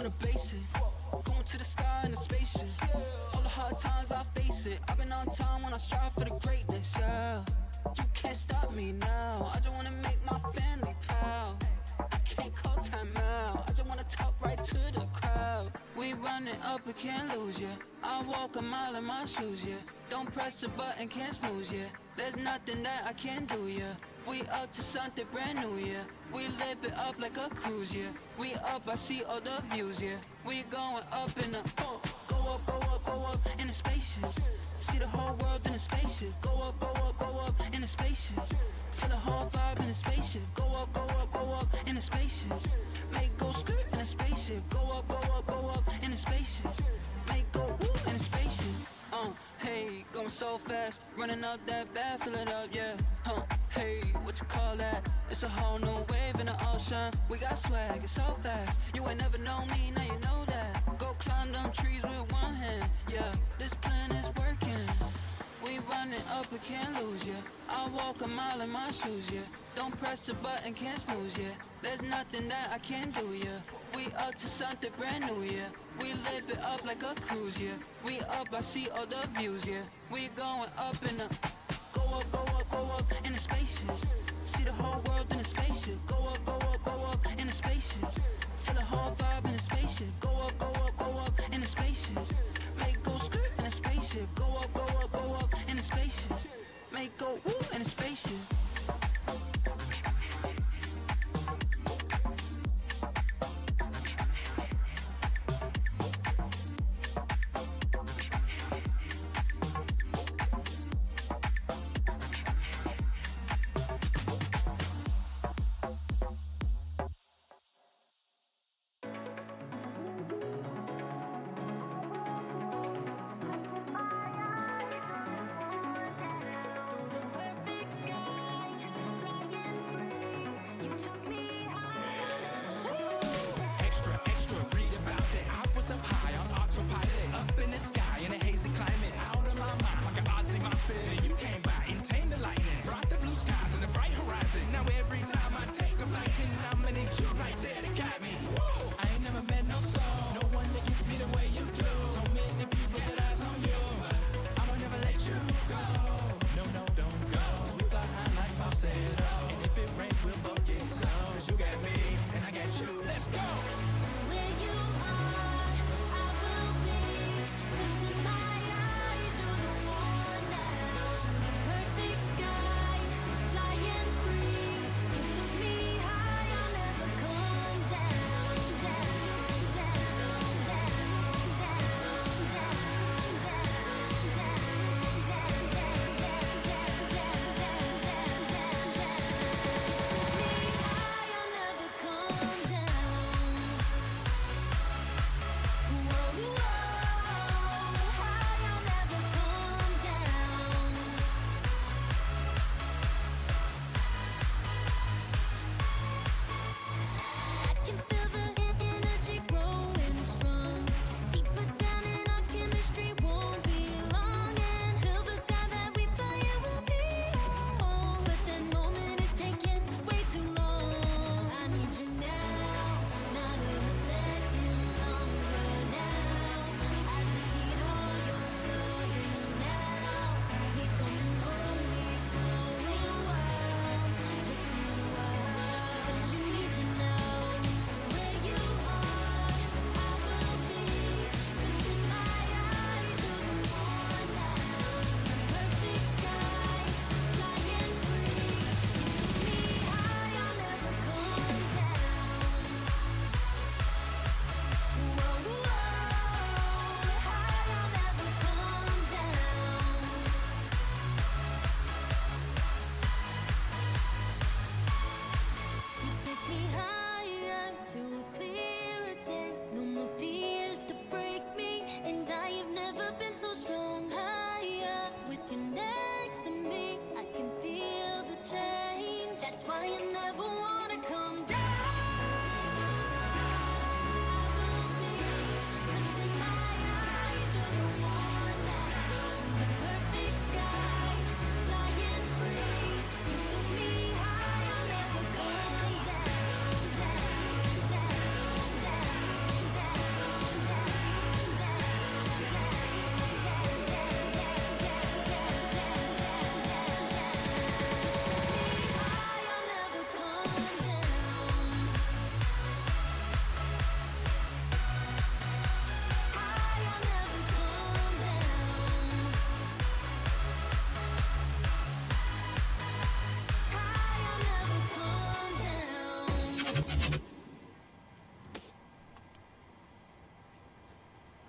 the basic. Going to the sky in a spaceship. All the hard times I face it. I've been on time when I strive for the greatness, yeah. You can't stop me now. I just wanna make my family proud. I can't call time out. I just wanna talk right to the crowd. We running up, we can't lose, yeah. I walk a mile in my shoes, yeah. Don't press the button, can't snooze, yeah. There's nothing that I can't do, yeah. We up to something brand new, yeah. We live it up like a cruise, yeah. We up, I see all the views, yeah. We going up in the go up, go up, go up in a spaceship. See the whole world in a spaceship. Go up, go up, go up in a spaceship. Feel the whole vibe in a spaceship. Go up, go up, go up in a spaceship. Make go skirt in a spaceship. Go up, go up, go up in a spaceship. Make go woo in a spaceship. Hey, going so fast, running up that bad, fill it up, yeah. Hey, what you call that? It's a whole new wave in the ocean. We got swag, it's so fast. You ain't never known me, now you know that. Go climb them trees with one hand, yeah. This plan is working. We running up, we can't lose, yeah. I walk a mile in my shoes, yeah. Don't press the button, can't snooze, yeah. There's nothing that I can't do, yeah. We up to something brand new, yeah. We live it up like a cruise, yeah. We up, I see all the views, yeah. We going up in the go up, go up, go up in a spaceship. See the whole world in a spaceship. Go up, go up, go up in a spaceship. Feel the whole vibe in a spaceship. Go up, go up, go up in a spaceship. Make go skirt in a spaceship. Go up, go up, go up in a spaceship. Make go woo in a spaceship.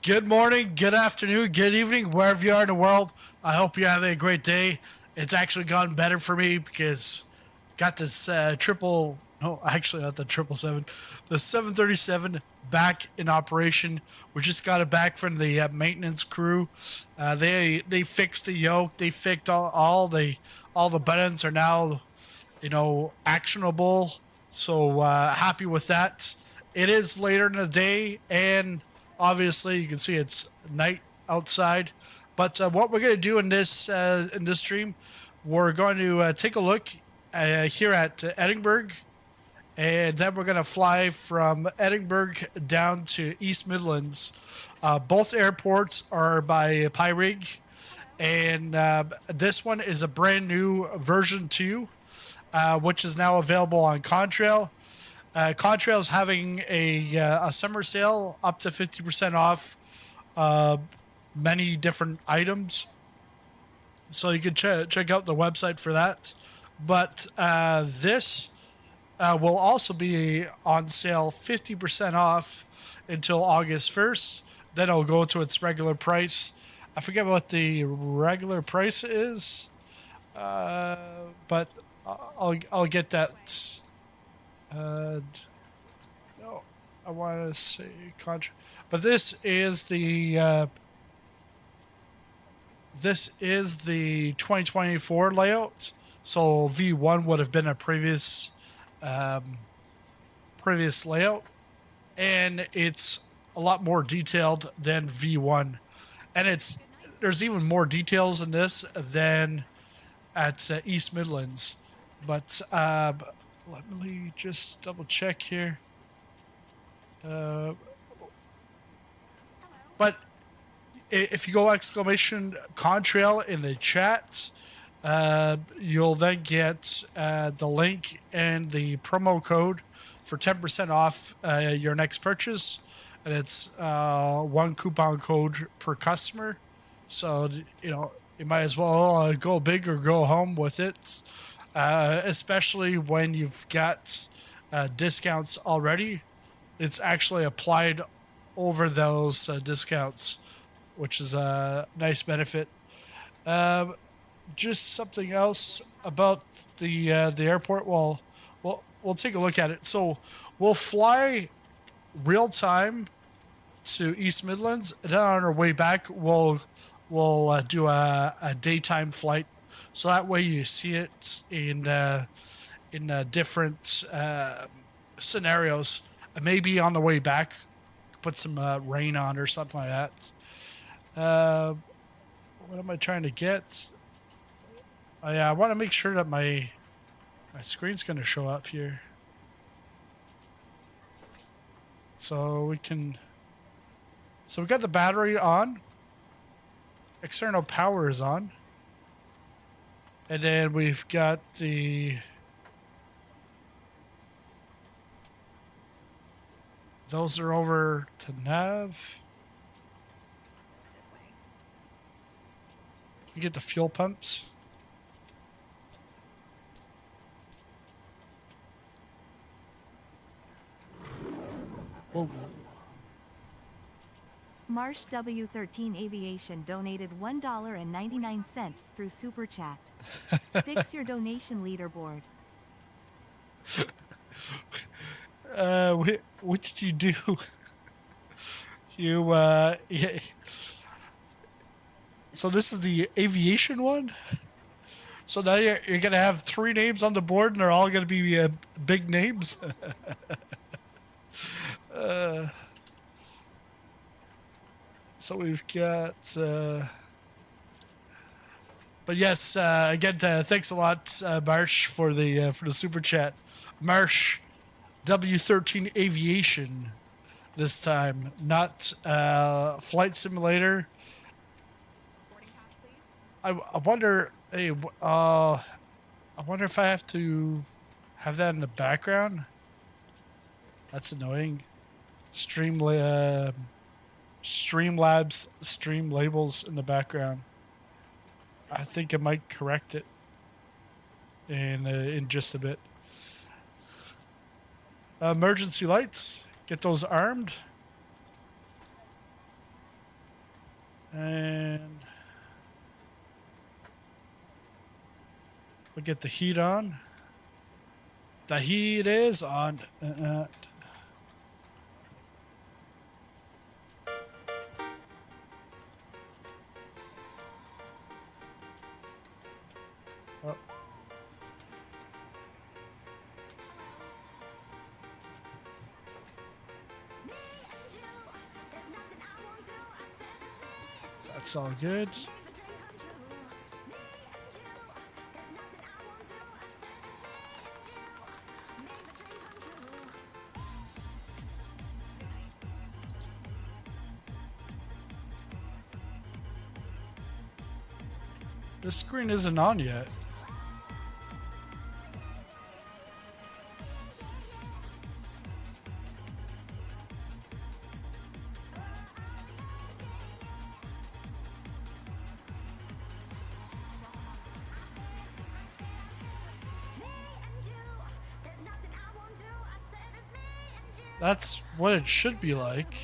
Good morning, good afternoon, good evening, wherever you are in the world. I hope you're having a great day. It's actually gotten better for me because got this no, actually not the 777, the 737 back in operation. We just got it back from the maintenance crew. They fixed the yoke. They fixed all the buttons are now, actionable. So happy with that. It is later in the day, and obviously you can see it's night outside. But what we're going to do in this stream, we're going to take a look here at Edinburgh, and then we're going to fly from Edinburgh down to East Midlands. Both airports are by Pyreegue, and this one is a brand new version 2, which is now available on Contrail. Contrail is having a summer sale up to 50% off many different items. So you can check out the website for that. But this will also be on sale 50% off until August 1st. Then it'll go to its regular price. I forget what the regular price is, but I'll get that. No, I want to say contract, but this is the 2024 layout. So V1 would have been a previous layout, and it's a lot more detailed than V1, and there's even more details in this than at East Midlands. But let me just double check here. But if you go exclamation Contrail in the chat, you'll then get the link and the promo code for 10% off your next purchase. And it's one coupon code per customer. So, you might as well go big or go home with it. Especially when you've got discounts already. It's actually applied over those discounts, which is a nice benefit. Just something else about the airport. We'll take a look at it. So we'll fly real time to East Midlands, and then on our way back, we'll do a daytime flight. So that way you see it in different scenarios. Maybe on the way back, put some rain on or something like that. What am I trying to get? Oh, yeah, I want to make sure that my screen's going to show up here. So we got the battery on. External power is on. And then we've got those are over to nav. You get the fuel pumps. Whoa. Marsh W13 Aviation donated $1.99 through Super Chat. Fix your donation leaderboard. What did you do? Yeah. So this is the aviation one. So now you're gonna have 3 names on the board, and they're all gonna be big names. So we've got. But yes, again, thanks a lot, Marsh, for the super chat. Marsh W13 Aviation this time, not Flight Simulator. I wonder. Hey, I wonder if I have to have that in the background. That's annoying. Streamlabs stream labels in the background. I think I might correct it in just a bit. Emergency lights, get those armed. And we'll get the heat on. The heat is on. Oh. That's all good. This screen isn't on yet. That's what it should be like.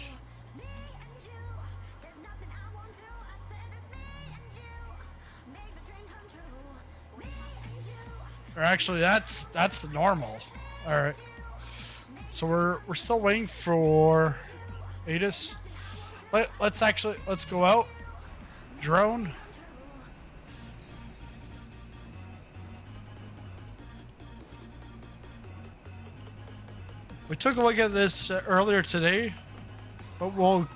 Or actually, that's the normal. All right. So we're still waiting for Adis. Let's go out. Drone. We took a look at this earlier today, but we'll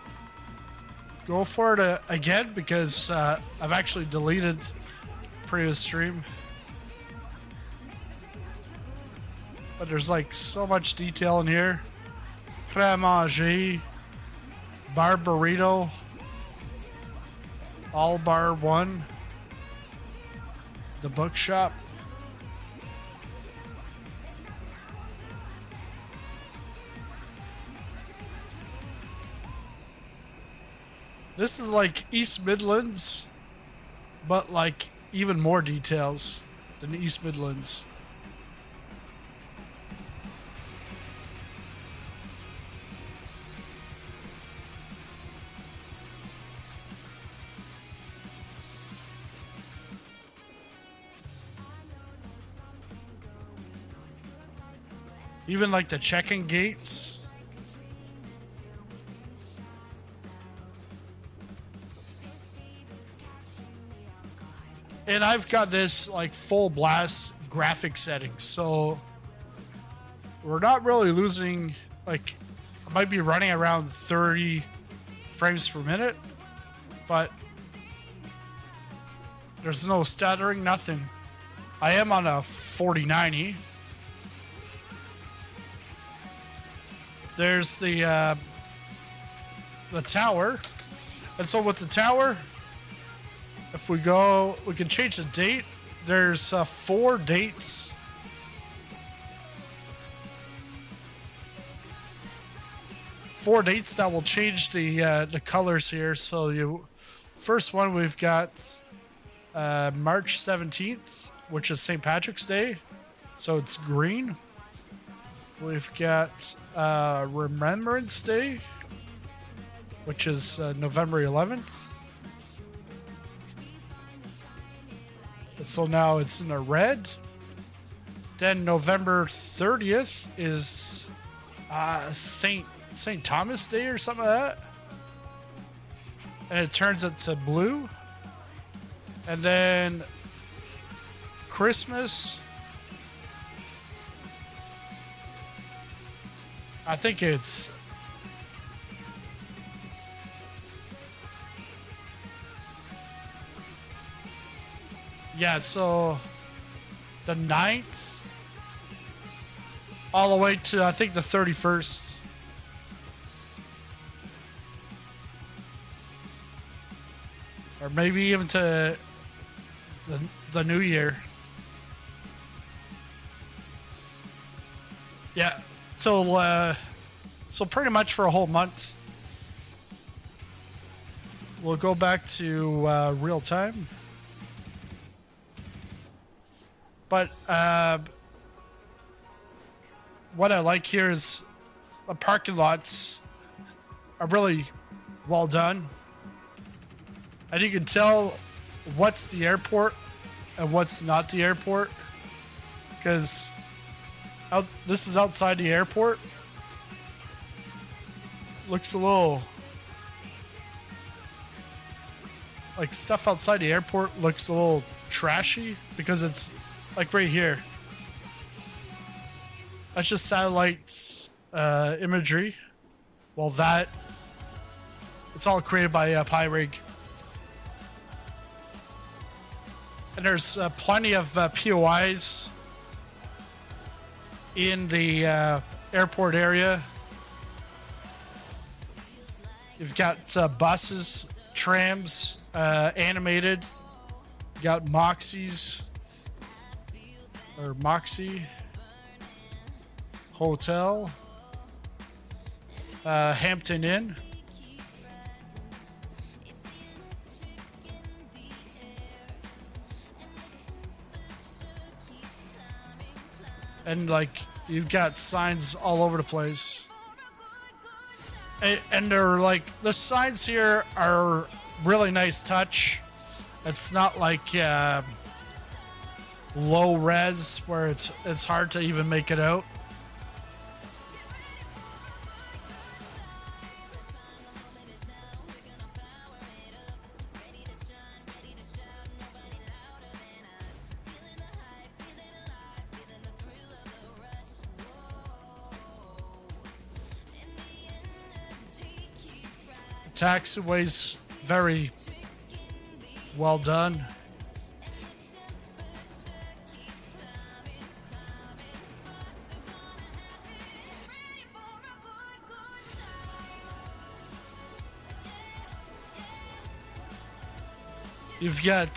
go for it again because I've actually deleted the previous stream. But there's like so much detail in here. Pré-manger, bar burrito, all bar one, the bookshop. This is like East Midlands, but like even more details than East Midlands. Even like the check-in gates. And I've got this like full blast graphic settings, so we're not really losing, like, I might be running around 30 frames per minute, but there's no stuttering, nothing. I am on a 4090. There's the tower. And so with the tower, if we go, we can change the date. There's 4 dates. Four dates that will change the colors here. So first one we've got March 17th, which is St. Patrick's Day. So it's green. We've got Remembrance Day, which is November 11th. And so now it's in a red. Then November 30th is St. Thomas Day or something like that. And it turns it to blue. And then Christmas, I think it's so the 9th all the way to I think the 31st. Or maybe even to the new year. Yeah. So pretty much for a whole month. We'll go back to real time. But what I like here is the parking lots are really well done. and you can tell what's the airport and what's not the airport, because this is outside the airport. Looks a little like stuff outside the airport looks a little trashy because it's like right here. That's just satellites imagery. Well, it's all created by Pyreegue. And there's plenty of POIs in the airport area. You've got buses, trams, animated. You got Moxie Hotel, Hampton Inn. And like you've got signs all over the place. And they're like, the signs here are really nice touch. It's not like low res where it's hard to even make it out. Taxiway's very well done. You've got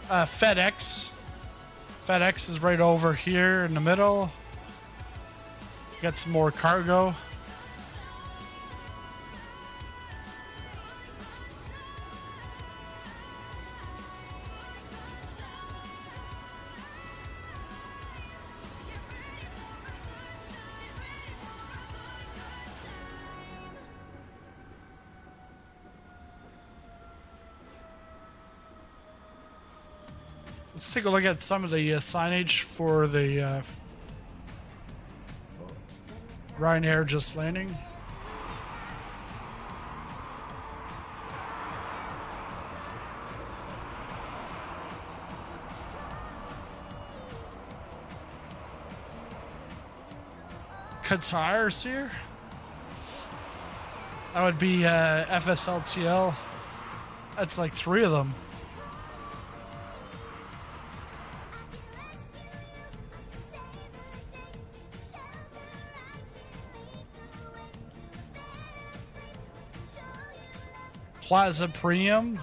FedEx. FedEx is right over here in the middle. Got some more cargo. Let's take a look at some of the signage for the Ryanair just landing. Qatar's here. That would be FSLTL. That's like 3 of them. Plaza Premium.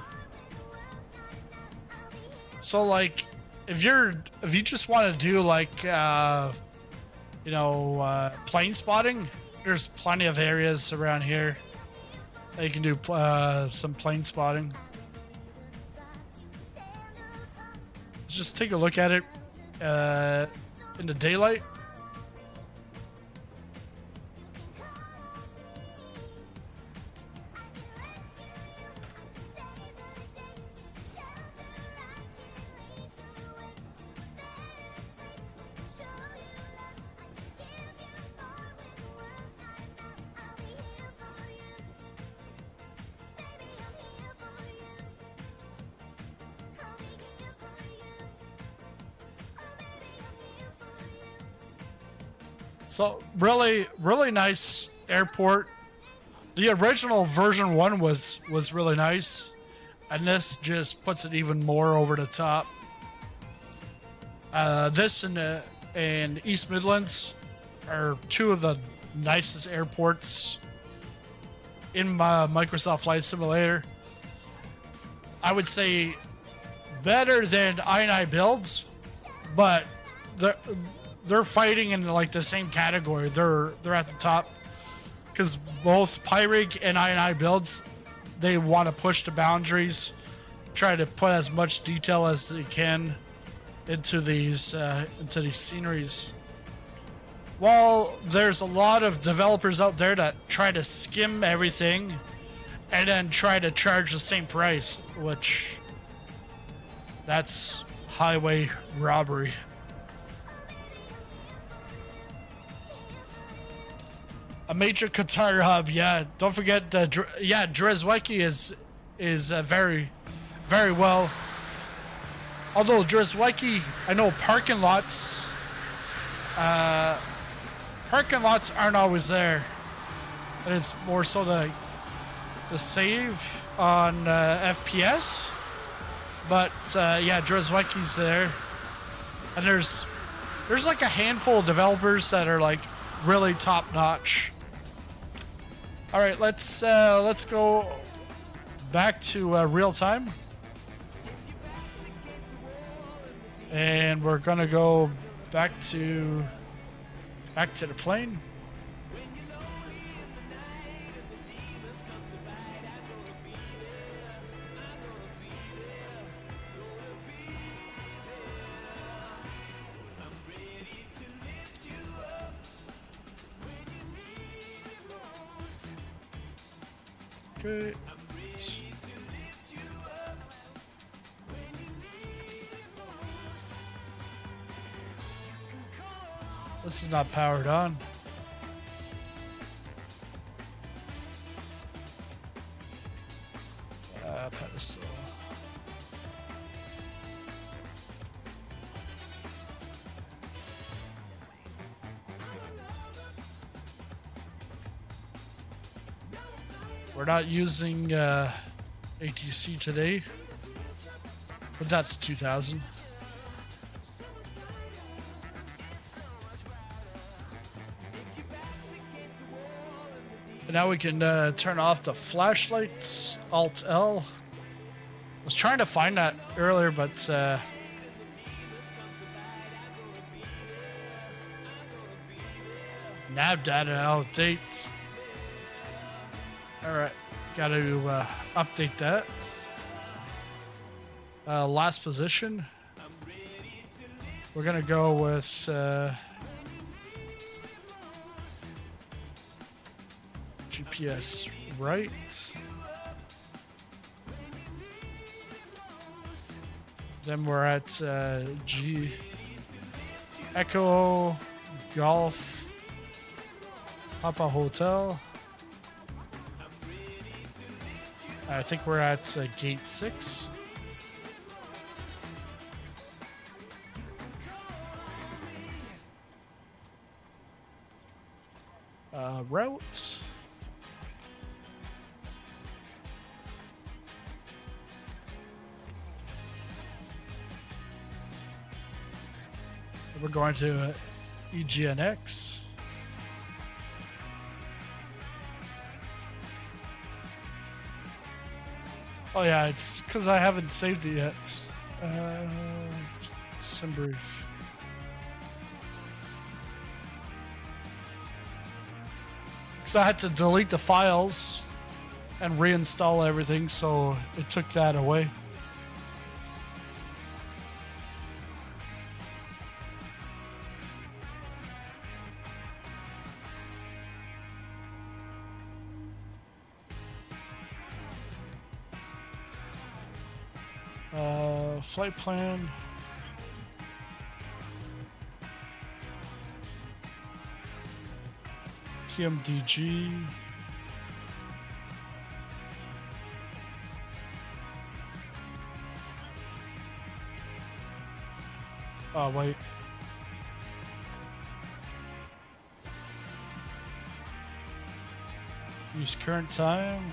So like if you just want to do like plane spotting, there's plenty of areas around here that you can do some plane spotting. Let's just take a look at it in the daylight. So really, really nice airport. The original version 1 was really nice, and this just puts it even more over the top. This and East Midlands are 2 of the nicest airports in Microsoft Flight Simulator. I would say better than I builds, but they're fighting in like the same category. They're at the top because both Pyreegue and I builds, they want to push the boundaries, try to put as much detail as they can into these sceneries. While there's a lot of developers out there that try to skim everything and then try to charge the same price, which that's highway robbery. A major guitar hub, yeah. Don't forget, Drizweki is very, very well. Although Drizweki, I know parking lots aren't always there, and it's more so the save on FPS. But yeah, Drizweki's there, and there's like a handful of developers that are like really top notch. All right, let's go back to real time, and we're gonna go back to the plane. Okay. This is not powered on. Pedestal. We're not using ATC today, but that's 2000. And now we can turn off the flashlights. Alt L. I was trying to find that earlier, but nav data out of date. All right, got to update that. Last position. We're gonna go with GPS right. Then we're at G Echo Golf Papa Hotel. I think we're at gate 6. Route. We're going to EGNX. Oh yeah, it's because I haven't saved it yet. Some brief. Because I had to delete the files and reinstall everything, so it took that away. Flight plan. PMDG. Oh, wait. Use current time.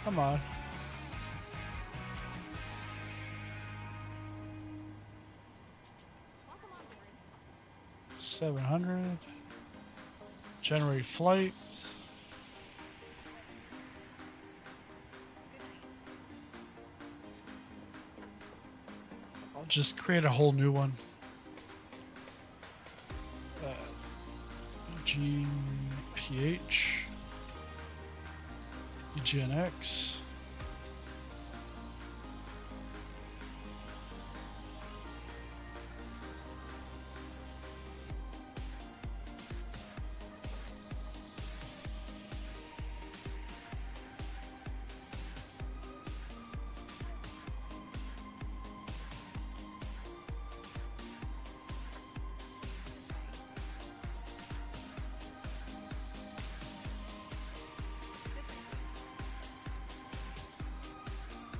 Come on. 700. Generate flight. I'll just create a whole new one. EGPH. EGNX.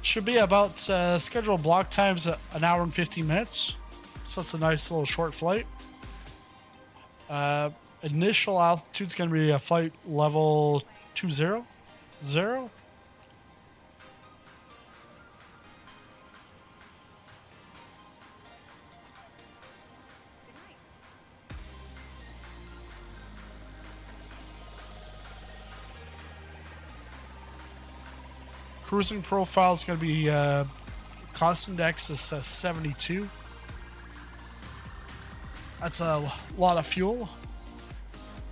Should be about scheduled block times an hour and 15 minutes. So that's a nice little short flight. Initial altitude is going to be a flight level 20. Cruising profile is going to be cost index is 72. That's a lot of fuel.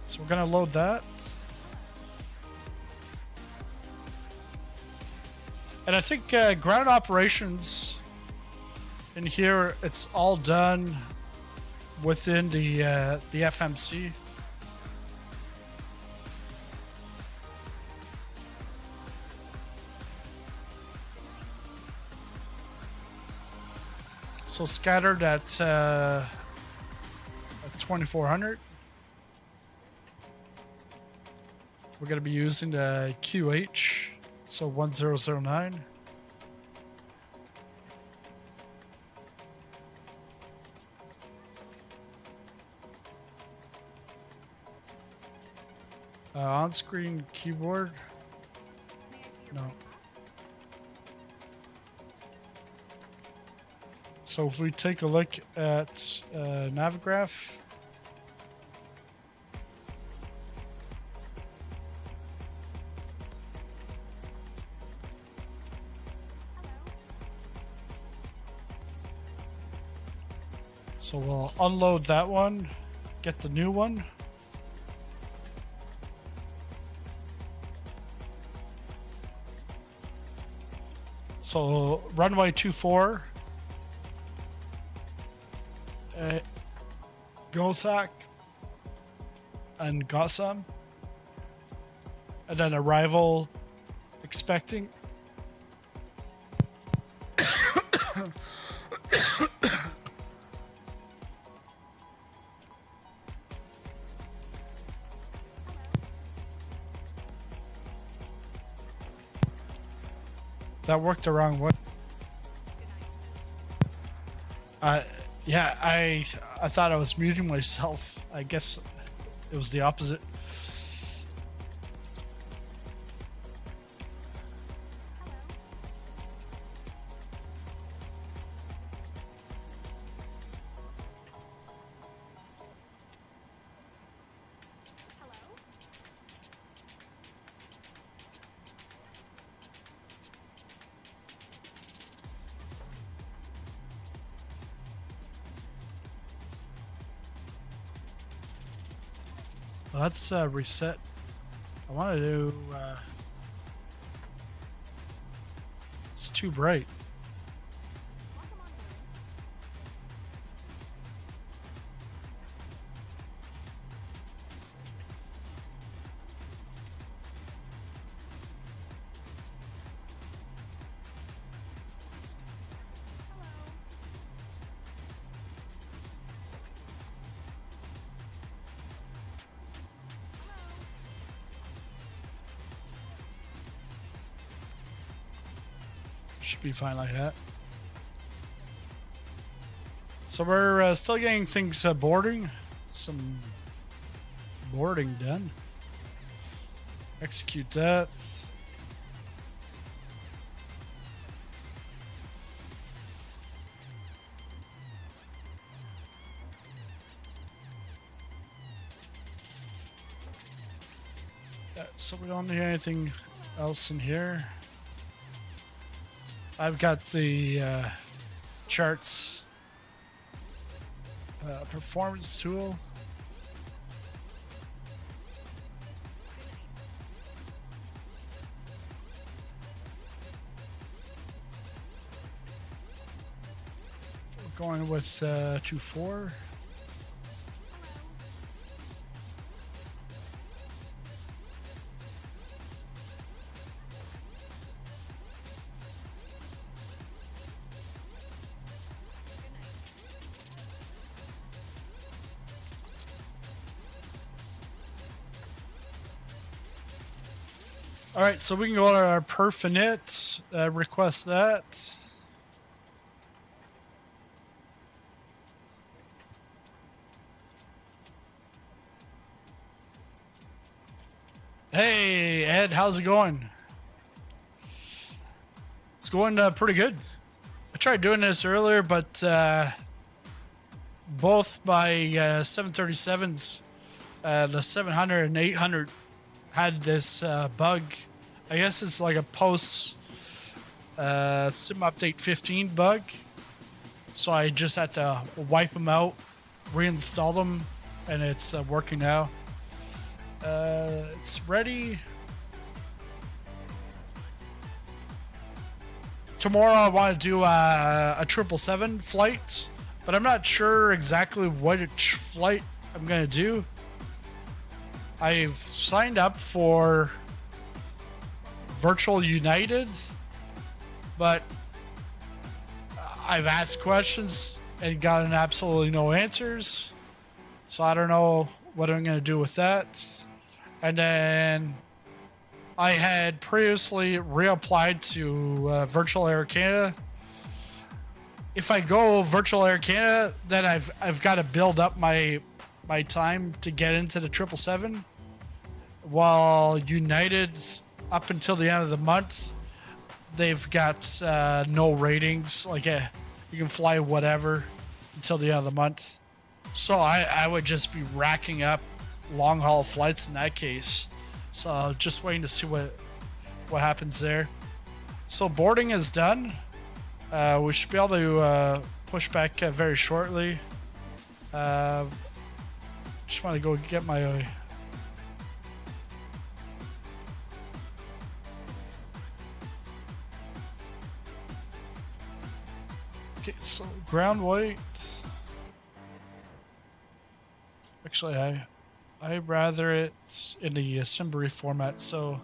So we're going to load that. And I think ground operations in here, it's all done within the FMC. So scattered at 2400. We're going to be using the QH, so 1009. On-screen keyboard. No. So if we take a look at Navigraph, so we'll unload that one, get the new one. So runway 24. Gosak and Gossam, and then arrival expecting. That worked the wrong way. Yeah, I thought I was muting myself. I guess it was the opposite. Let's reset. I want to do. It's too bright. Should be fine like that. So we're still getting things boarding. Some boarding done. Execute that. So we don't need anything else in here. I've got the charts performance tool. We're going with 2.4. All right, so we can go to our perf init, request that. Hey, Ed, how's it going? It's going pretty good. I tried doing this earlier, but both my 737s, the 700 and 800, had this bug. I guess it's like a post sim update 15 bug. So I just had to wipe them out, reinstall them, and it's working now. It's ready. Tomorrow I want to do a 777 flight, but I'm not sure exactly which flight I'm going to do. I've signed up for Virtual United, but I've asked questions and gotten absolutely no answers. So I don't know what I'm going to do with that. And then I had previously reapplied to Virtual Air Canada. If I go Virtual Air Canada, then I've got to build up my time to get into the 777. While United, up until the end of the month, they've got no ratings. Like you can fly whatever until the end of the month. So I would just be racking up long haul flights in that case. So just waiting to see what happens there. So boarding is done. We should be able to push back very shortly. Just want to go get my okay, so ground weight. Actually, I rather it in the Simbury format, so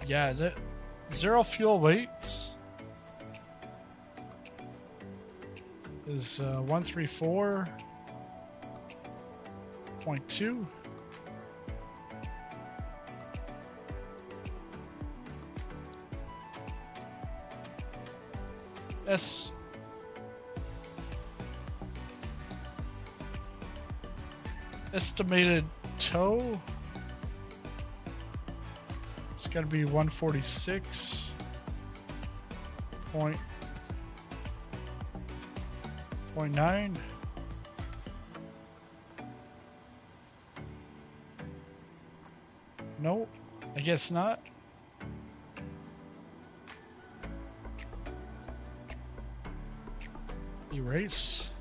yeah, the zero fuel weight is 134.2. Estimated tow. It's got to be 146.9. Nope, I guess not. Erase.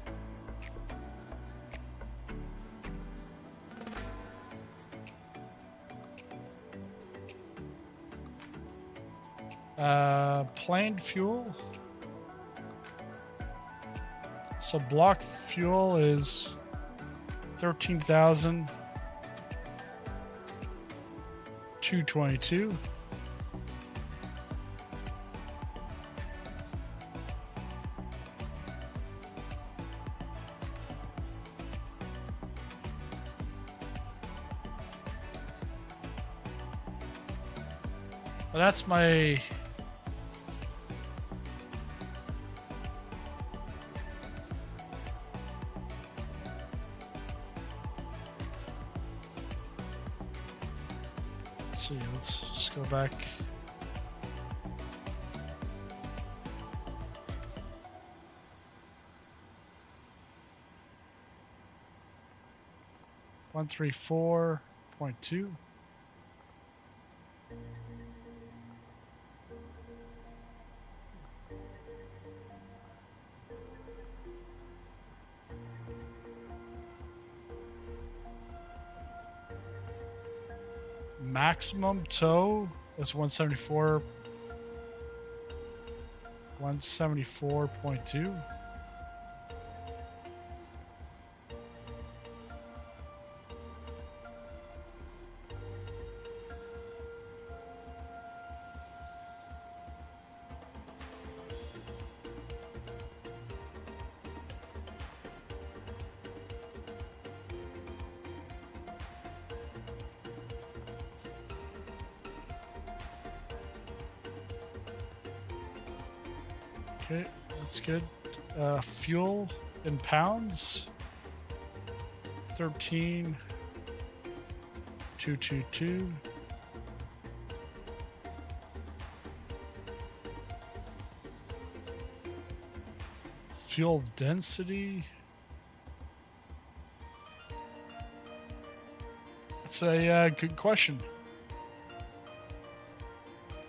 Planned fuel. So block fuel is 13,222. Well, that's my let's Just go back. One 134.2. Maximum toe is 174. 174.2. Okay, that's good. Fuel in pounds. 13,222. Fuel density. That's a good question.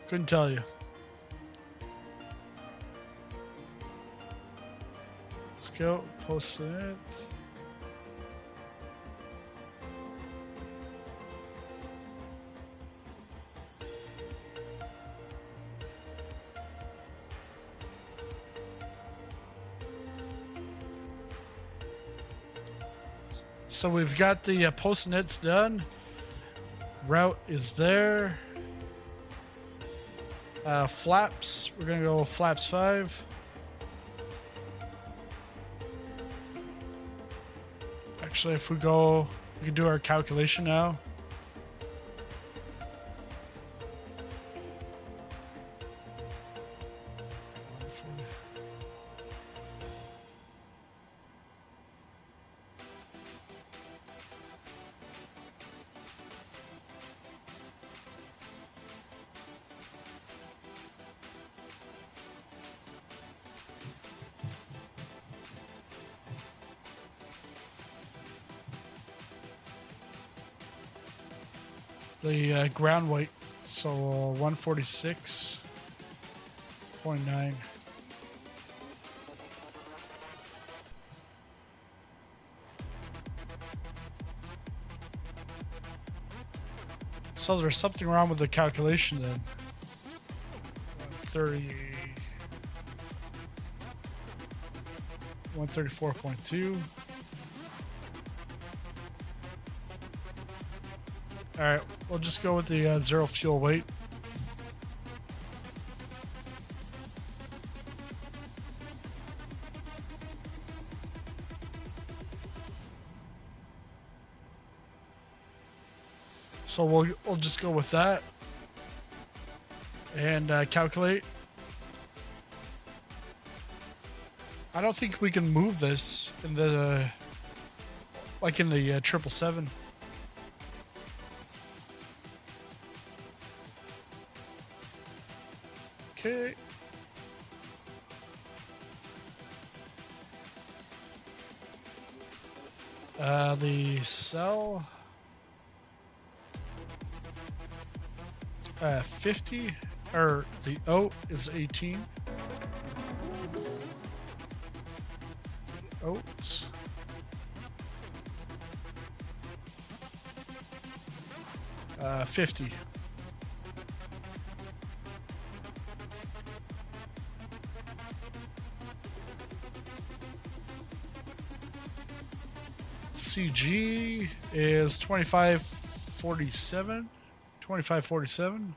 Couldn't tell you. Let's go, post it. So we've got the post-nits done. Route is there. Flaps, we're gonna go flaps 5. Actually, if we go, we can do our calculation now. The ground weight, so 146.9. So there's something wrong with the calculation then. 134.2. All right, we'll just go with the zero fuel weight. So we'll just go with that and calculate. I don't think we can move this in the like in the 777. Okay. The cell 50, or the oat is 18. Oats. Uh, 50. CG is 2547. 2547.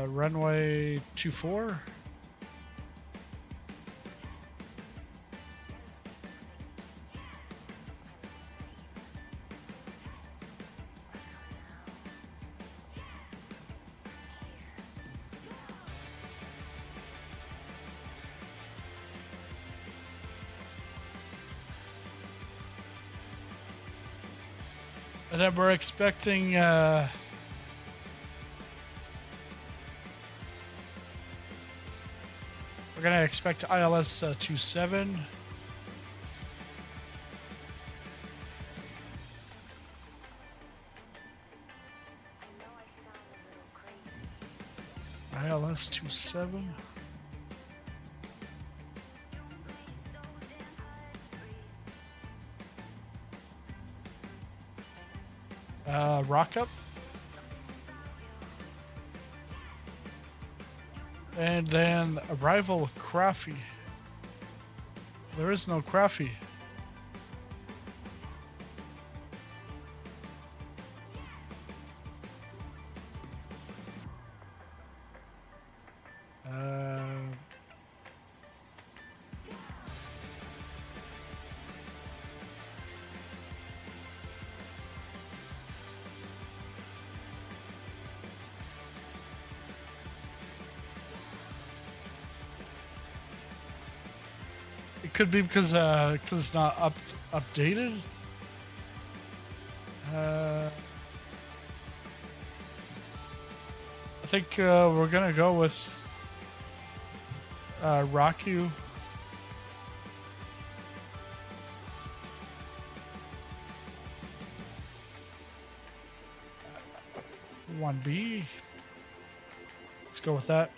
Runway 24. And then we're expecting we're gonna expect ILS 27. ILS 27. Rock up. And then arrival Craffy. There is no Craffy. It could be because it's not updated. I think we're gonna go with Rock You. One B. Let's go with that.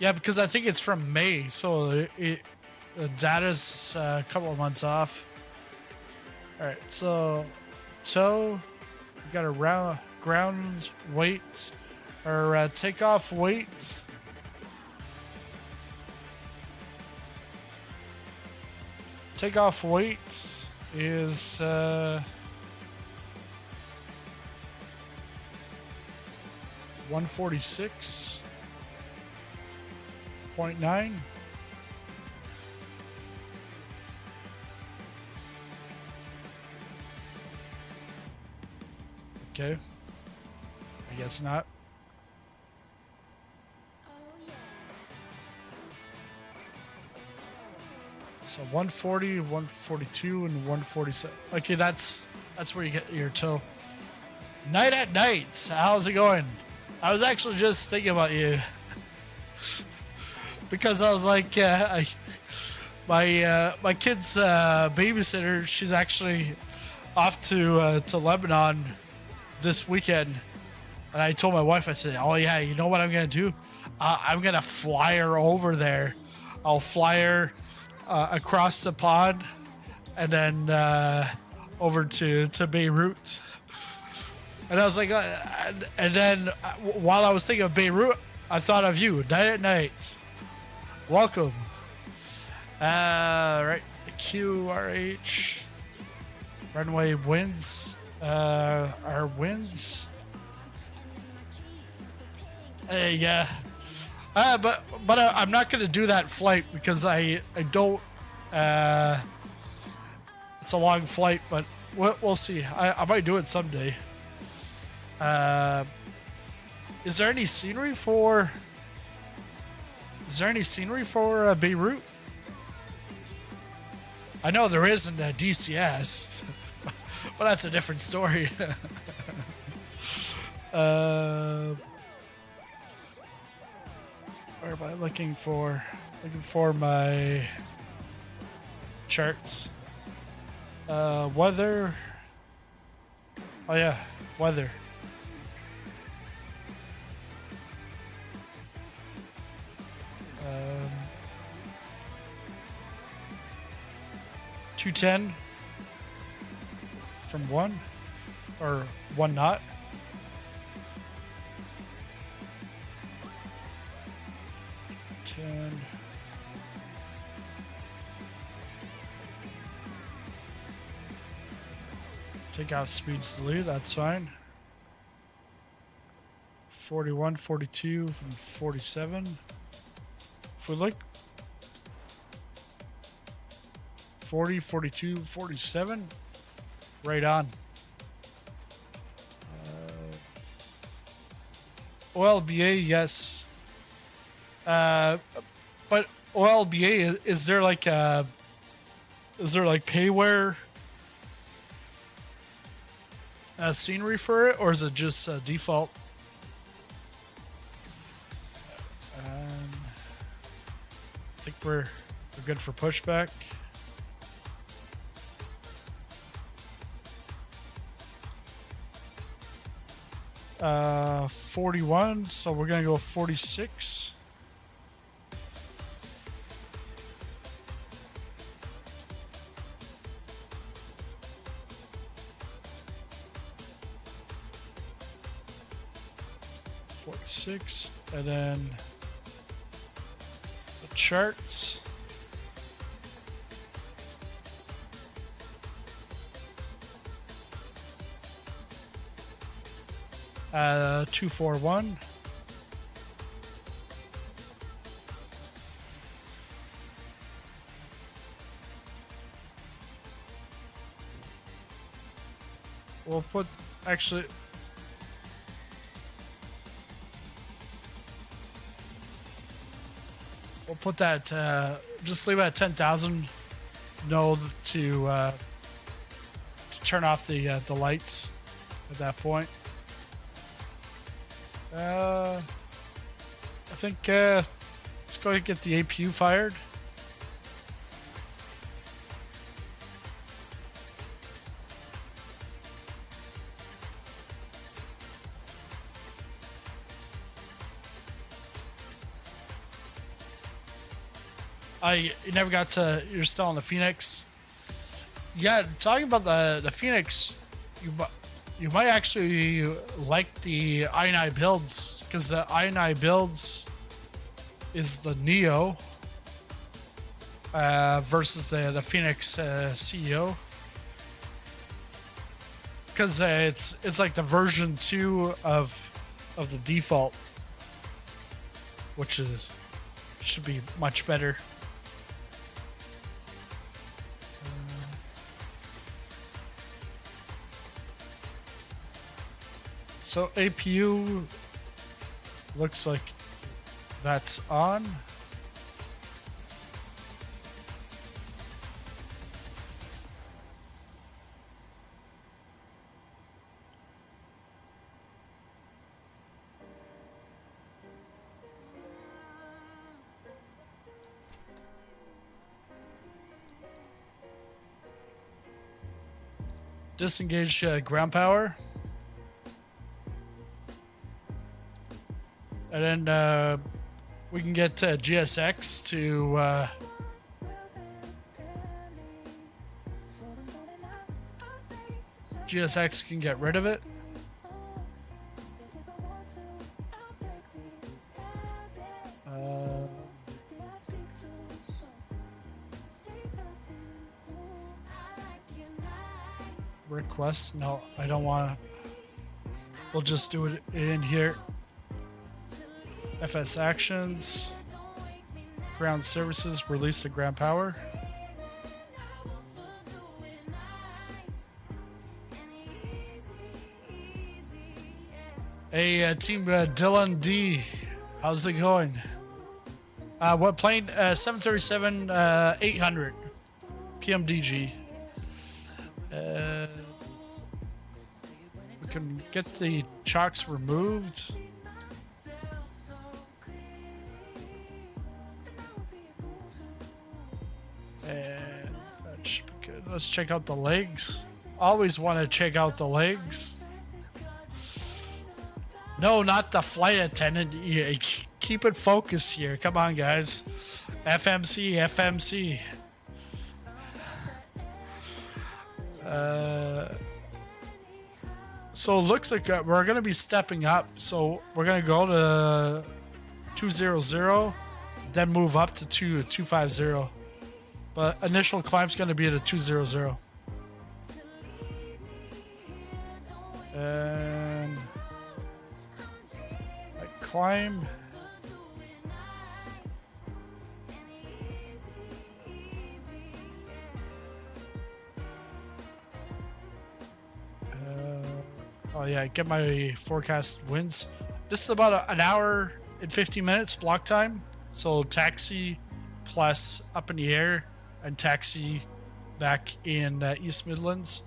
Yeah, because I think it's from May, so the data's a couple of months off. All right, so we got a ground weight or takeoff weight. Takeoff weight is 146.9. Okay. I guess not. So 140, 142, and 147. Okay, that's where you get your toe. Night at night. How's it going? I was actually just thinking about you. Because I was like, my kid's babysitter, she's actually off to Lebanon this weekend. And I told my wife, I said, oh yeah, you know what I'm going to do? I'm going to fly her over there. I'll fly her across the pond and then over to Beirut. And I was like, and then while I was thinking of Beirut, I thought of you, night at night. Welcome. Right, QRH. Runway winds. Our winds. Yeah. But I'm not going to do that flight because I don't. It's a long flight, but we'll see. I might do it someday. Is there any scenery for? Is there any scenery for Beirut? I know there is in DCS, but that's a different story. Where am I looking for? Looking for my charts. Weather. Oh yeah, weather. Um, 210 from 1 or 1 knot. Take out speed salute, that's fine. 41, 42, and 47. If we look 40, 42, 47, right on. OLBA, yes. But OLBA, is there like payware? scenery for it, or is it just default? I think we're good for pushback. Uh, 41, so we're gonna go 46. And then the charts. Uh, 241. We'll put actually. We'll put that, just leave it at 10,000 node to turn off the lights at that point. I think, let's go ahead and get the APU fired. You never got to, you're still on the Phoenix. Yeah, talking about the Phoenix, you might actually like the i9 builds, because the i9 builds is the Neo versus the Phoenix CEO, because it's like the version 2 of the default, which should be much better. So APU looks like that's on. Disengage ground power. And then we can get GSX to GSX can get rid of it. Request? No, I don't want to. We'll just do it in here. FS actions, ground services, release the ground power. Hey, team Dylan D, how's it going? What plane? 737 800 PMDG. We can get the chocks removed. And that should be good. Let's check out the legs. Always want to check out the legs. No, not the flight attendant. Yeah, keep it focused here. Come on, guys. FMC, FMC. So it looks like we're going to be stepping up. So we're going to go to 200, then move up to 250. But initial climb's going to be at a 200. And like climb. Oh yeah, get my forecast winds. This is about an hour and 15 minutes block time. So taxi plus up in the air and taxi back in East Midlands.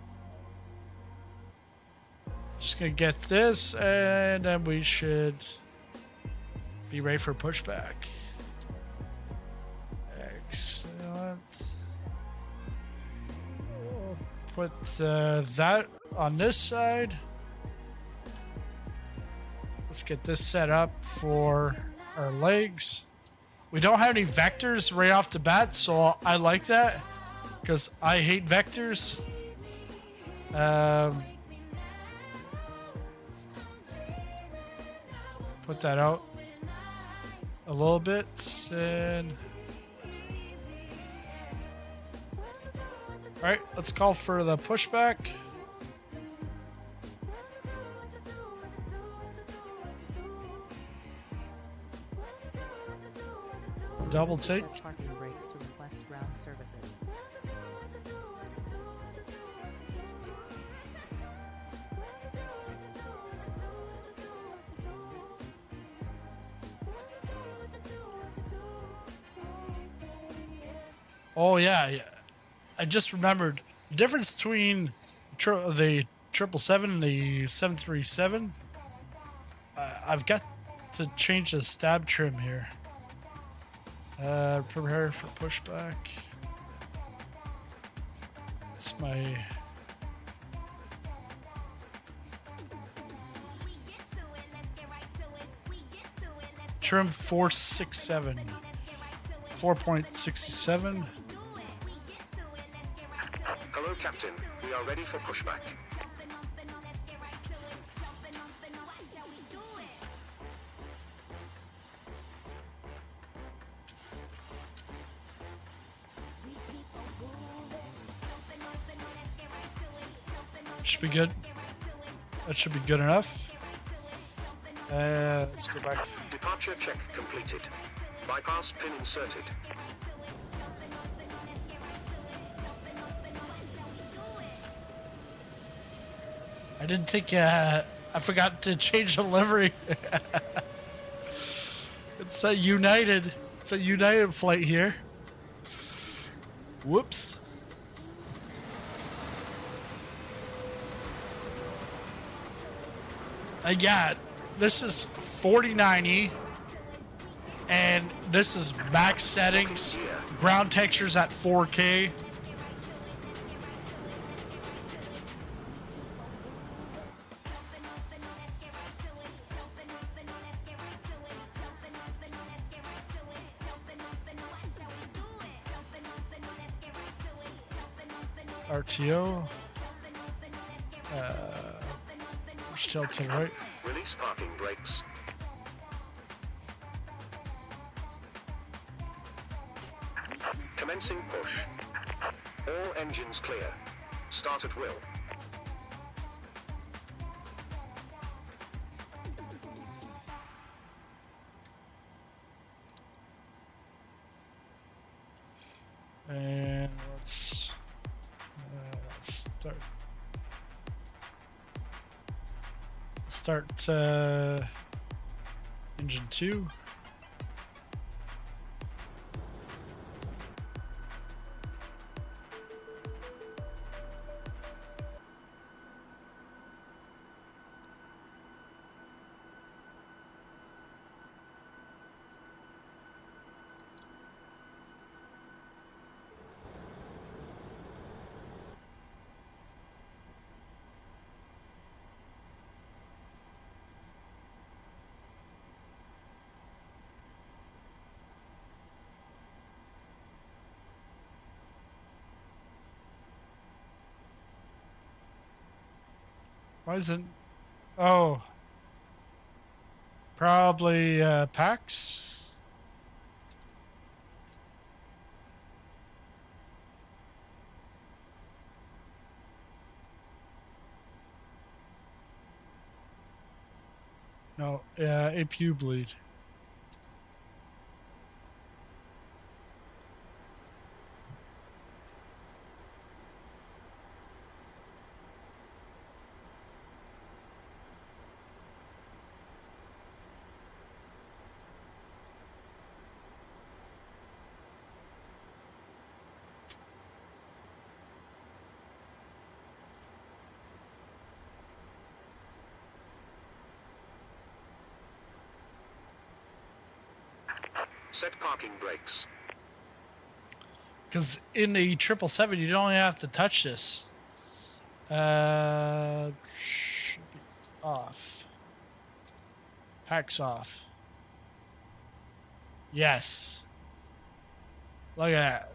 Just gonna get this, and then we should be ready for pushback. Excellent. We'll put that on this side. Let's get this set up for our legs. We don't have any vectors right off the bat, so I like that because I hate vectors. Put that out a little bit, and all right, let's call for the pushback. Double take. Parking brakes to request ground services. Oh yeah. I just remembered the difference between the 777 and the 737. I've got to change the stab trim here. Prepare for pushback. It's my trim 467, 4.67. Hello, Captain. We are ready for pushback. Should be good. That should be good enough. Let's go back. Departure check completed. Bypass pin inserted. I didn't take. I forgot to change the livery. It's a United. It's a United flight here. Whoops. Yeah, this is 4090, and this is max settings. Ground textures at 4K. RTO. Push tail to the right. Release parking brakes. Commencing push. All engines clear. Start at will. And let's start engine 2. Why isn't... Oh. Probably PAX? No, APU bleed. Set parking brakes. Because in the 777, you don't have to touch this. Should be off. Packs off. Yes. Look at that.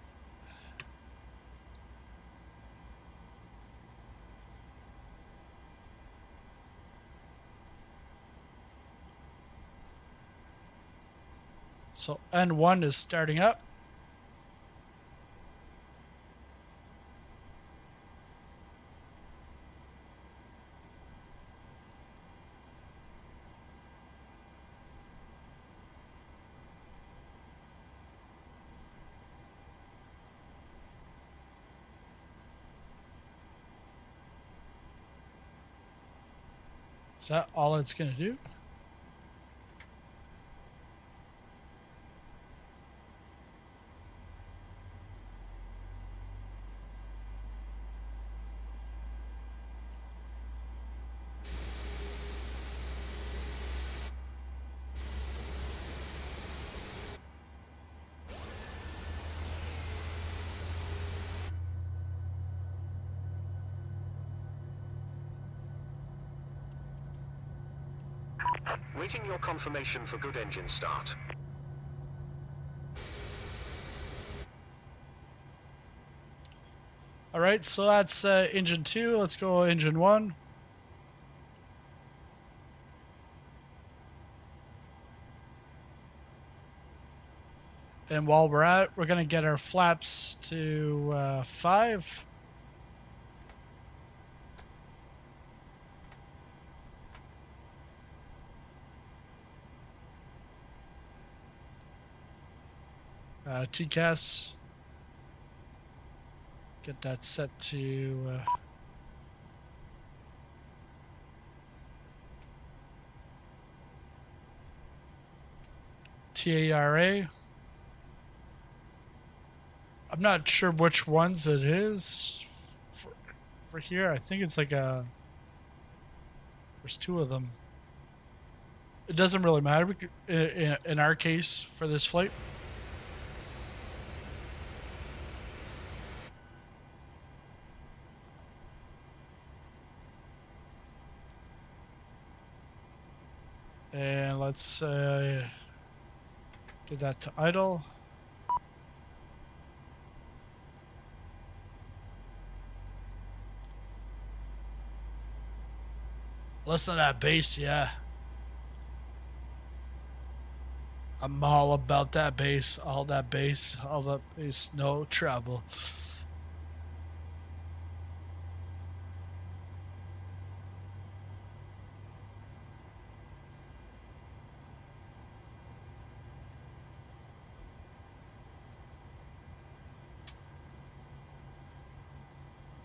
So N1 is starting up. Is that all it's going to do? Waiting your confirmation for good engine start. All right, so that's engine 2. Let's go engine 1. And while we're at it, we're going to get our flaps to 5. TCAS. Get that set to TARA. I'm not sure which ones it is for here. I think it's like there's 2 of them. It doesn't really matter in our case for this flight. And let's get that to idle. Listen to that bass, yeah. I'm all about that bass, all that bass, no trouble.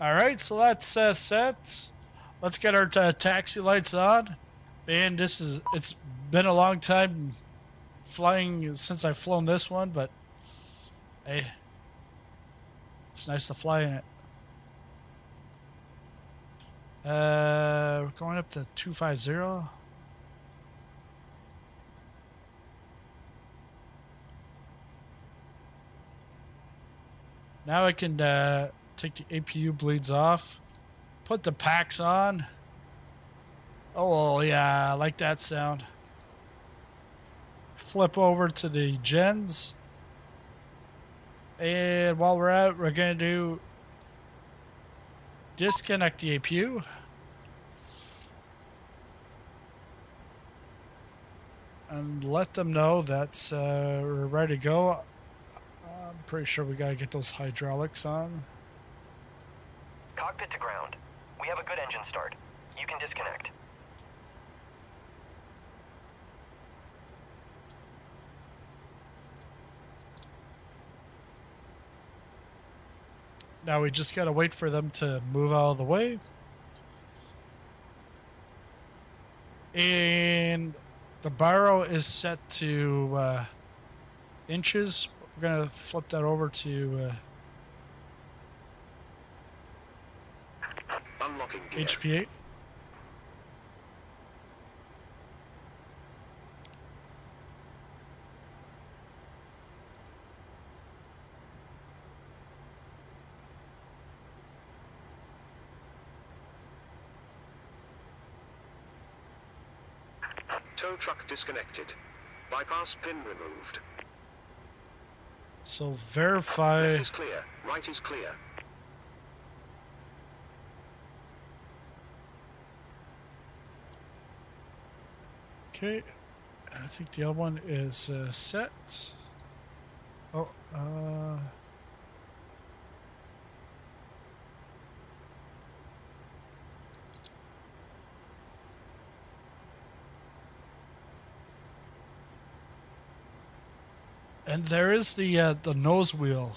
All right, so that's set. Let's get our taxi lights on. Man, it's been a long time flying since I've flown this one, but hey, it's nice to fly in it. We're going up to 250. Now I can take the APU bleeds off, put the packs on. Oh yeah, I like that sound. Flip over to the gens. And while we're at it, we're going to disconnect the APU. And let them know that we're ready to go. I'm pretty sure we got to get those hydraulics on. Cockpit to ground. We have a good engine start. You can disconnect. Now we just got to wait for them to move out of the way. And the baro is set to inches. We're going to flip that over to Unlocking gear. HPA. Tow truck disconnected. Bypass pin removed. So verify. Left is clear. Right is clear. Okay, and I think the other one is set. Oh, and there is the nose wheel.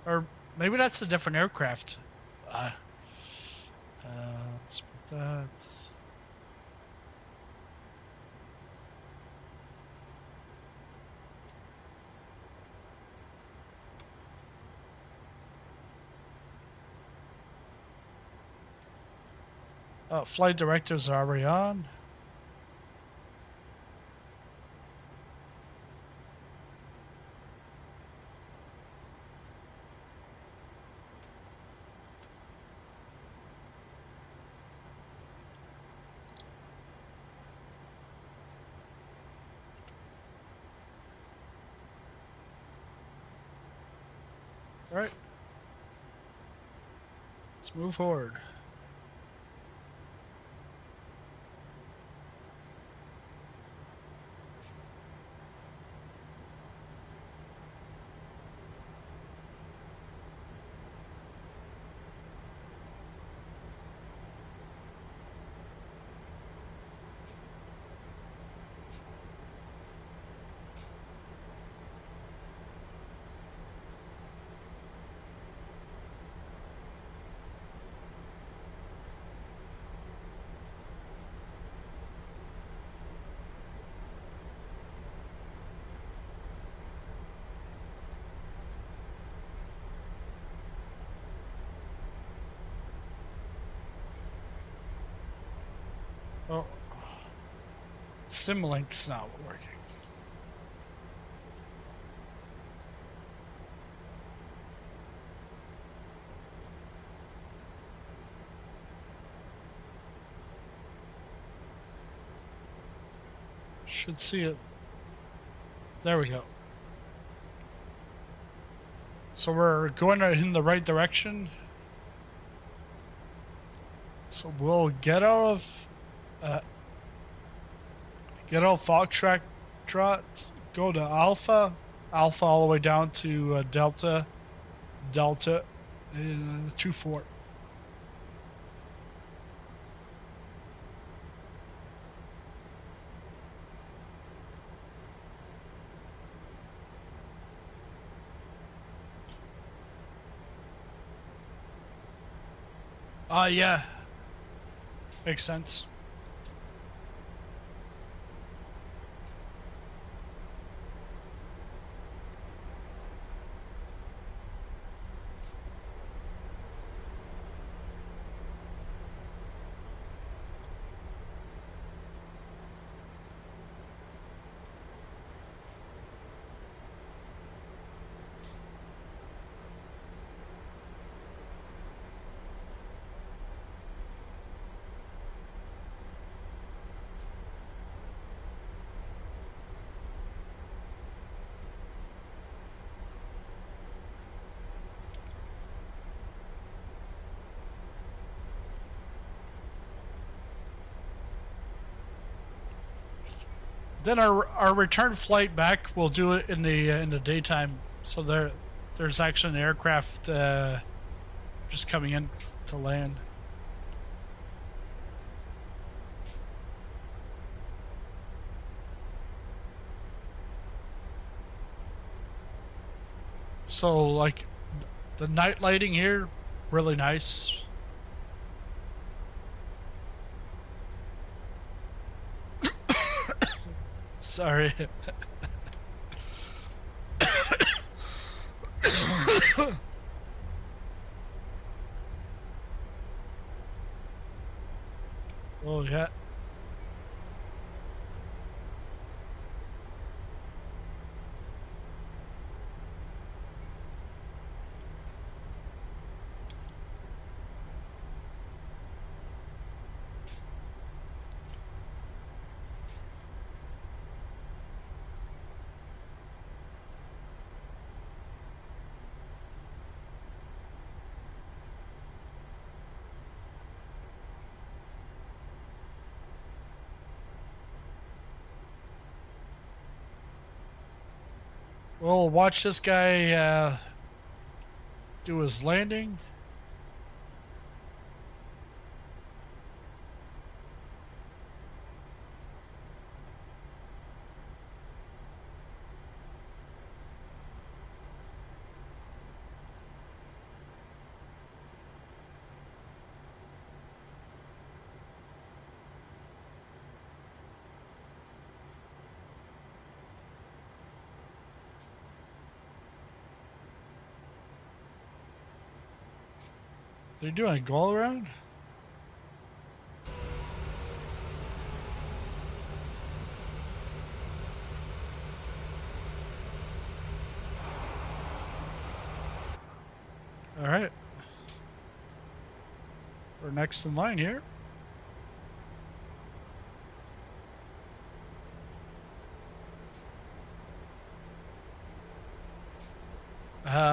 Or maybe that's a different aircraft. Let's put that. Flight directors are already on. All right. Let's move forward. Oh, Simlink's not working. Should see it. There we go. So we're going in the right direction. So we'll get out of Foxtrot, go to Alpha all the way down to Delta 24. Yeah. Makes sense. Then our return flight back, we'll do it in the daytime. So there's actually an aircraft just coming in to land. So like The night lighting here, really nice. Sorry. Oh, yeah. Well, watch this guy do his landing. They're doing a goal around? All right. We're next in line here.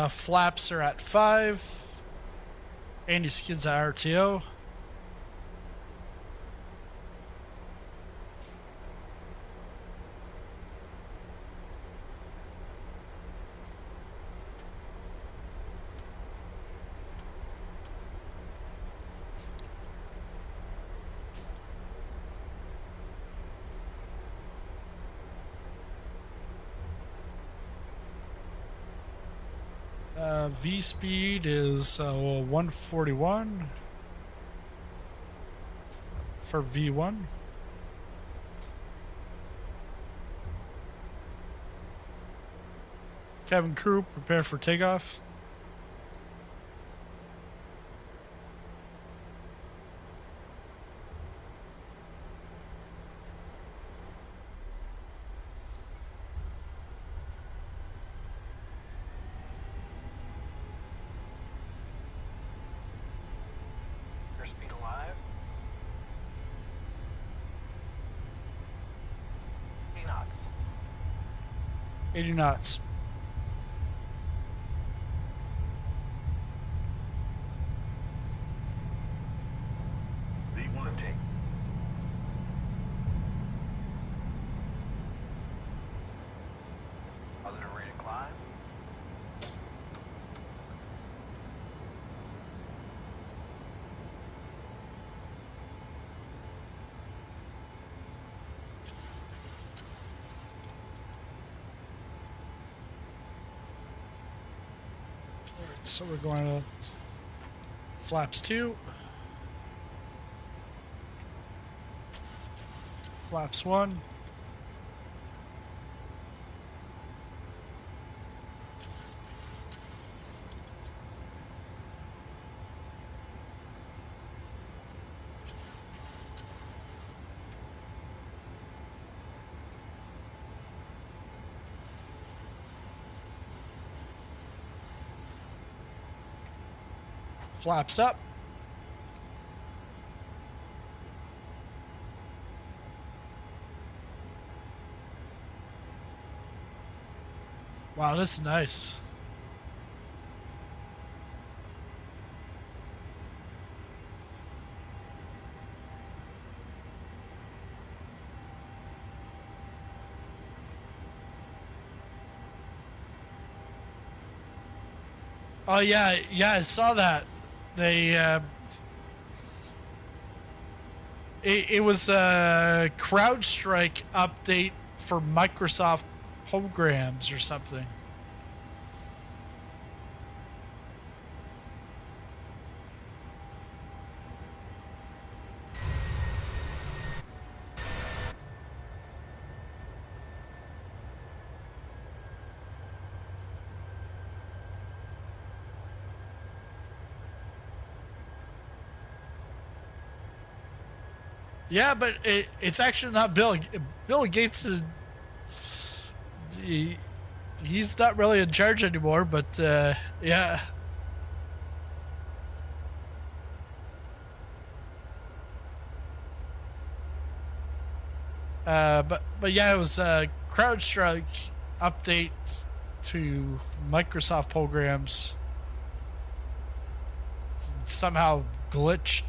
Flaps are at 5. Andy skids at RTO. V speed is 141 for V1. Cabin crew, prepare for takeoff. Airspeed alive. 80 knots. 80 knots. V1 take. Positive rate of climb. Alright, so we're going to flaps 2. Flaps 1. Flaps up. Wow, this is nice. Oh yeah, I saw that. They it was a CrowdStrike update for Microsoft programs or something. Yeah, but it's actually not Bill. Bill Gates is he's not really in charge anymore. But yeah. But yeah, it was CrowdStrike update to Microsoft programs somehow glitched.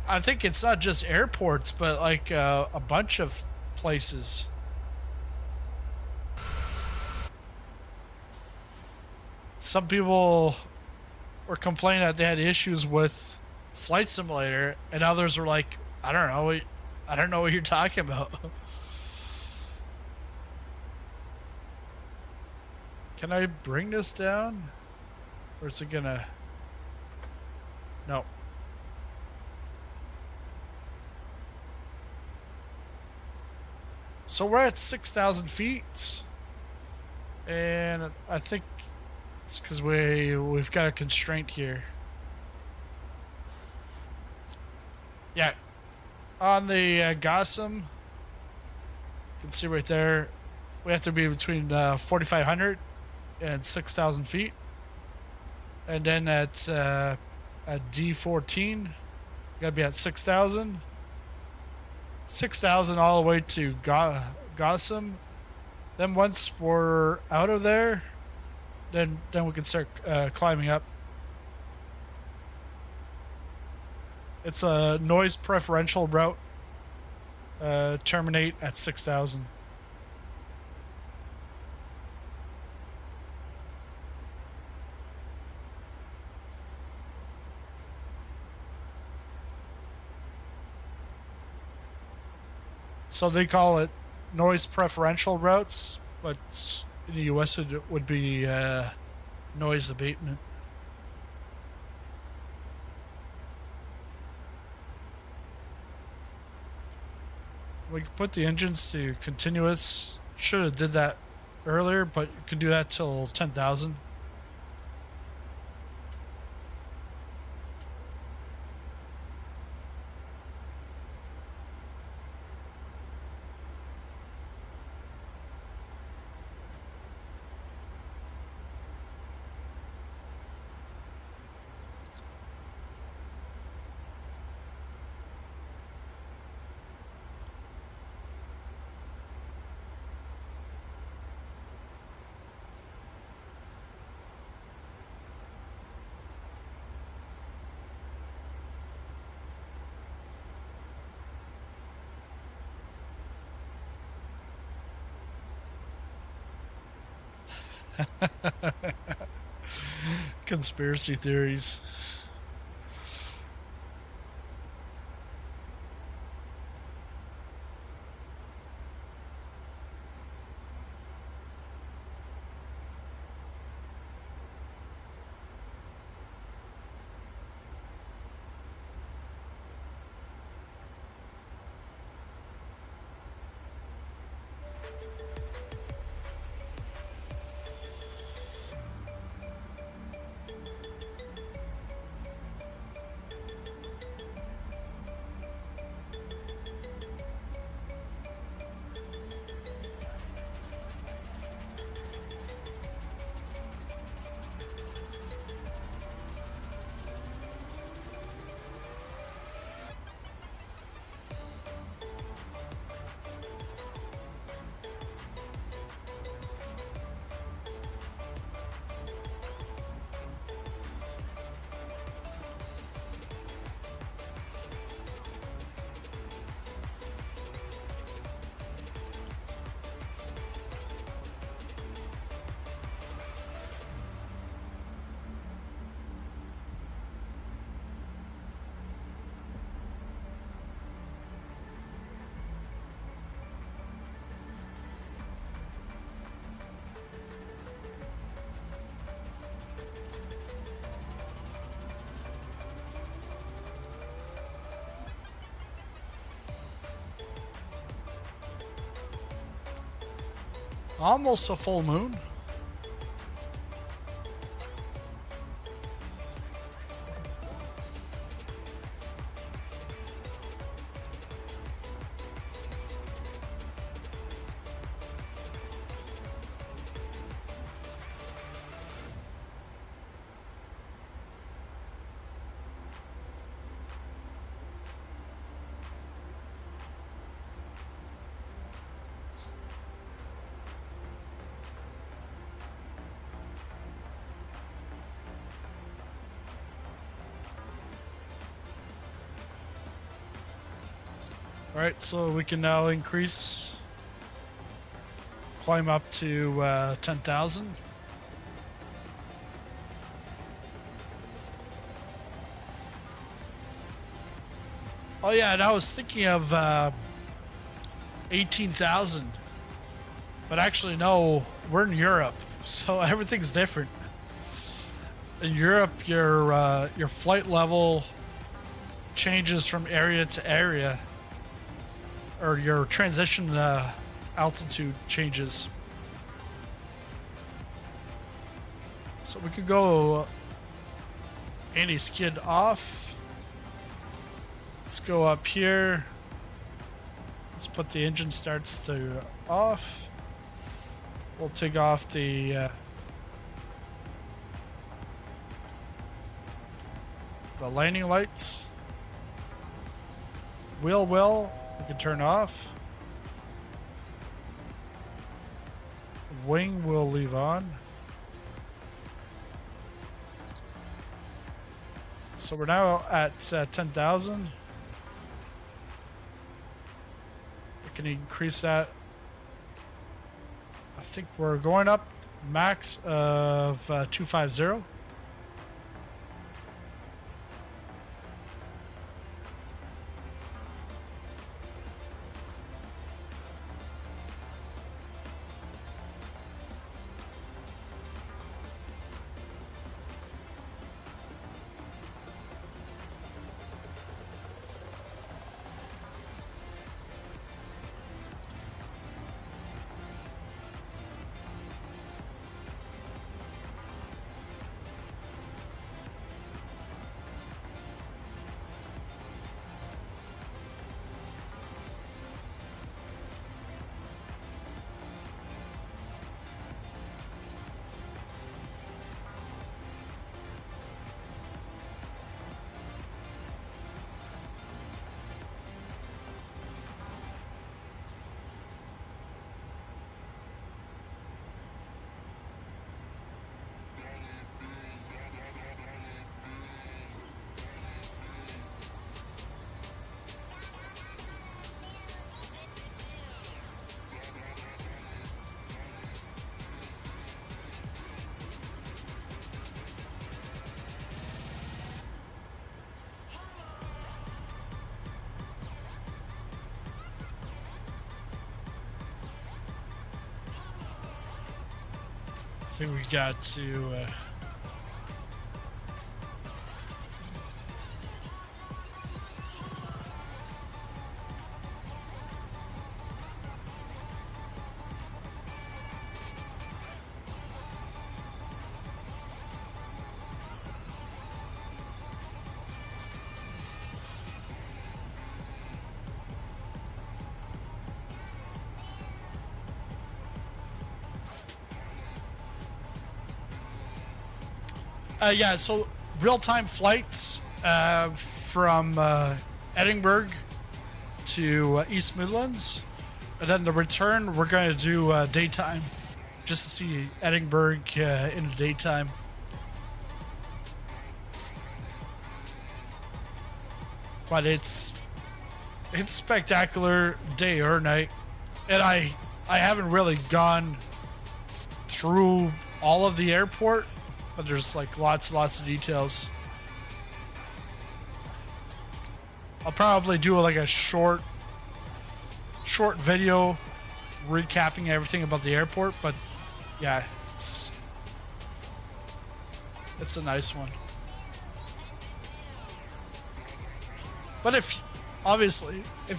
I think it's not just airports, but like a bunch of places. Some people were complaining that they had issues with Flight Simulator, and others were like, I don't know what you're talking about. Can I bring this down? Or is it gonna... No. So we're at 6,000 feet. And I think it's because we've got a constraint here. Yeah. On the Gossam, you can see right there, we have to be between 4,500 and 6,000 feet. And then at D14, gotta be at 6,000. 6,000 all the way to Gossam. Then once we're out of there, then we can start climbing up. It's a noise preferential route. Terminate at 6,000. So they call it noise preferential routes, but in the US it would be noise abatement. We can put the engines to continuous. Should have did that earlier, but you can do that till 10,000. Conspiracy theories. Almost a full moon. All right, so we can now increase, climb up to 10,000. Oh yeah, and I was thinking of 18,000, but actually no, we're in Europe, so everything's different. In Europe, your flight level changes from area to area, or your transition altitude changes. So we could go anti-skid off. Let's go up here. Let's put the engine starts to off. We'll take off the landing lights. Wheel well, we can turn off. Wing will leave on. So we're now at 10,000. We can increase that. I think we're going up max of 250. I think we got to yeah, so real-time flights from Edinburgh to East Midlands, and then the return we're going to do daytime, just to see Edinburgh in the daytime. But it's spectacular day or night, and I haven't really gone through all of the airport. But there's like lots of details. I'll probably do like a short video recapping everything about the airport, but yeah, it's a nice one. But if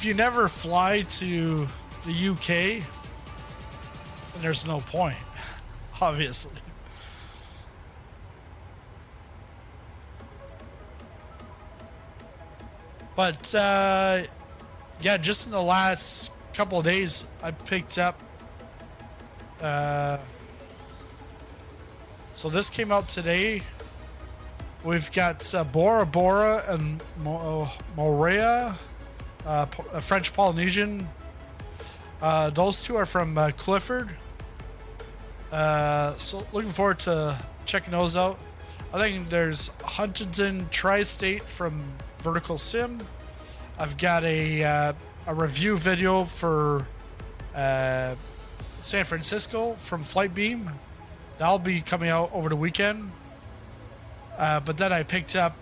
you never fly to the UK, then there's no point, obviously. But yeah, just in the last couple of days, I picked up. So this came out today. We've got Bora Bora and Moorea, a French Polynesian. Those two are from Clifford. So looking forward to checking those out. I think there's Huntington Tri-State from Vertical Sim. I've got a a review video for San Francisco from Flightbeam. That'll be coming out over the weekend. But then I picked up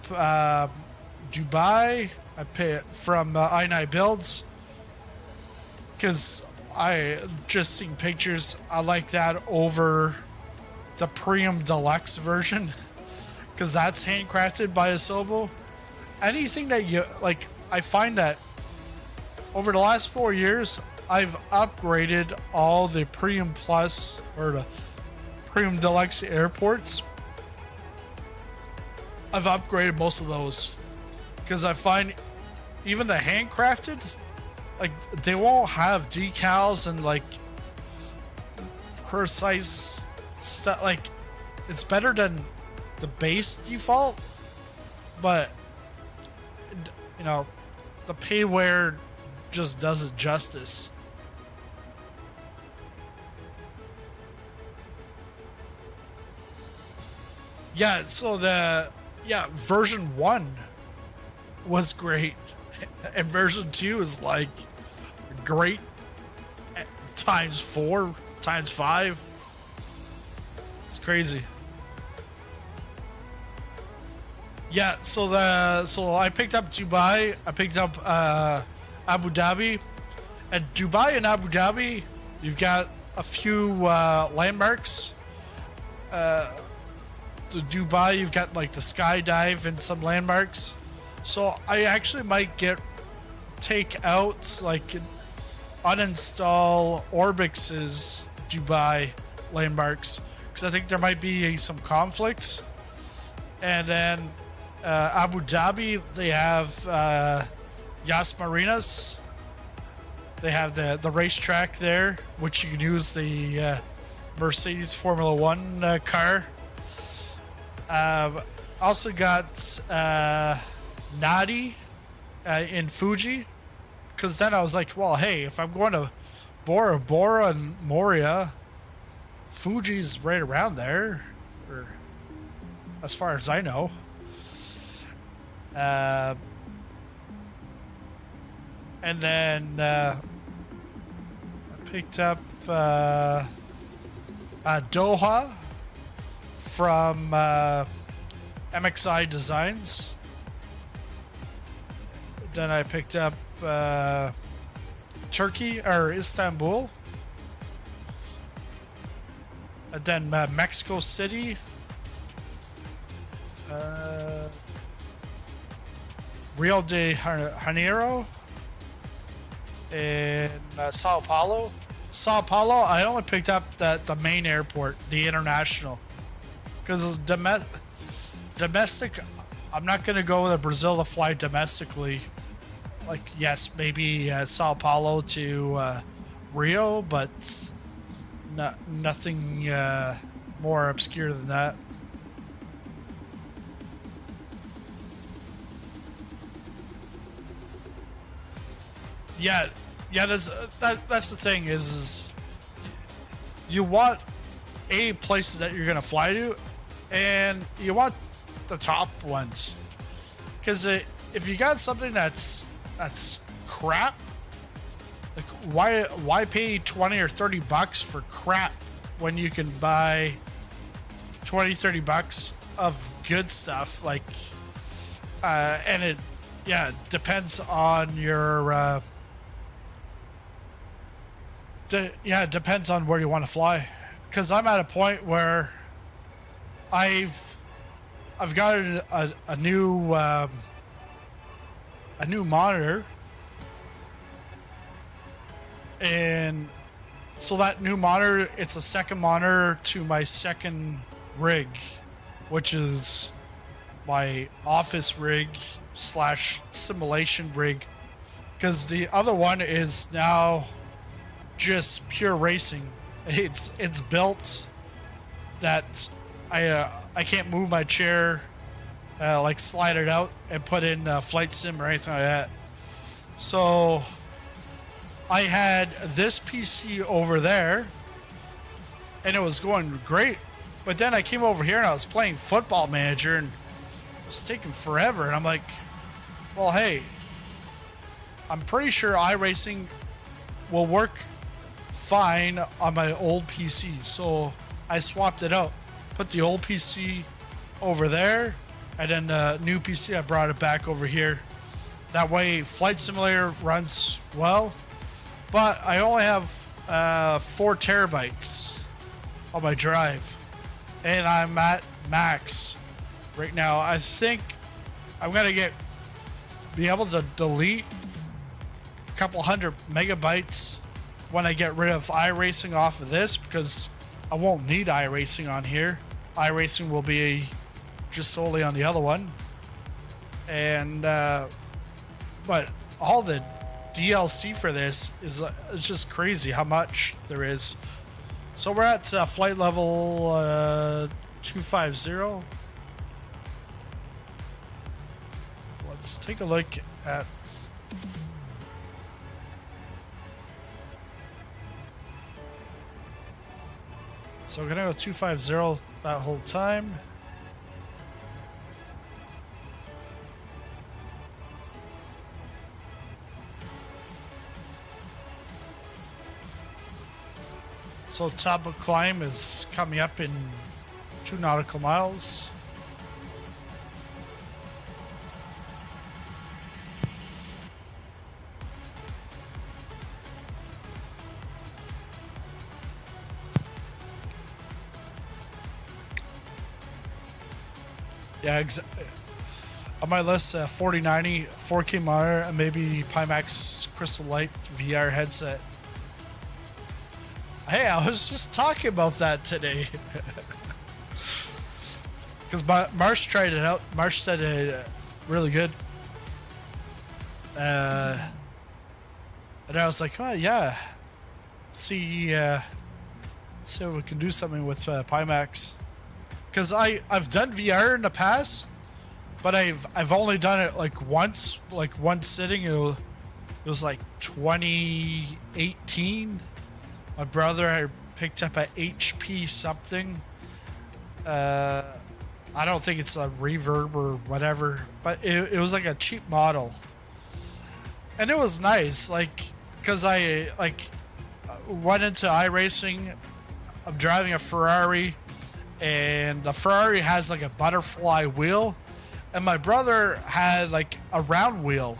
Dubai. I pay from i9 Builds because I just seen pictures. I like that over the Premium Deluxe version because that's handcrafted by Asobo. Anything that you like, I find that over the last 4 years, I've upgraded all the Premium Plus or the Premium Deluxe airports. I've upgraded most of those because I find even the handcrafted, like they won't have decals and like precise stuff. Like it's better than the base default, but you know, the payware just does it justice. Yeah, so version 1 was great, and version 2 is like great times 4 times 5. It's crazy. Yeah, so I picked up Dubai, I picked up Abu Dhabi. At Dubai and Abu Dhabi, you've got a few landmarks. To Dubai, you've got like the skydive and some landmarks. So I actually might take out, like, uninstall Orbix's Dubai landmarks because I think there might be some conflicts. And then Abu Dhabi, they have Yas Marinas. They have the racetrack there, which you can use the Mercedes Formula One car. Also got Nadi in Fuji, because then I was like, well, hey, if I'm going to Bora Bora and Moria, Fuji's right around there, or as far as I know. And then I picked up Doha from MXI Designs. Then I picked up Turkey or Istanbul. And then Mexico City. Rio de Janeiro. And Sao Paulo. Sao Paulo, I only picked up the main airport, the international. Because domestic, I'm not going to go to Brazil to fly domestically. Like, yes, maybe Sao Paulo to Rio, but nothing more obscure than that. Yeah, that's the thing is you want places that you're going to fly to, and you want the top ones. Because if you got something that's crap, like why pay 20 or 30 bucks for crap when you can buy 20, 30 bucks of good stuff? Like, and it depends on your it depends on where you want to fly. Because I'm at a point where I've got a new monitor, and so that new monitor, it's a second monitor to my second rig, which is my office rig / simulation rig, because the other one is now just pure racing. It's built that I can't move my chair, like slide it out and put in flight sim or anything like that. So I had this PC over there and it was going great, but then I came over here and I was playing Football Manager and it was taking forever, and I'm like, well, hey, I'm pretty sure iRacing will work fine on my old PC. So I swapped it out. Put the old PC over there, and then the new PC, I brought it back over here. That way, Flight Simulator runs well, but I only have 4 terabytes on my drive, and I'm at max right now. I think I'm gonna be able to delete a couple hundred megabytes when I get rid of iRacing off of this, because I won't need iRacing on here. iRacing will be just solely on the other one. And but all the DLC for this is it's just crazy how much there is. So we're at flight level 250. Let's take a look at. So we're gonna go 250 that whole time. So top of climb is coming up in 2 nautical miles. Yeah, on my list, 4090, 4K monitor, and maybe Pimax Crystal Light VR headset. Hey, I was just talking about that today. Because Marsh tried it out. Marsh said really good. And I was like, oh, yeah. See if we can do something with Pimax. Because I've done VR in the past, but I've only done it like once, like one sitting. It was like 2018. My brother picked up a HP something. I don't think it's a Reverb or whatever, but it was like a cheap model, and it was nice. Like, because I went into iRacing. I'm driving a Ferrari, and the Ferrari has like a butterfly wheel, and my brother had like a round wheel.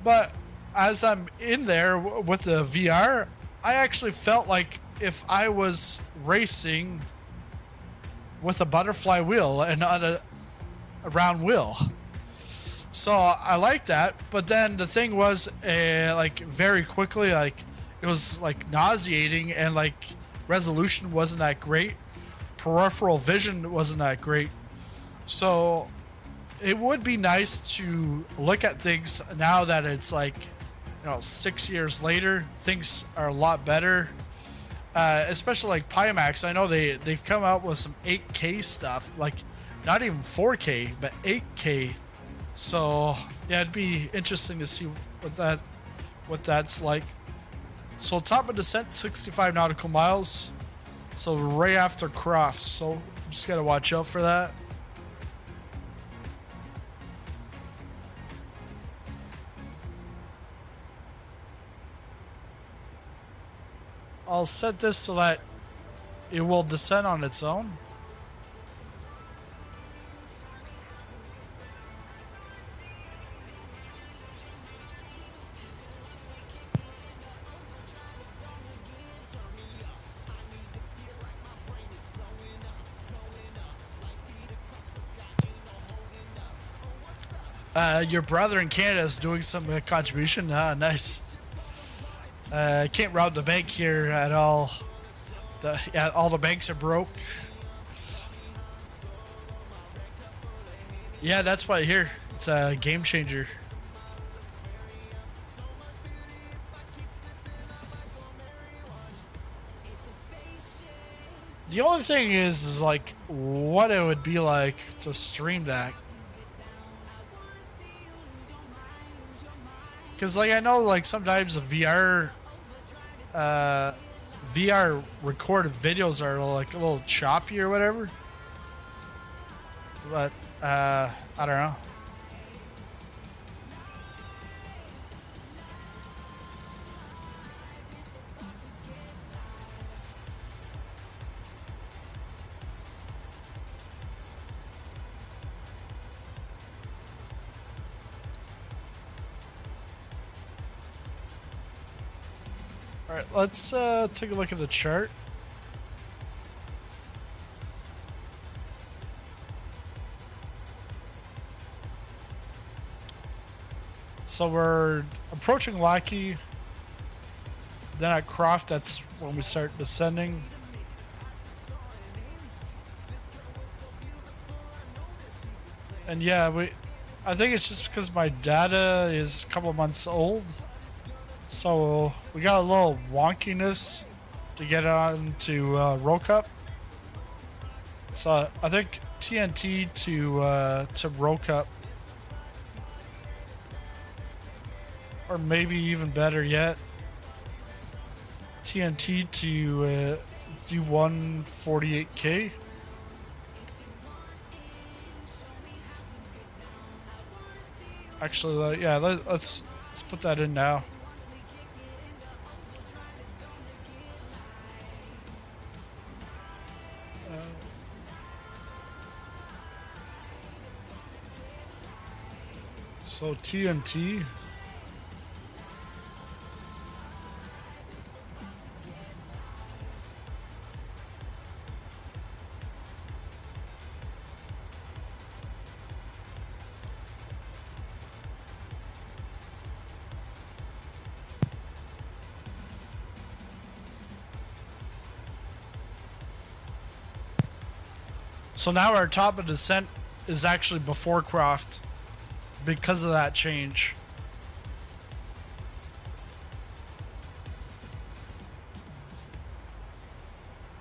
But as I'm in there with the VR, I actually felt like if I was racing with a butterfly wheel and not a round wheel. So I like that. But then the thing was, like, very quickly, like, it was like nauseating, and like resolution wasn't that great. Peripheral vision wasn't that great. So it would be nice to look at things now that it's like, 6 years later, things are a lot better. Especially like Pimax. I know they've come out with some 8K stuff, like not even 4K, but 8K. So yeah, it'd be interesting to see what that's like. So top of descent, 65 nautical miles. So right after Crofts. So just gotta watch out for that. I'll set this so that it will descend on its own. Your brother in Canada is doing some contribution. Nice. Can't rob the bank here at all. All the banks are broke. Yeah, that's what I hear. It's a game changer. The only thing is like what it would be like to stream that. Because, like, I know, like, sometimes the VR recorded videos are, like, a little choppy or whatever. But, I don't know. All right, let's take a look at the chart. So we're approaching Lackey. Then at Croft, that's when we start descending. And yeah, I think it's just because my data is a couple of months old. So we got a little wonkiness to get on to Roll Cup. So I think TNT to Roll Cup. Or maybe even better yet, TNT to do 148K. Actually, yeah, let's put that in now. So TNT. So now our top of descent is actually before Croft because of that change.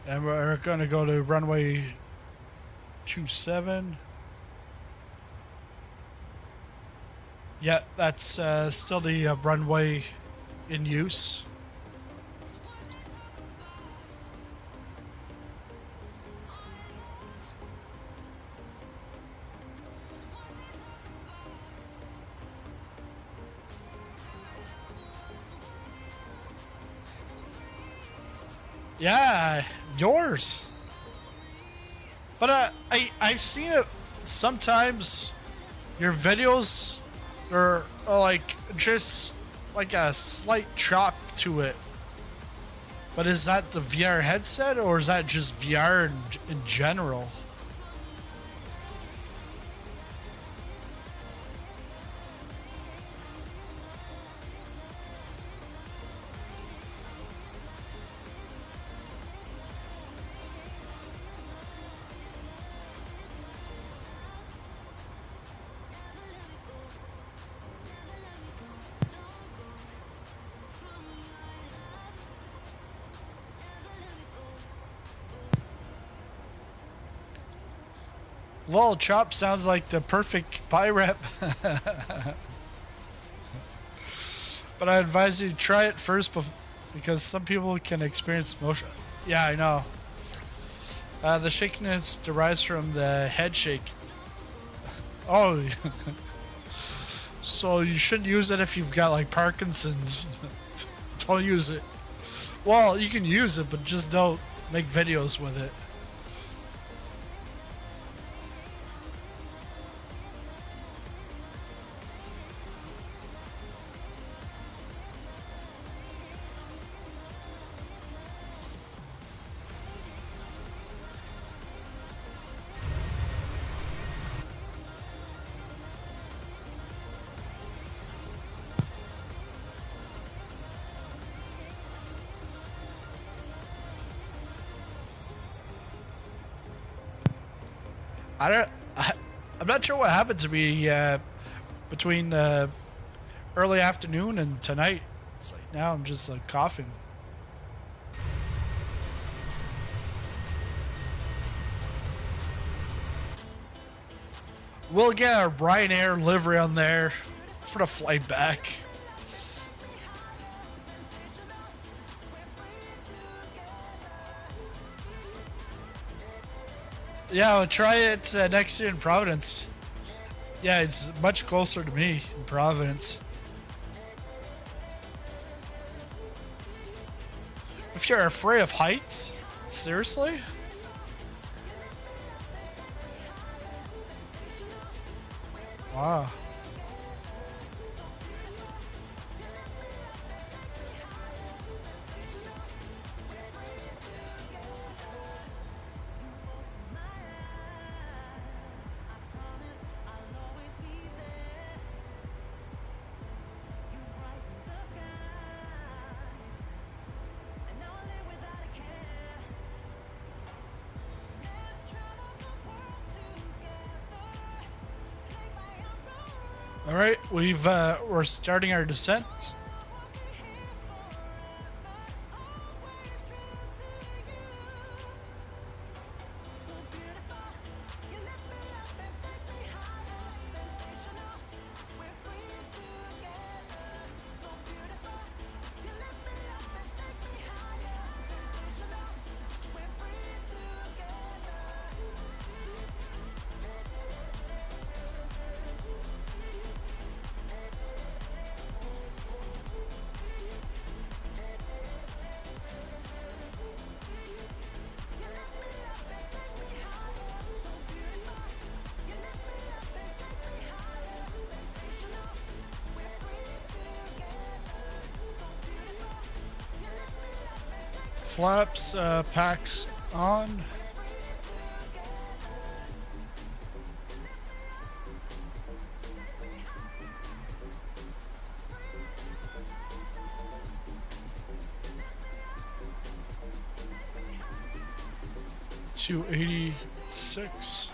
And we're going to go to runway 27. Yeah, that's still the runway in use. Yeah, yours. But I've seen it sometimes. Your videos are like just like a slight chop to it. But is that the VR headset or is that just VR in general? Lol, chop sounds like the perfect pie rep. But I advise you to try it first because some people can experience motion. Yeah, I know. The shakiness derives from the head shake. Oh, so you shouldn't use it if you've got like Parkinson's. Don't use it. Well, you can use it, but just don't make videos with it. I'm not sure what happened to me between early afternoon and tonight. It's like now I'm just like coughing. We'll get a Ryanair livery on there for the flight back. Yeah, I'll try it next year in Providence. Yeah, it's much closer to me in Providence. If you're afraid of heights, seriously? Wow. All right, we're starting our descent. Flaps, packs on. $286.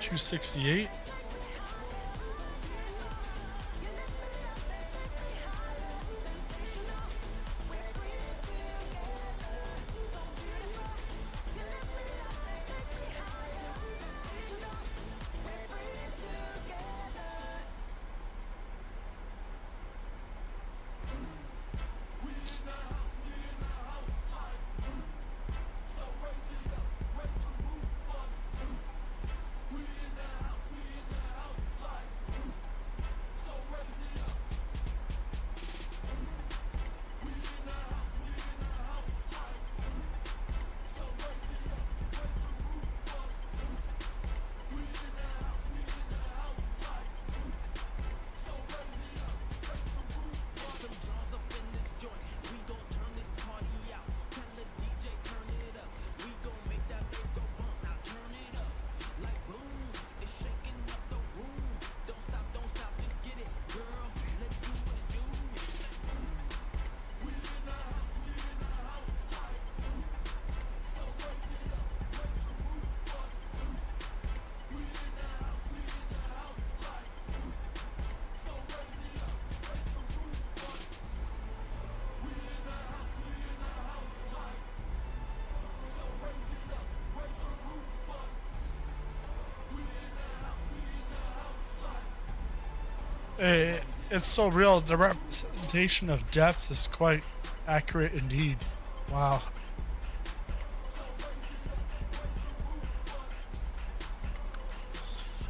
$268. It's so real. The representation of depth is quite accurate indeed. Wow.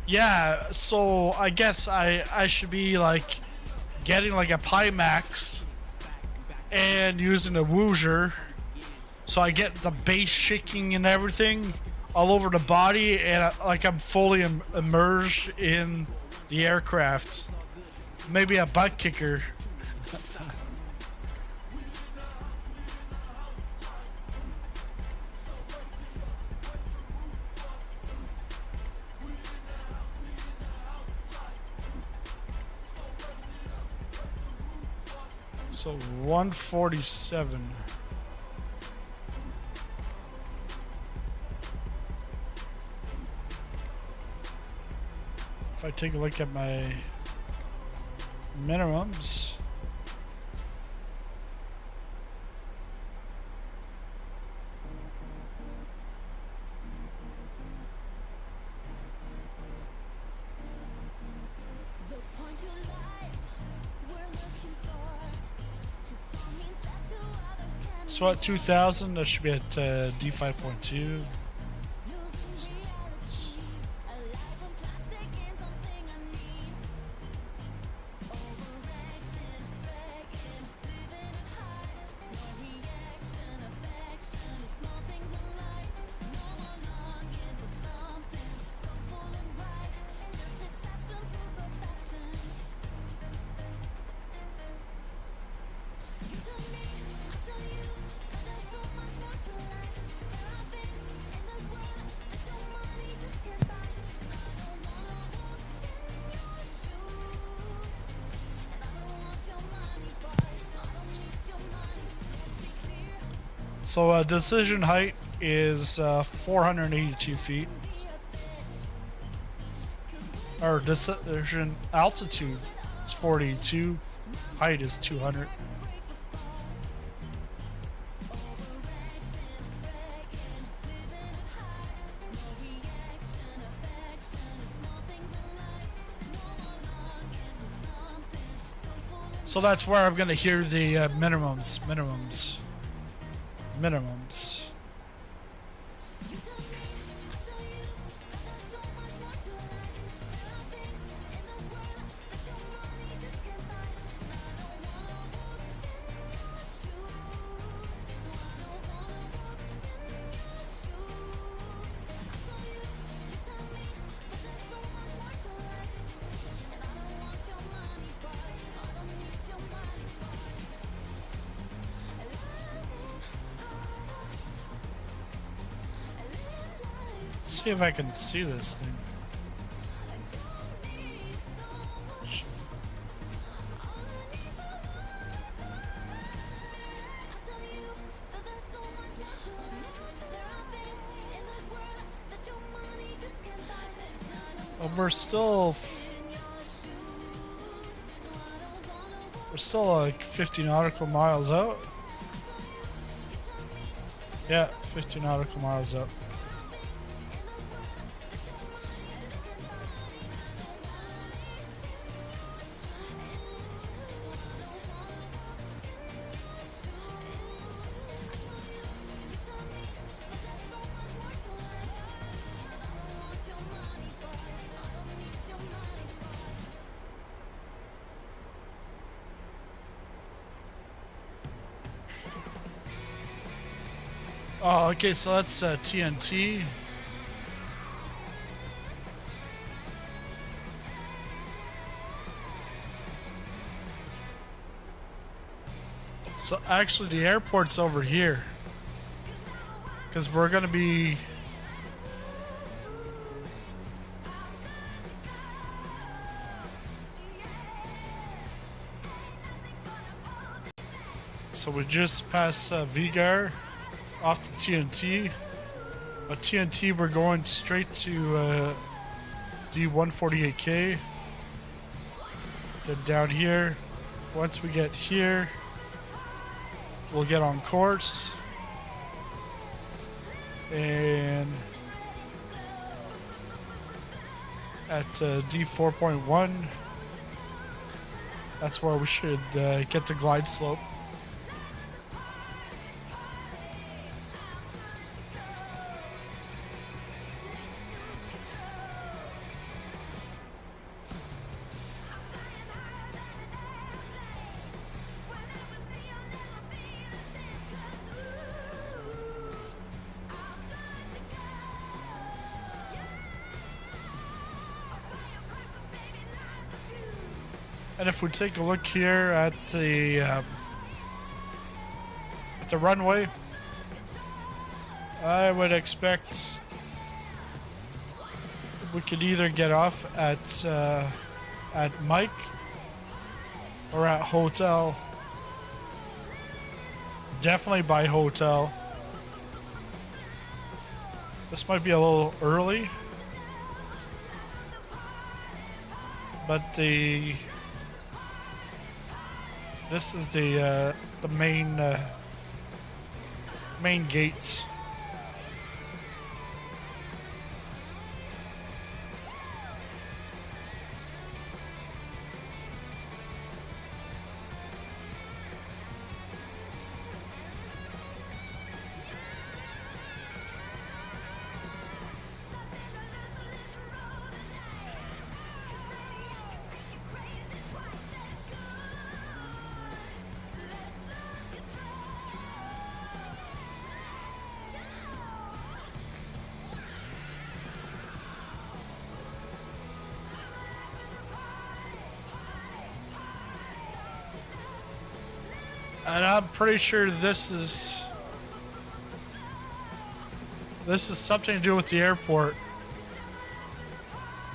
Yeah, so I guess I should be like getting like a Pimax and using a Woozer, so I get the bass shaking and everything all over the body, and like I'm fully immersed in the aircraft. Maybe a butt kicker. So 147. If I take a look at my minimums, so at 2000 that should be at D5.2. So decision height is 482 feet. Our decision altitude is 42. Height is 200. So that's where I'm going to hear the minimums. Let's see if I can see this thing. Well, we're still like 50 nautical miles out. Yeah, 50 nautical miles out. Oh, okay, so that's TNT. So actually the airport's over here. Because we're going to be... So we just passed Vigar off the TNT. But TNT, we're going straight to D148K. Then down here. Once we get here, we'll get on course. And at D4.1, that's where we should get the glide slope. And if we take a look here at the runway, I would expect we could either get off at Mike or at Hotel. Definitely by Hotel. This might be a little early, but this is the main gates. And I'm pretty sure this is something to do with the airport.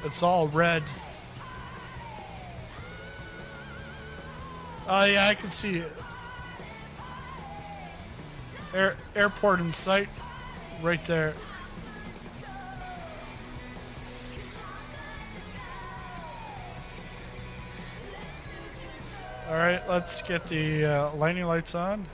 It's all red. Oh yeah, I can see it. Airport in sight, right there. All right, let's get the landing lights on.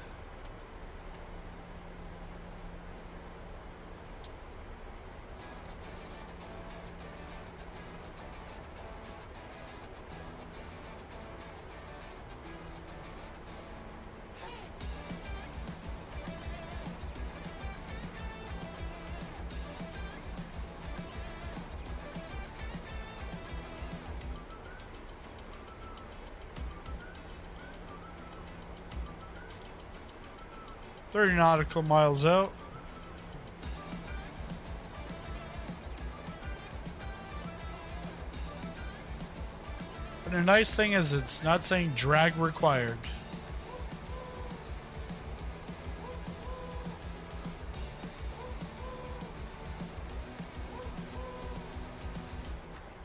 "30 nautical miles out." And the nice thing is it's not saying drag required.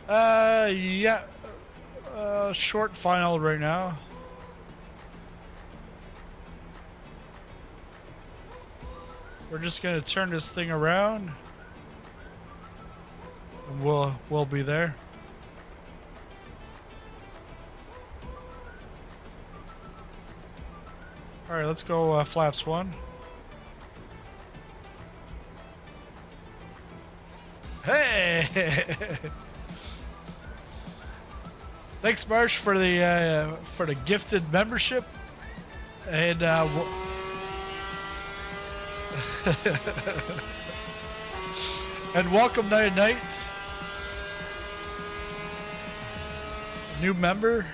Yeah. Short final right now. We're just gonna turn this thing around, and we'll be there. All right, let's go flaps 1. Hey! Thanks, Marsh, for the gifted membership, and and welcome Night Night, new member.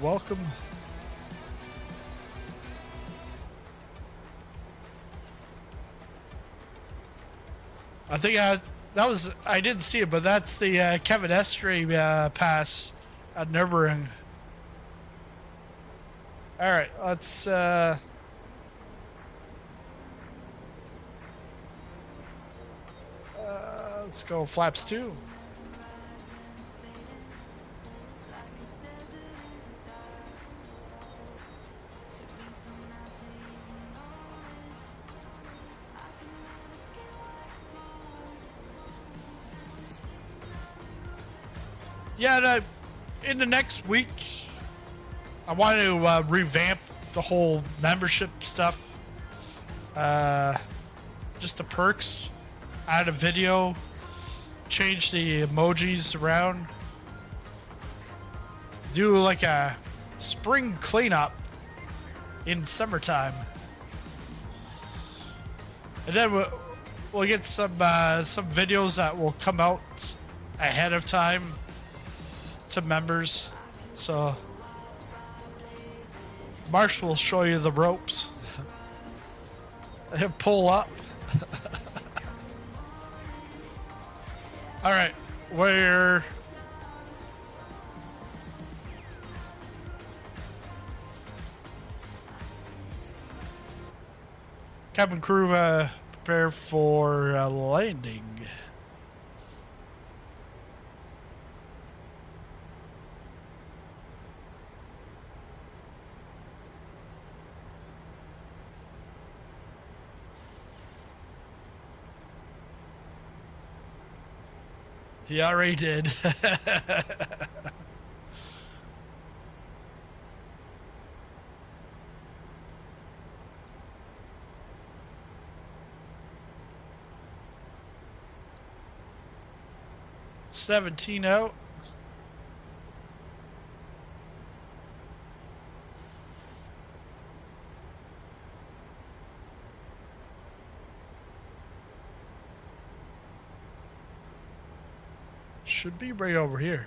Welcome. I think I didn't see it, but that's the Kevin Estrie pass at Nürburgring. All right, let's go flaps 2. Yeah, in the next week, I want to revamp the whole membership stuff. Just the perks, add a video, change the emojis around, do like a spring cleanup in summertime, and then we'll get some videos that will come out ahead of time to members, so Marsh will show you the ropes. Pull up. All right, we're cabin crew prepare for landing. He already did. $17 out. Should be right over here.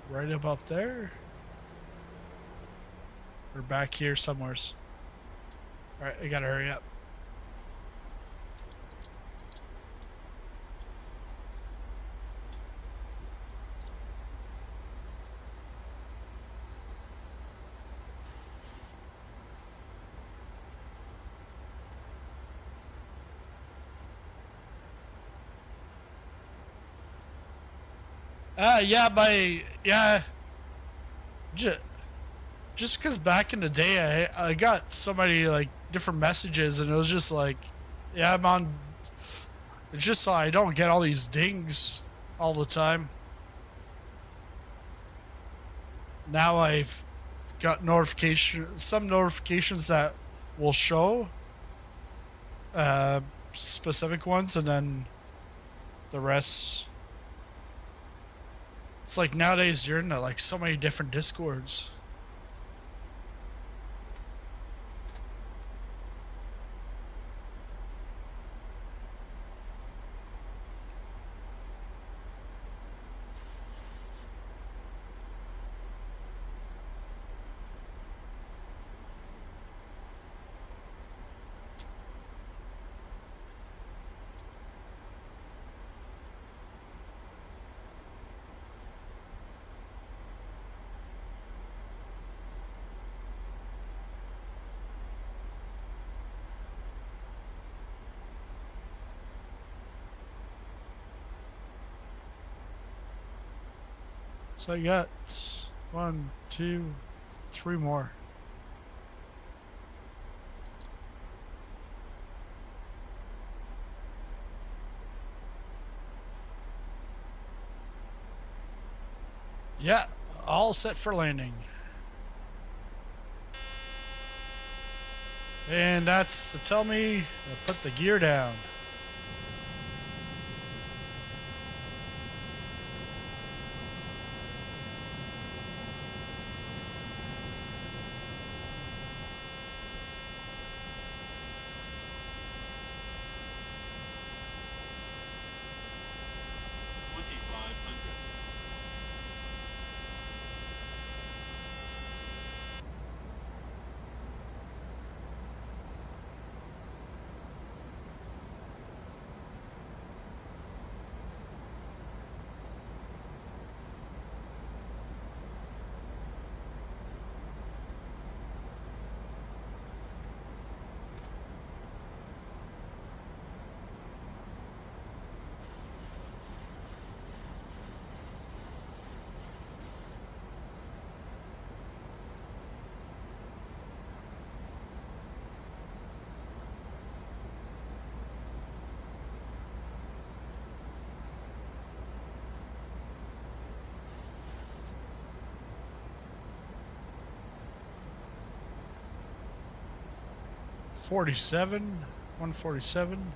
Right about there. We're back here somewheres. All right, I gotta hurry up. Yeah, just because back in the day I got so many like different messages and it was just like, yeah, I'm on. It's just so I don't get all these dings all the time. Now I've got some notifications that will show specific ones, and then the rest. It's like nowadays you're in like so many different discords. So I got 1, 2, 3 more. Yeah, all set for landing. And that's to tell me to put the gear down. $47, 147.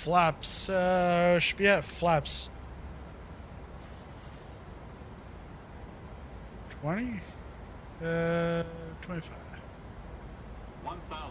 Flaps, should be at flaps 20, 25. 1,000.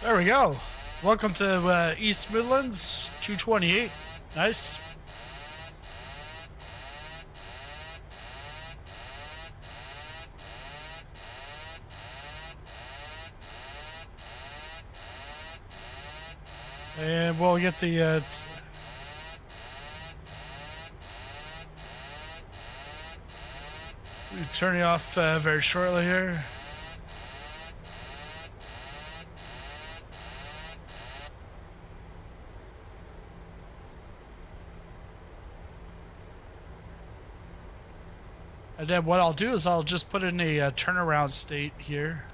There we go. Welcome to East Midlands 228. Nice. And we'll get the turning off very shortly here. And then what I'll do is I'll just put in a turnaround state here.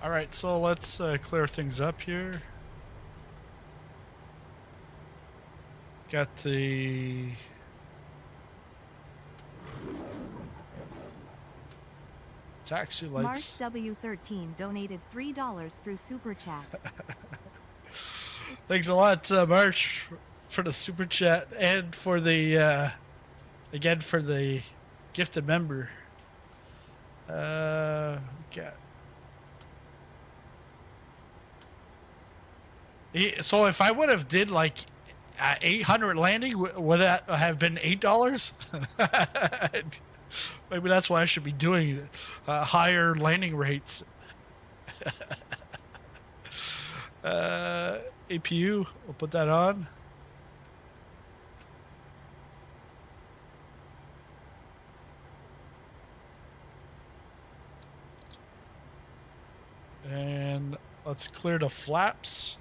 All right, so let's clear things up here. Got the taxi lights. Mark W13 donated $3 through Super Chat. Thanks a lot, March, for the super chat and for the again for the gifted member. Got. So if I would have did like 800 landing, would that have been $8? Maybe that's why I should be doing higher landing rates. APU, we'll put that on. And let's clear the flaps.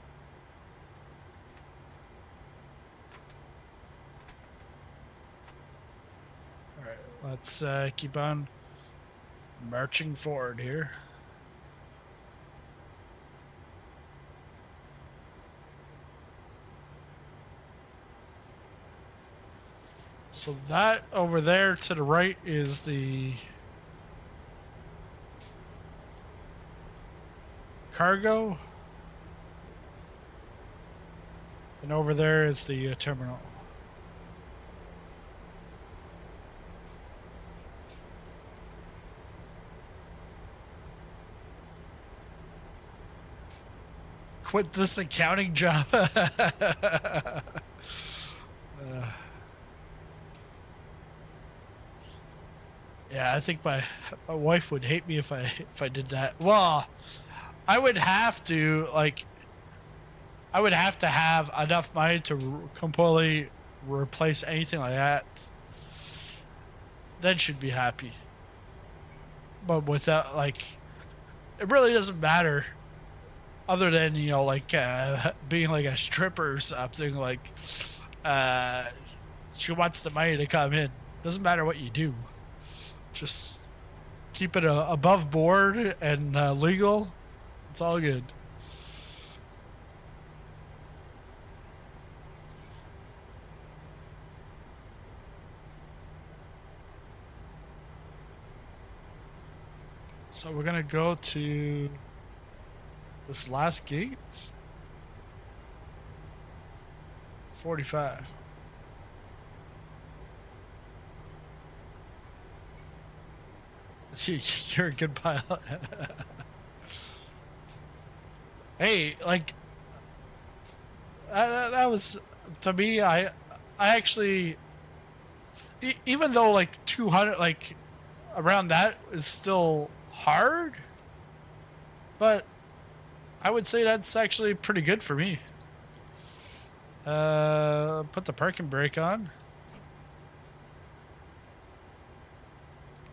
Let's keep on marching forward here. So that over there to the right is the cargo. And over there is the terminal. Quit this accounting job. Yeah, I think my wife would hate me if I did that. Well, I would have to have enough money to completely replace anything like that. Then she'd be happy. But without, like, it really doesn't matter. Other than, you know, like being like a stripper or something, like she wants the money to come in. Doesn't matter what you do. Just keep it above board and legal. It's all good. So we're going to go to this last gate. 45. You're a good pilot. Hey, like that was, to me, I actually, even though like 200, like around that is still hard, but I would say that's actually pretty good for me. Put the parking brake on.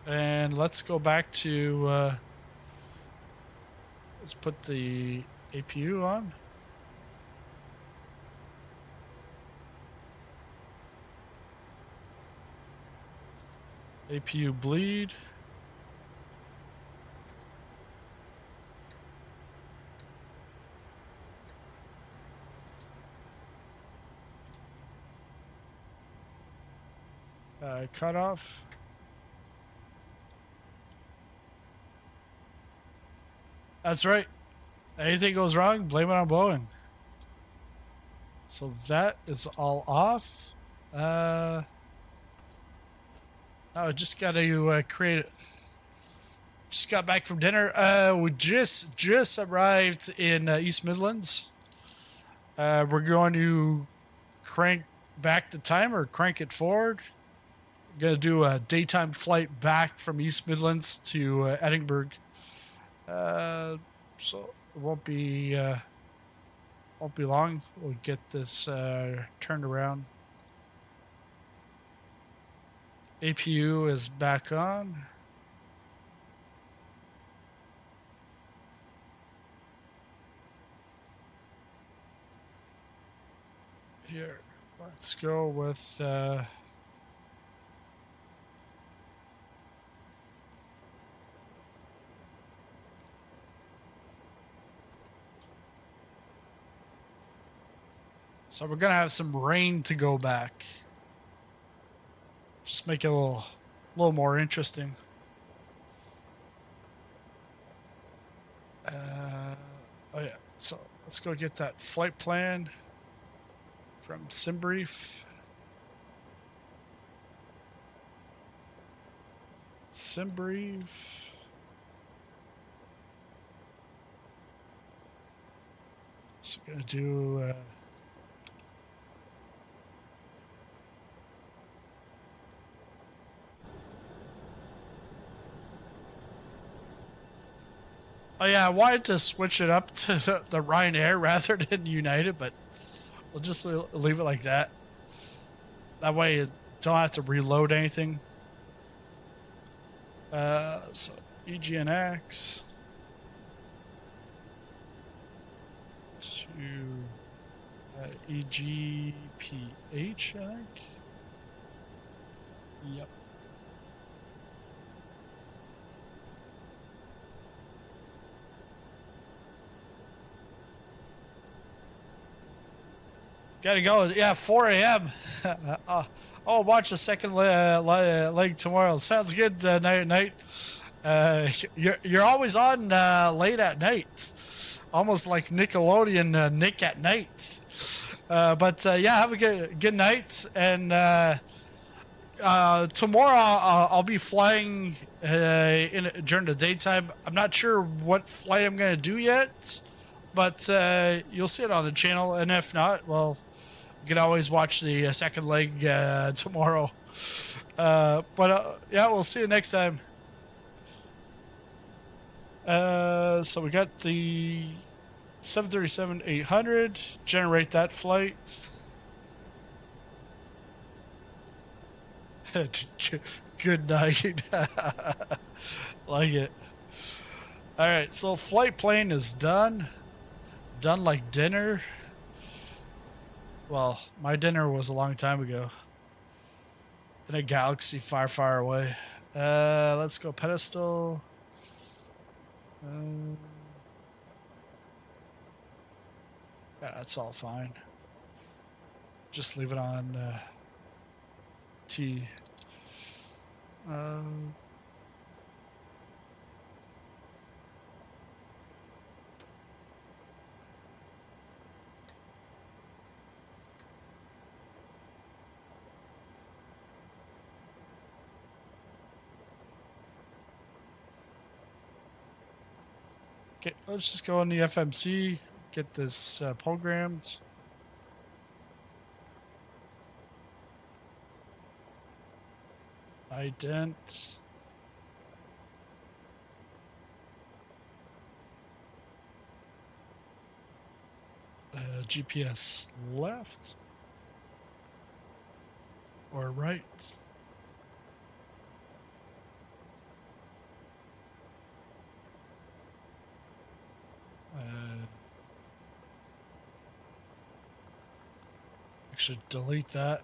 And let's go back to, let's put the APU on. APU bleed. cut off. That's right. Anything goes wrong, blame it on Boeing. So that is all off. Now I just got to create it. Just got back from dinner. We just arrived in East Midlands. We're going to crank back the timer, crank it forward. Gonna do a daytime flight back from East Midlands to Edinburgh. So it won't be long. We'll get this turned around. APU is back on. Here, let's go with so we're gonna have some rain to go back. Just make it a little more interesting. Oh yeah, so let's go get that flight plan from SimBrief. SimBrief. So gonna do oh yeah, I wanted to switch it up to the Ryanair rather than United, but we'll just leave it like that. That way you don't have to reload anything. So EGNX to EGPH, I think. Yep. Gotta go. Yeah, 4 a.m. I'll watch the second leg tomorrow. Sounds good. Night. You're always on late at night, almost like Nickelodeon Nick at Night. But yeah, have a good night. And tomorrow I'll be flying during the daytime. I'm not sure what flight I'm gonna do yet, but you'll see it on the channel. And if not, well, you can always watch the second leg tomorrow. But yeah, we'll see you next time. So we got the 737-800. Generate that flight. Good night. Like it. All right, so flight plane is done. Done like dinner. Well, my dinner was a long time ago. In a galaxy far, far away. Let's go pedestal. Yeah, that's all fine. Just leave it on T. Okay, let's just go on the FMC, get this programmed. Ident. GPS left or right. Actually, delete that.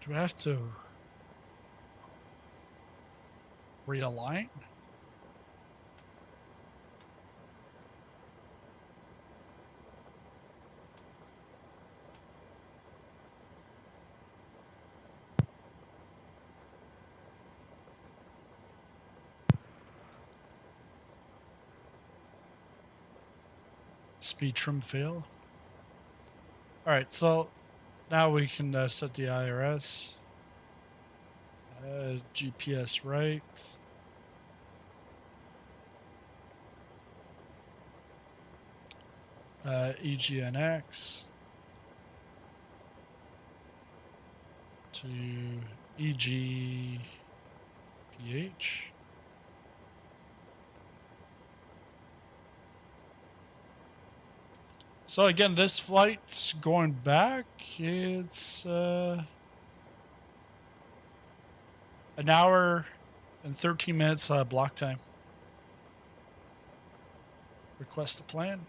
Do I have to realign? Speed trim fail. All right, so now we can set the IRS. GPS right. EGNX to EGPH. So again, this flight's going back. It's an hour and 13 minutes block time. Request a plan.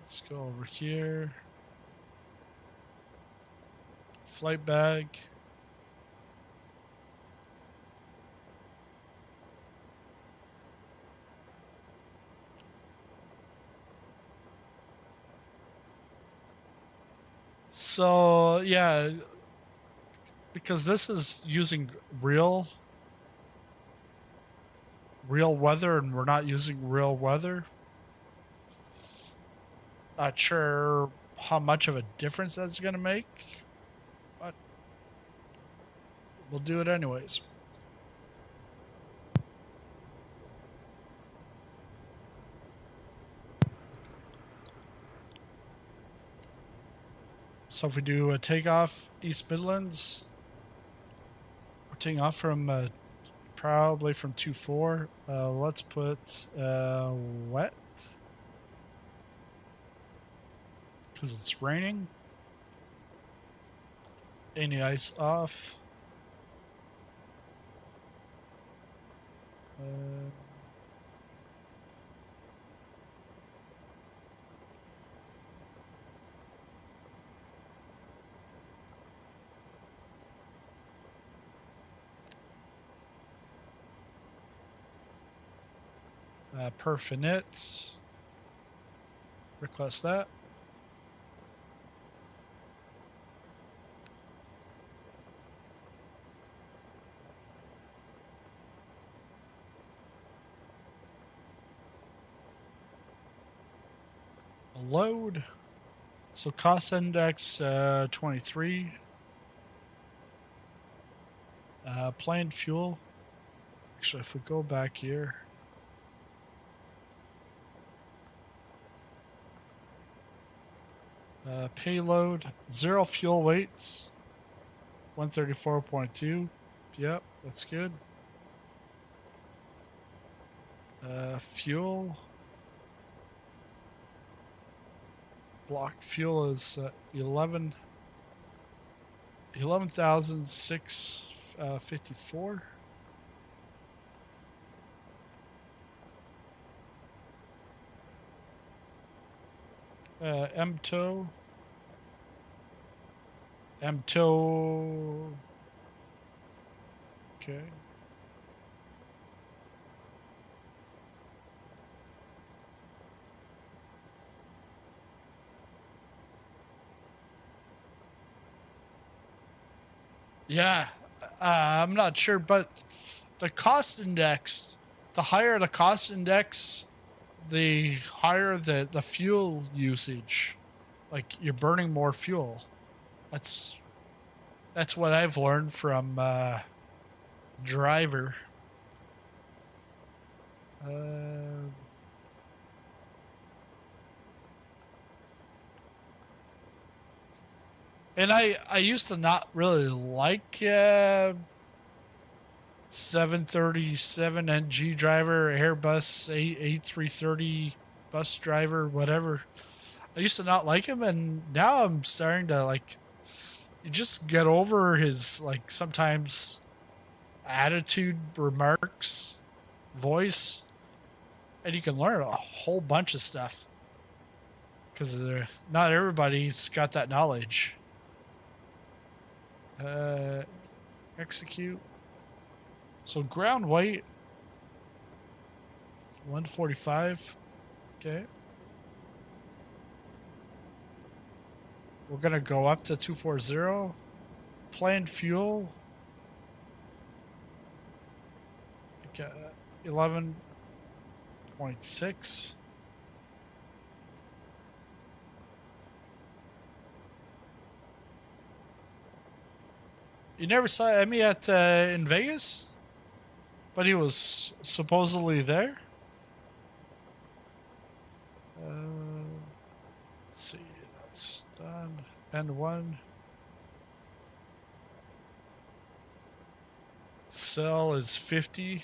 Let's go over here. Flight bag. So yeah, because this is using real weather and we're not using real weather. Not sure how much of a difference that's going to make, but we'll do it anyways. So if we do a takeoff East Midlands, we're taking off from probably from 2-4. Let's put wet. Because it's raining. Any ice off. Perf init. Request that. Load. So cost index 23. Planned fuel. Actually, if we go back here. Payload. 0 fuel weights. 134.2. Yep, that's good. Fuel. Block fuel is 11,654. MTOW. Okay. Yeah, I'm not sure, but the cost index, the higher the cost index, the higher the fuel usage. Like you're burning more fuel. That's what I've learned from driver. And I used to not really like 737 NG driver, Airbus A330 bus driver, whatever. I used to not like him, and now I'm starting to like. You just get over his like sometimes attitude, remarks, voice, and you can learn a whole bunch of stuff. Because not everybody's got that knowledge. Execute. So ground weight 145. Okay. We're gonna go up to 240. planned fuel. 11.6. You never saw Emmy at in Vegas, but he was supposedly there. Let's see, that's done. And one. Sell is 50.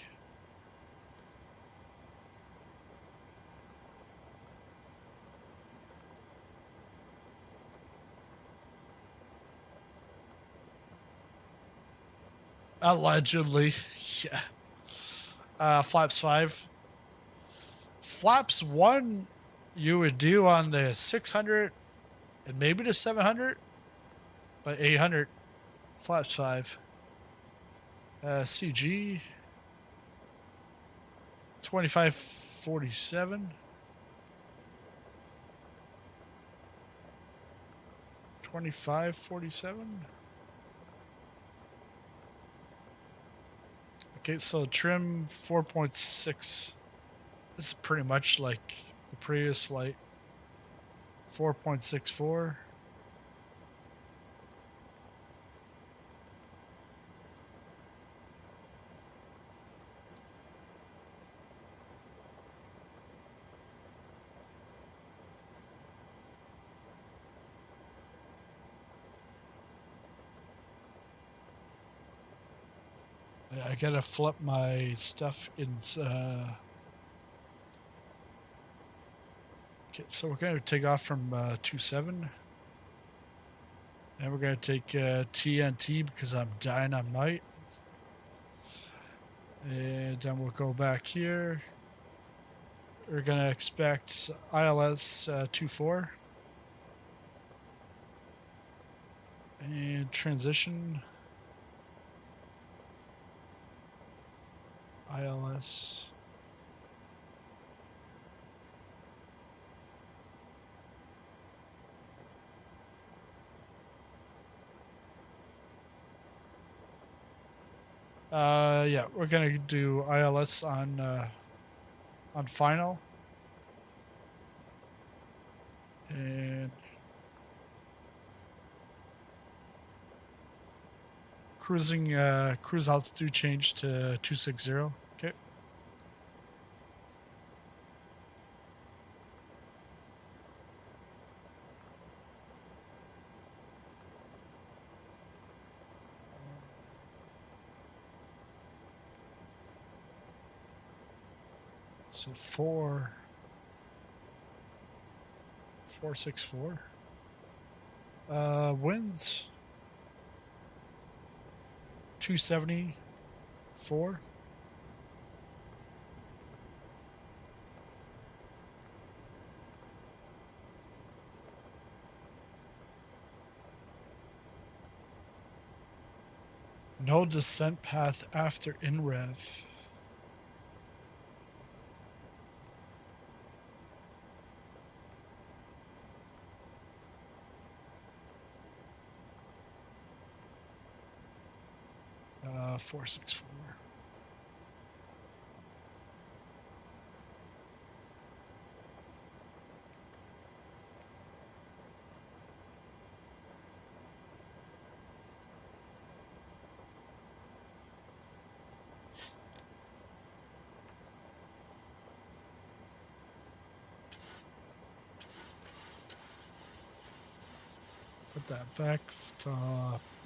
Allegedly, yeah. Flaps 5. Flaps 1 you would do on the 600 and maybe the 700, but 800 flaps 5. CG 2547. 2547. Okay, so trim 4.6. This is pretty much like the previous flight. 4.64. I gotta flip my stuff in. Okay, so we're gonna take off from 27, and we're gonna take TNT because I'm dynamite, and then we'll go back here. We're gonna expect ILS 24 and transition. ILS. Yeah, we're gonna do ILS on final, and cruising cruise altitude change to 260. Okay. So 464. Winds 274. No descent path after in-rev. Uh, 464. Put that back to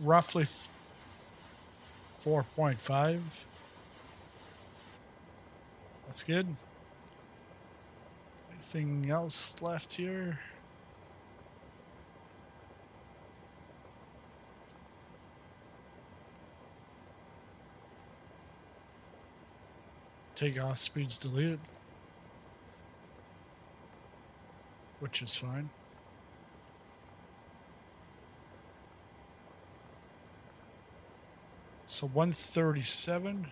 roughly 4.5. That's good. Anything else left here? Takeoff speeds deleted, which is fine. So 137.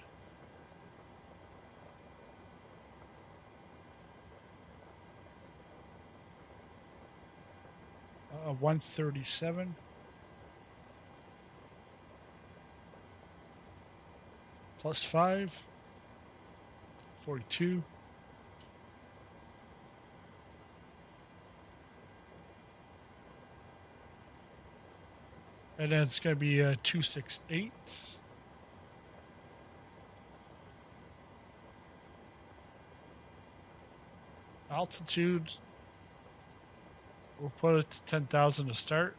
137. Plus 5. 42. And then it's going to be 268. Altitude, we'll put it to 10,000 to start.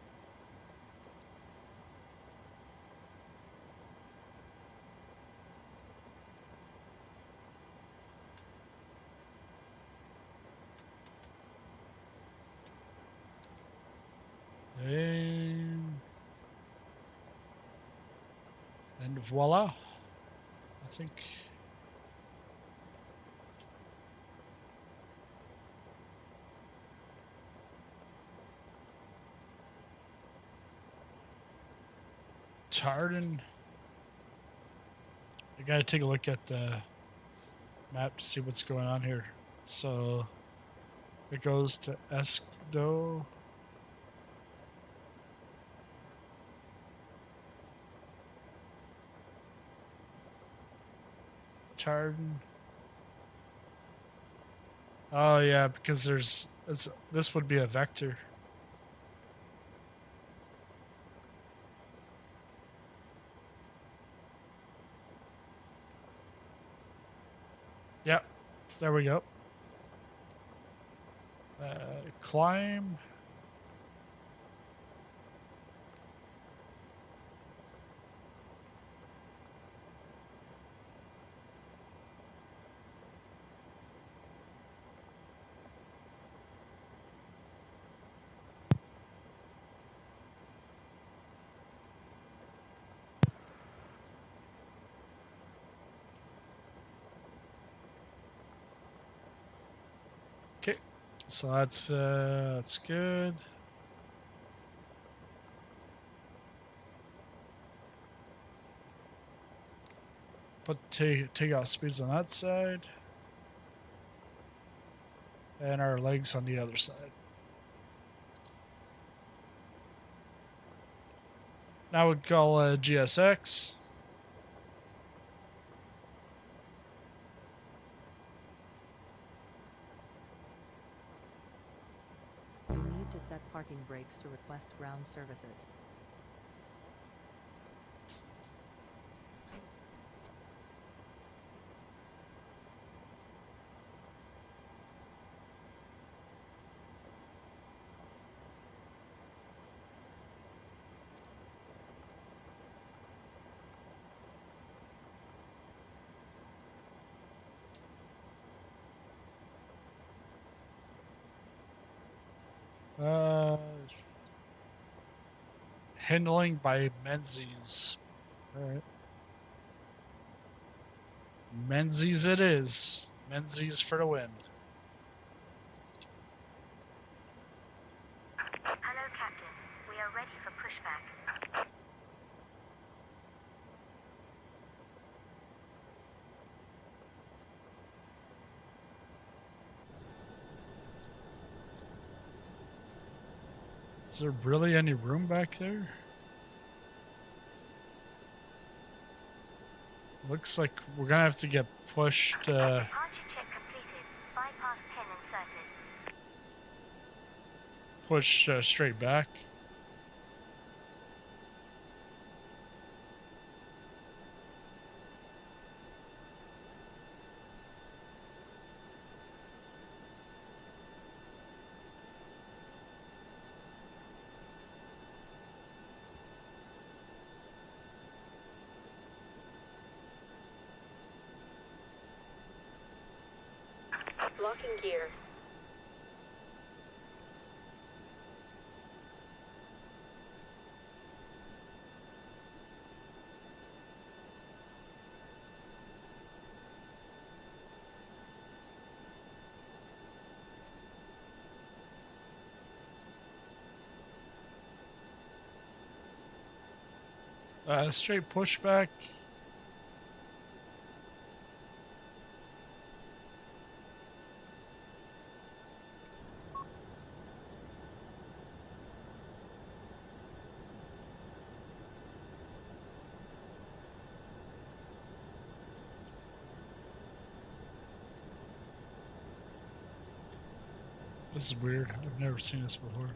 And voila, I think. Tartan. I gotta take a look at the map to see what's going on here. So it goes to Esdo. Tartan. Oh yeah, because this would be a vector. Yep, there we go. Climb. Okay, so that's good. Put take out speeds on that side, and our legs on the other side. Now we call GSX. You need to set parking brakes to request ground services. Handling by Menzies. All right. Menzies it is. Menzies for the win. Hello, Captain. We are ready for pushback. Is there really any room back there? Looks like we're gonna have to get pushed. Departure check completed. Bypass pin inserted. Push straight back. Locking gear. Straight pushback. This is weird. I've never seen this before.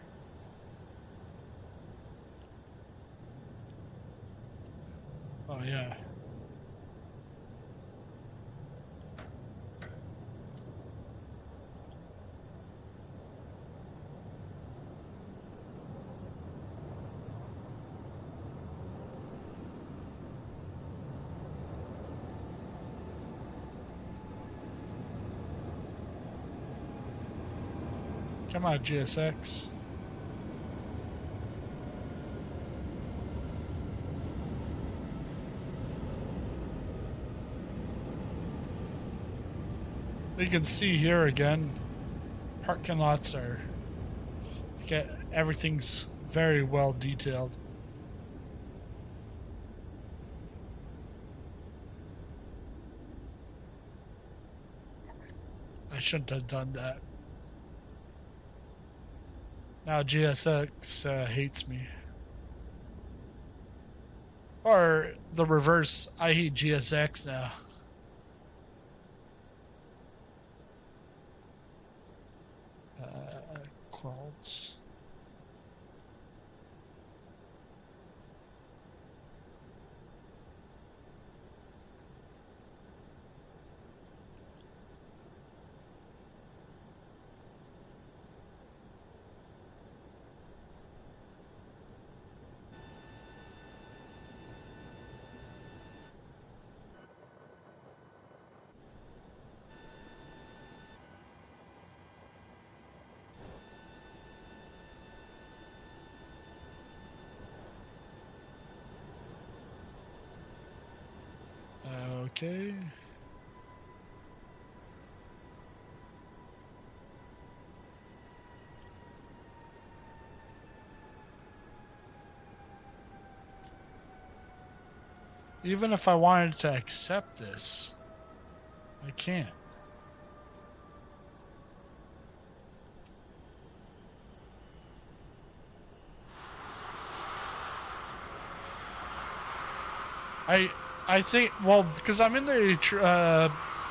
Oh, yeah. Come on, GSX. You can see here again, parking lots are, everything's very well detailed. I shouldn't have done that. Now GSX hates me. Or the reverse, I hate GSX now. Qualts. Okay. Even if I wanted to accept this, I can't. I think, well, because I'm in the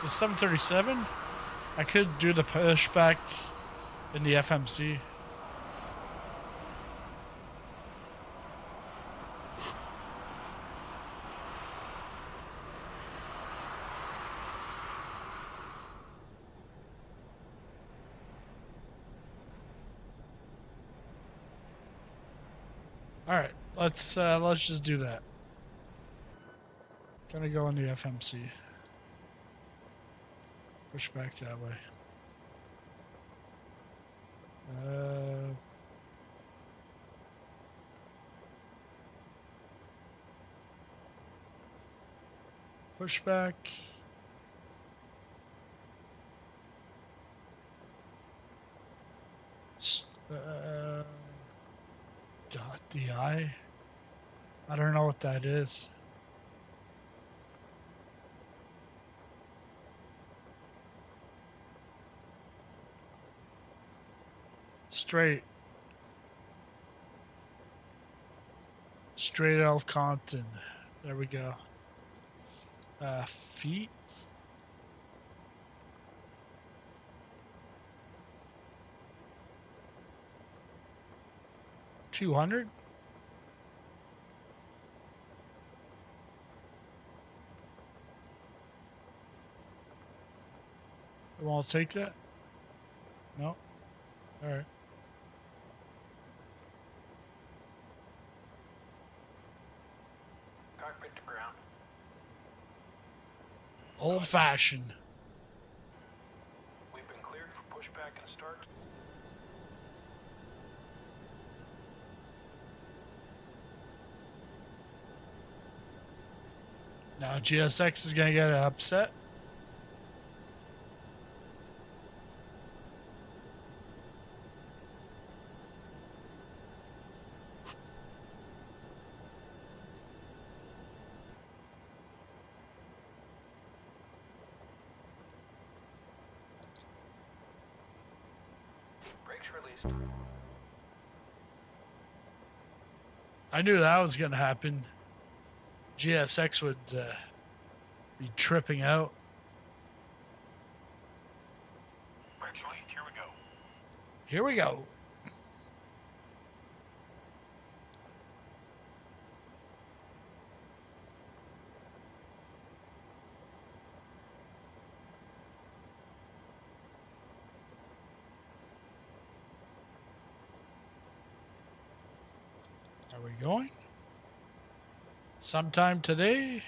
737, I could do the pushback in the FMC. All right, let's just do that. Gonna go in the FMC. Push back that way. Push back. .di. I don't know what that is. Straight out of Compton. There we go. Feet. $200. I won't take that. No. All right. Cockpit to ground. Old fashioned. We've been cleared for pushback and start. Now GSX is gonna get upset. Brakes released. I knew that was gonna happen. GSX would be tripping out. Brakes released. Here we go. Here we go. Are we going? Sometime today?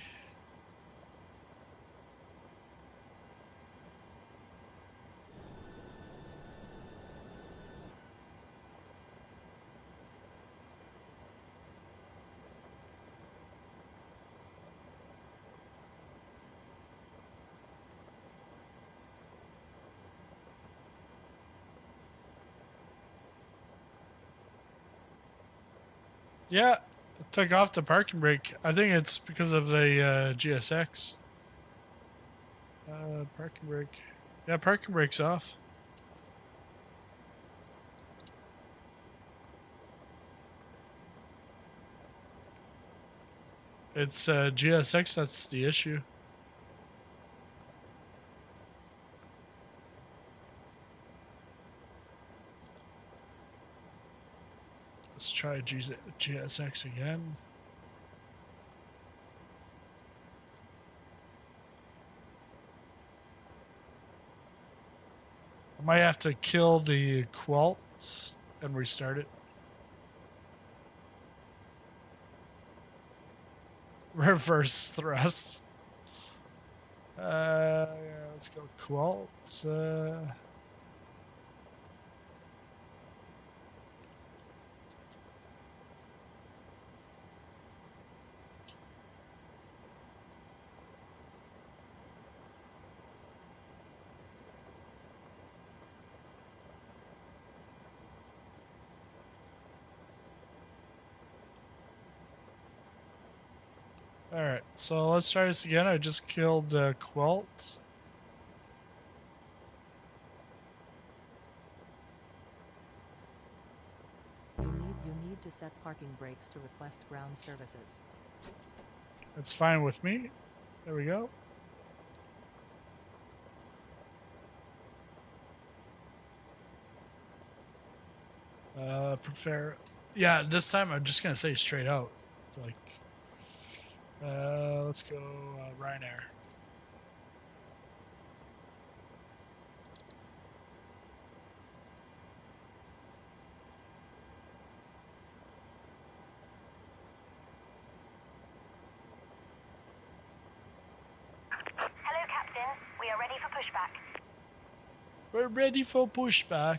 Yeah, it took off the parking brake. I think it's because of the GSX. Parking brake. Yeah, parking brake's off. It's GSX that's the issue. Let's try GSX again. I might have to kill the Qualt and restart it. Reverse thrust. Yeah, let's go Qualt. Alright, so let's try this again. I just killed Qualt. You need to set parking brakes to request ground services. That's fine with me. There we go. Prepare. Yeah, this time I'm just gonna say straight out. Like, let's go Ryanair. Hello, Captain. We are ready for pushback. We're ready for pushback.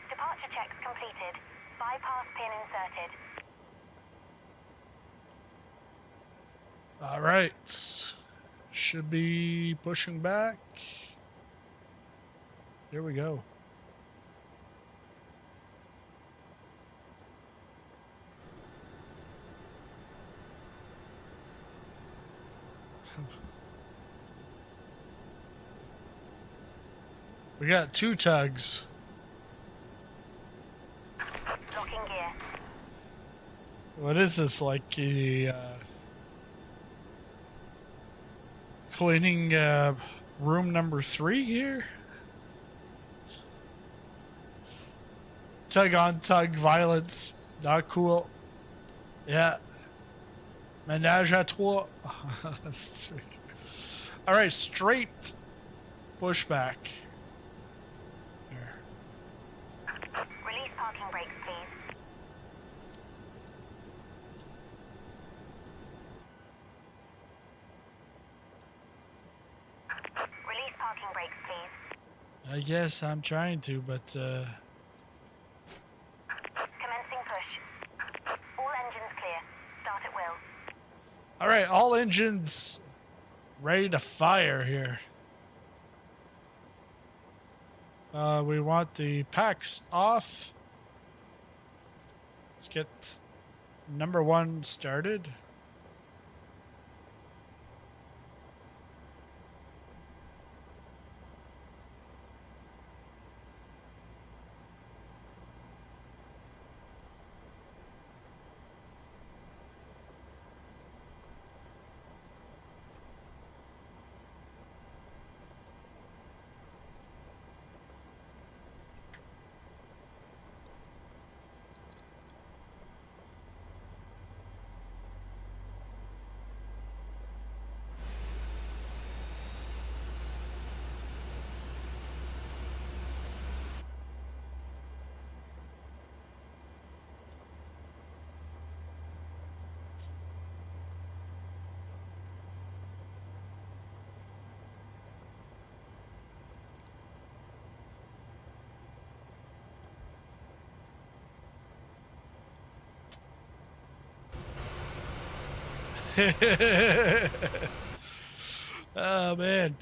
Departure checks completed. Bypass pin inserted. All right. Should be pushing back. Here we go. We got two tugs. Locking gear. What is this, like the cleaning room number 3 here? Tug on tug violence. Not cool. Yeah. Ménage à trois. All right, straight pushback. There. Release parking brakes, please. Release parking brakes, please. I guess I'm trying to, but Commencing push. All engines clear. Start at will. all right, all engines ready to fire here. We want the packs off. Let's get number 1 started. Oh man.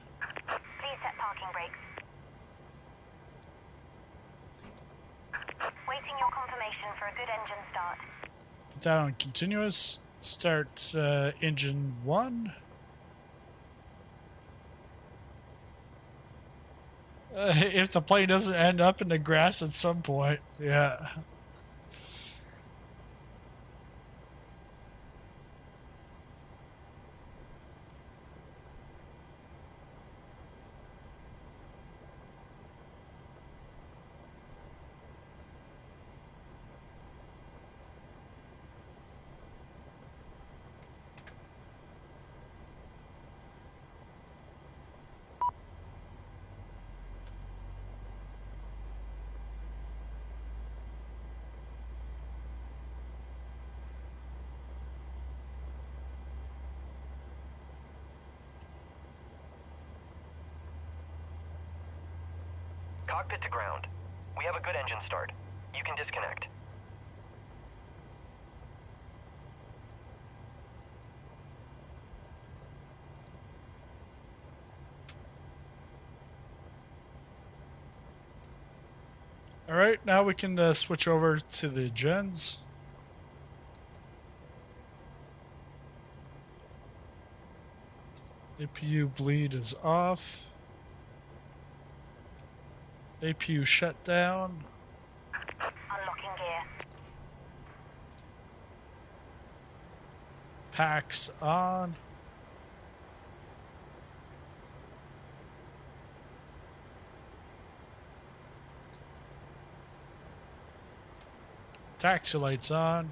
Please set parking brakes. Waiting your confirmation for a good engine start. Put that on continuous. Start engine 1. If the plane doesn't end up in the grass at some point, yeah. Cockpit to ground. We have a good engine start. You can disconnect. All right, now we can switch over to the gens. APU bleed is off. APU shut down. Unlocking gear. Packs on. Taxi lights on.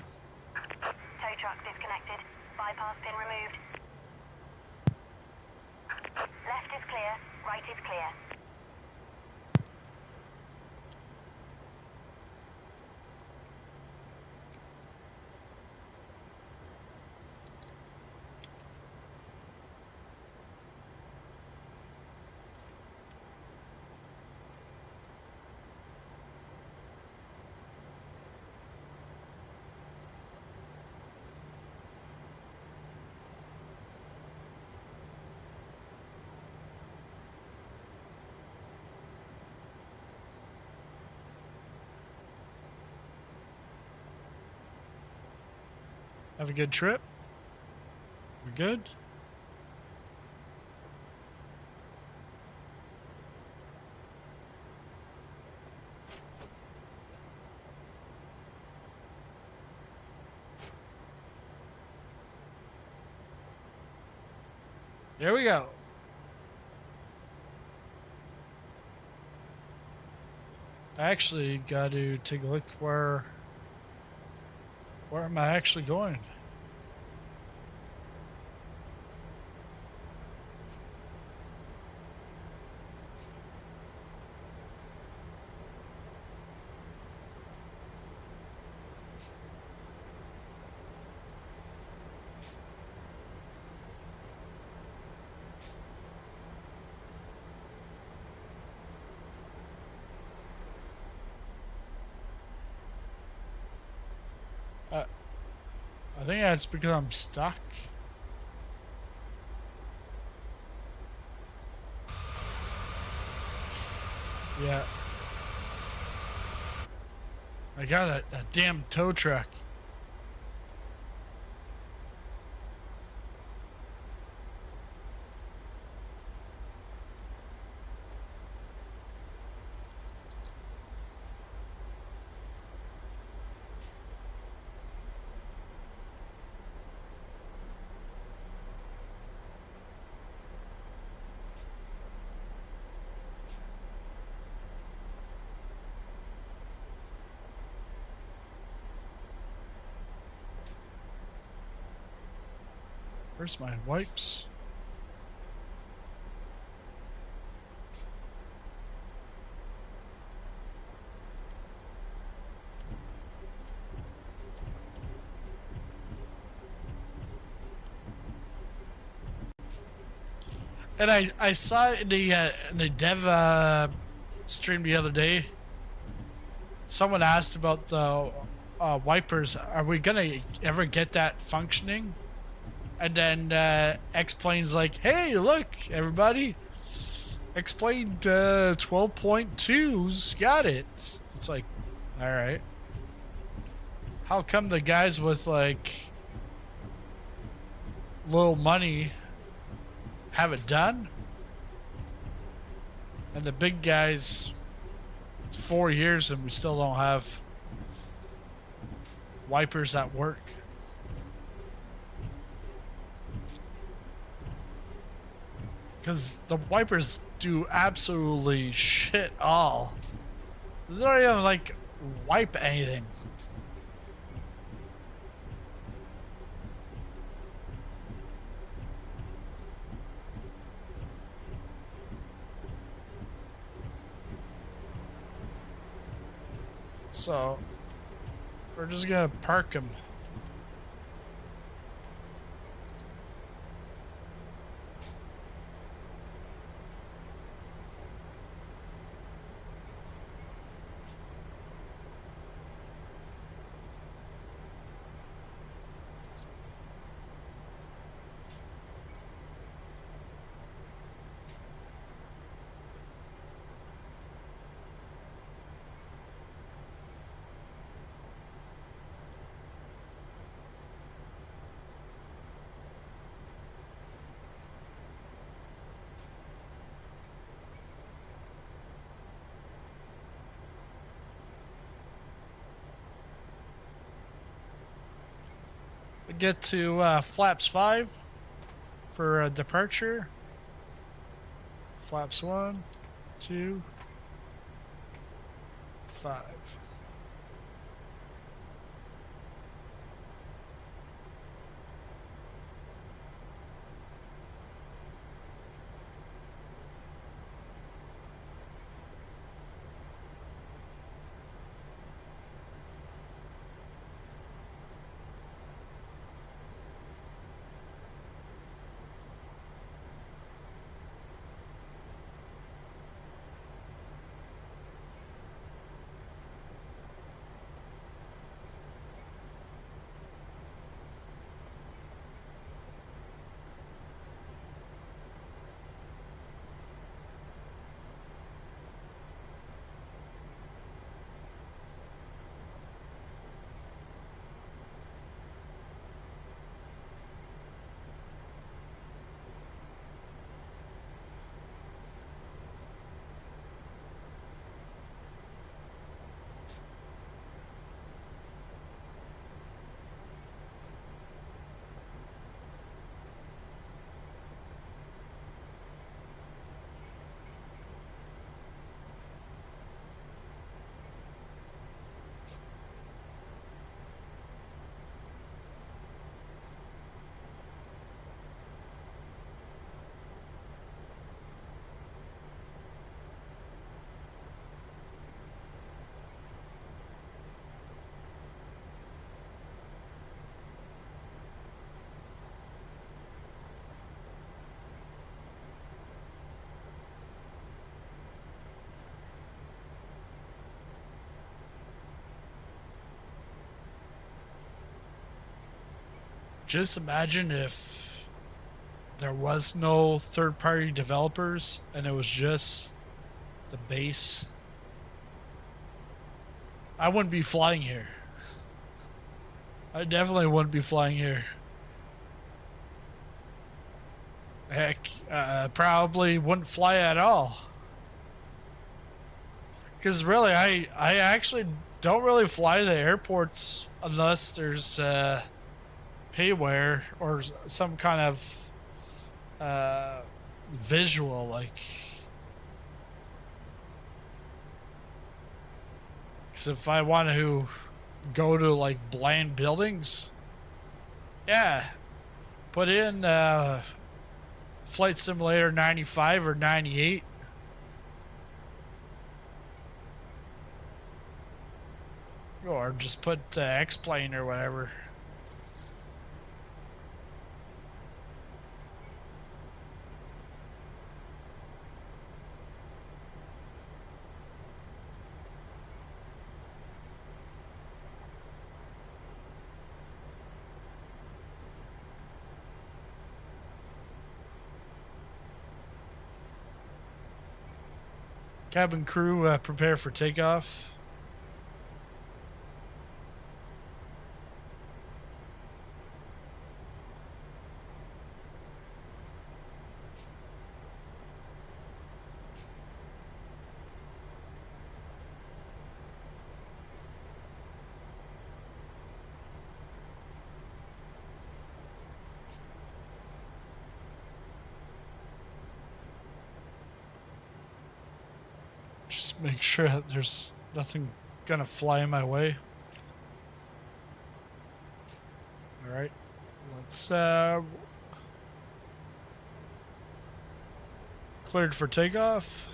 Tow truck disconnected. Bypass pin removed. Left is clear. Right is clear. Have a good trip. We're good. There we go. I actually got to take a look where am I actually going? I think that's because I'm stuck. Yeah. I got that damn tow truck. Where's my wipes? And I saw it in the dev stream the other day. Someone asked about the wipers. Are we gonna ever get that functioning? And then X-Plane's like, hey, look, everybody. X-Plane 12.2's got it. It's like, all right. How come the guys with like little money have it done? And the big guys, it's 4 years and we still don't have wipers that work. Because the wipers do absolutely shit all. They don't even like wipe anything. So we're just gonna park them. We get to flaps 5 for departure. Flaps 1, 2, 5. Just imagine if there was no third-party developers and it was just the base. I wouldn't be flying here. I definitely wouldn't be flying here. Heck, probably wouldn't fly at all. Because really, I actually don't really fly to the airports unless there's payware or some kind of visual, like. Because if I want to go to like bland buildings, yeah, put in Flight Simulator 95 or 98. Or just put X-Plane or whatever. Cabin crew, prepare for takeoff. Just make sure that there's nothing gonna fly in my way. All right, let's cleared for takeoff.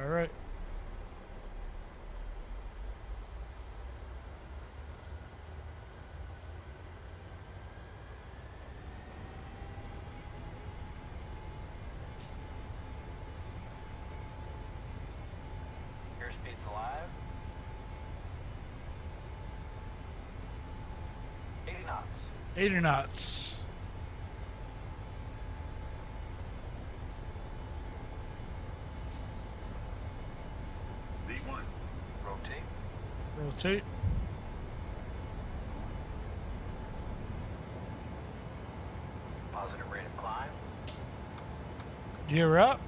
All right. Airspeed's alive. 80 knots. 80 knots. V1. Rotate. Rotate. Positive rate of climb. Gear up.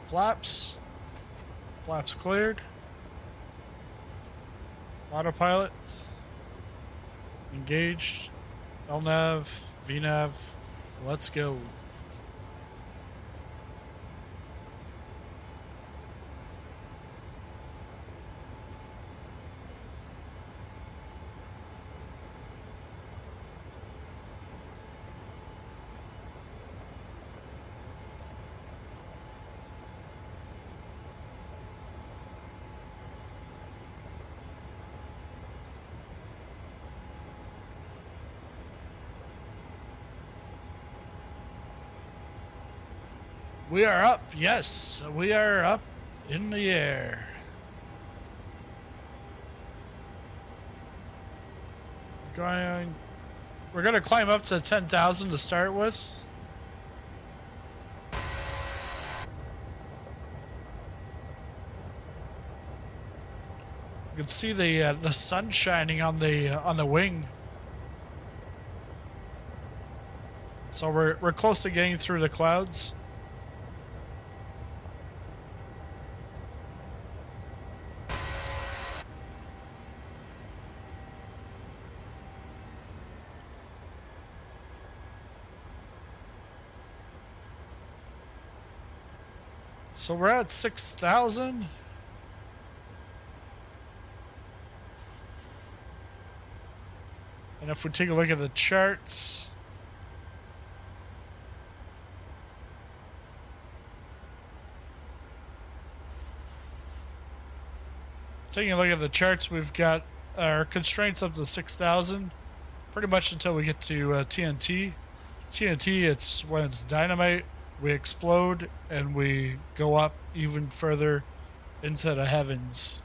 Flaps. Flaps cleared. Autopilot. Engaged. LNAV. VNAV. Let's go. We are up. Yes, we are up in the air. We're going to climb up to 10,000 to start with. You can see the sun shining on the wing. So we're close to getting through the clouds. So we're at 6,000. And if we take a look at the charts, we've got our constraints up to 6,000, pretty much until we get to TNT. TNT, it's when it's dynamite, we explode and we go up even further into the heavens.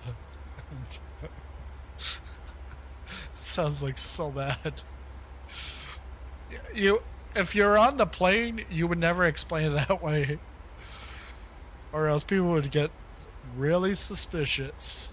Sounds like so bad. If you're on the plane, you would never explain it that way, or else people would get really suspicious.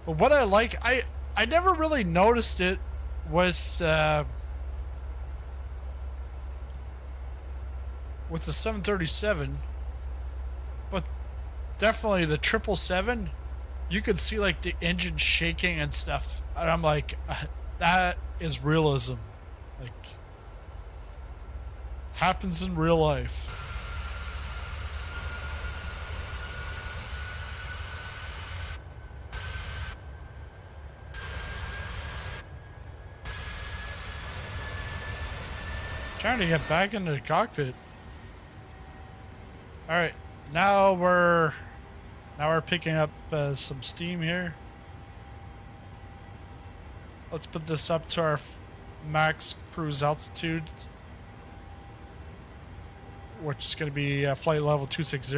But what I like, I never really noticed it with the 737, but definitely the 777. You could see like the engine shaking and stuff, and I'm like, that is realism. Like, happens in real life. Trying to get back into the cockpit. All right, now we're picking up some steam here. Let's put this up to our max cruise altitude, which is going to be flight level 260.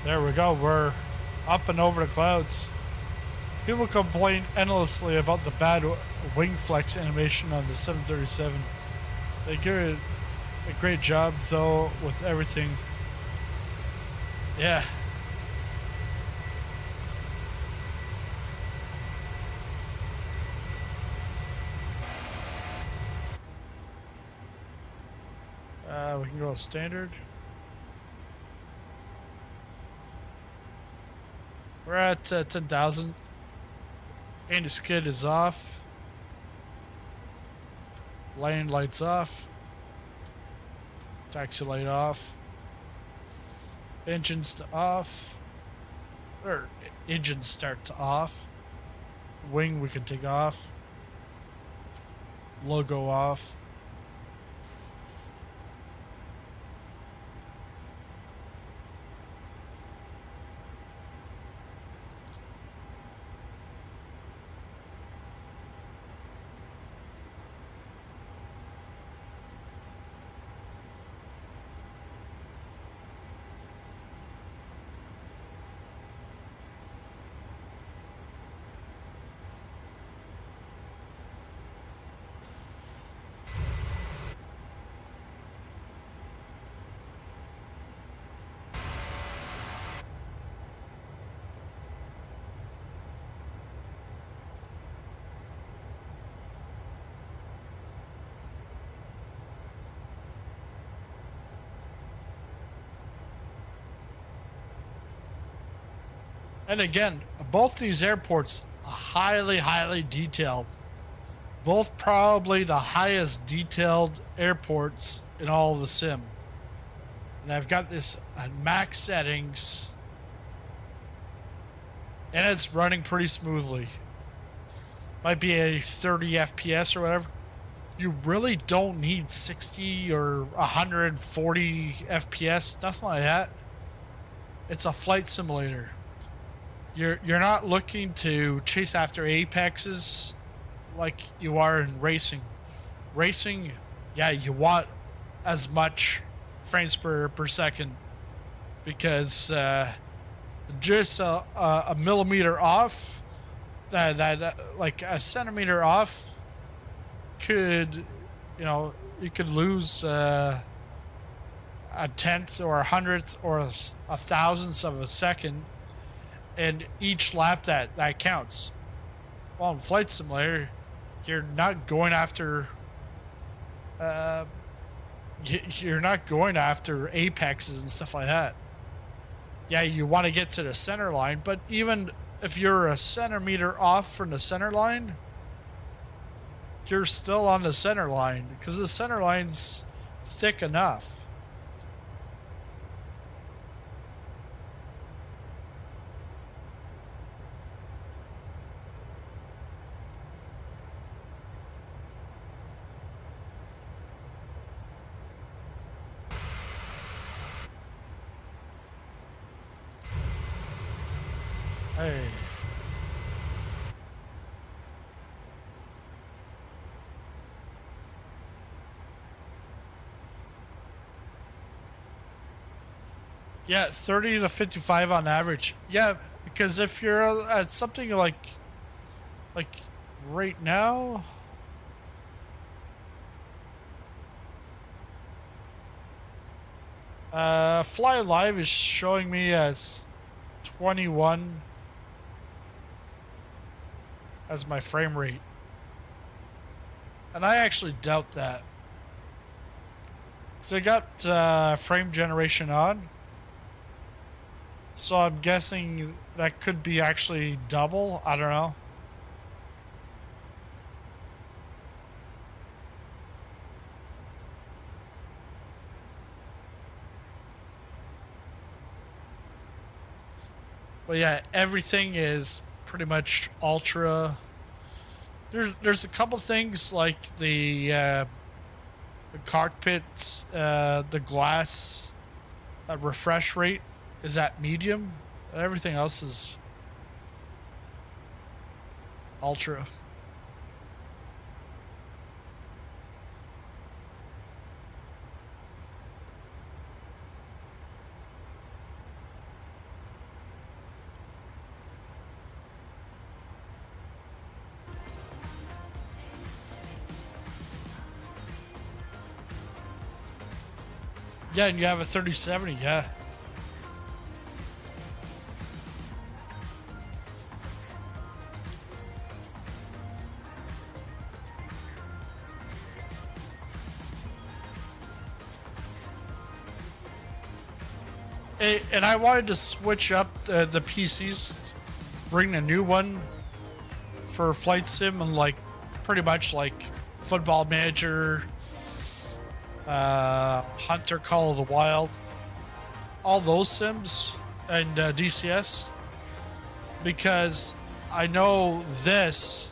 There we go. We're up and over the clouds. People complain endlessly about the bad wing flex animation on the 737. They give it a great job, though, with everything. Yeah. We can go standard. We're at 10,000. Anti-skid is off. Lane lights off. Taxi light off. Engines to off. Or engine start to off. Wing we can take off. Logo off. And again, both these airports are highly detailed. Both probably the highest detailed airports in all of the sim. And I've got this at max settings. And it's running pretty smoothly. Might be a 30 FPS or whatever. You really don't need 60 or 140 FPS, nothing like that. It's a flight simulator. You're not looking to chase after apexes like you are in racing. Racing, yeah, you want as much frames per second, because just a millimeter off, that like a centimeter off could, you could lose a tenth or a hundredth or a thousandth of a second. And each lap that counts. Well, in Flight Simulator, you're not going after you're not going after apexes and stuff like that. Yeah, you want to get to the center line, but even if you're a centimeter off from the center line, you're still on the center line, because the center line's thick enough. Hey. Yeah, 30 to 55 on average. Yeah, because if you're at something like right now, Fly Live is showing me as 21 as my frame rate. And I actually doubt that. So I got frame generation on. So I'm guessing that could be actually double. I don't know. But yeah, everything is pretty much ultra. There's a couple things like the cockpit, the glass refresh rate is at medium, and everything else is ultra. Yeah, and you have a 3070, yeah. And I wanted to switch up the PCs, bring a new one for Flight Sim and like pretty much like Football Manager, Hunter Call of the Wild, all those sims, and DCS, because I know this,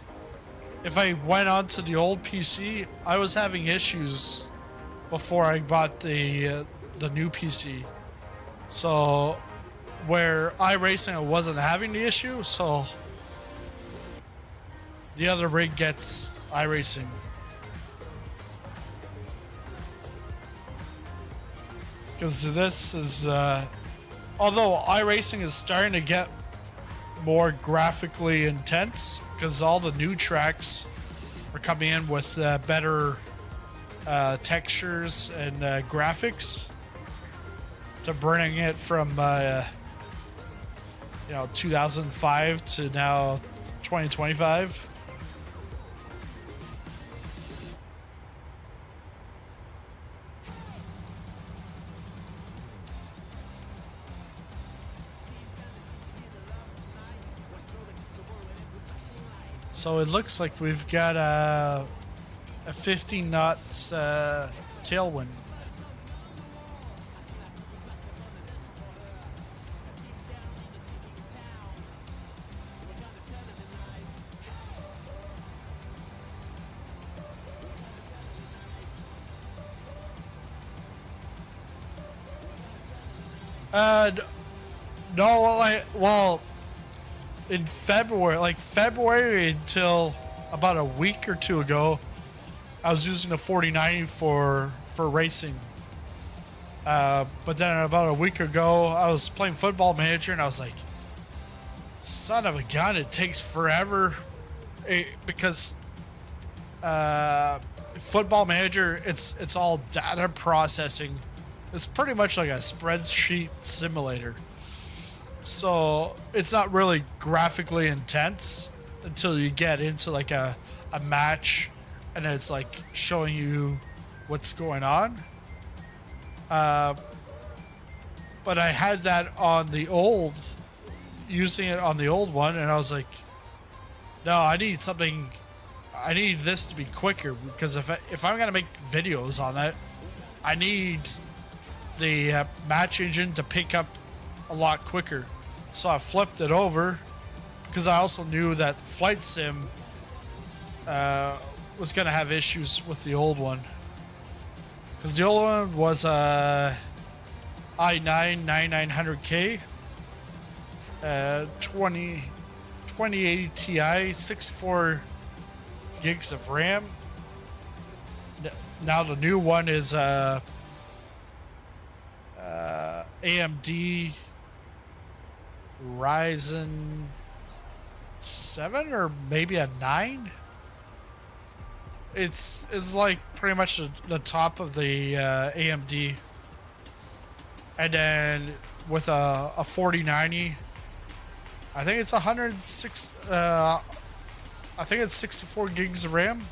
if I went onto the old PC, I was having issues before I bought the new PC. So where iRacing I wasn't having the issue, so the other rig gets iRacing. Because this is, although iRacing is starting to get more graphically intense, because all the new tracks are coming in with better textures and graphics, to bring it from 2005 to now 2025. So it looks like we've got a 15 knots tailwind. No, well, in February until about a week or two ago, I was using the 4090 for racing. But then about a week ago, I was playing Football Manager, and I was like, son of a gun, it takes forever. Because Football Manager, it's all data processing. It's pretty much like a spreadsheet simulator. So it's not really graphically intense until you get into like a match, and it's like showing you what's going on. But I had that on the old, using it on the old one, and I was like, no, I need this to be quicker, because if I'm gonna make videos on it, I need the match engine to pick up a lot quicker. So I flipped it over, because I also knew that Flight Sim was going to have issues with the old one, because the old one was a i9 9900K 2080 Ti, 64 gigs of RAM. Now the new one is AMD Ryzen 7 or maybe a 9. It's like pretty much the top of the AMD. And then with a 4090, I think it's 106. I think it's 64 gigs of RAM.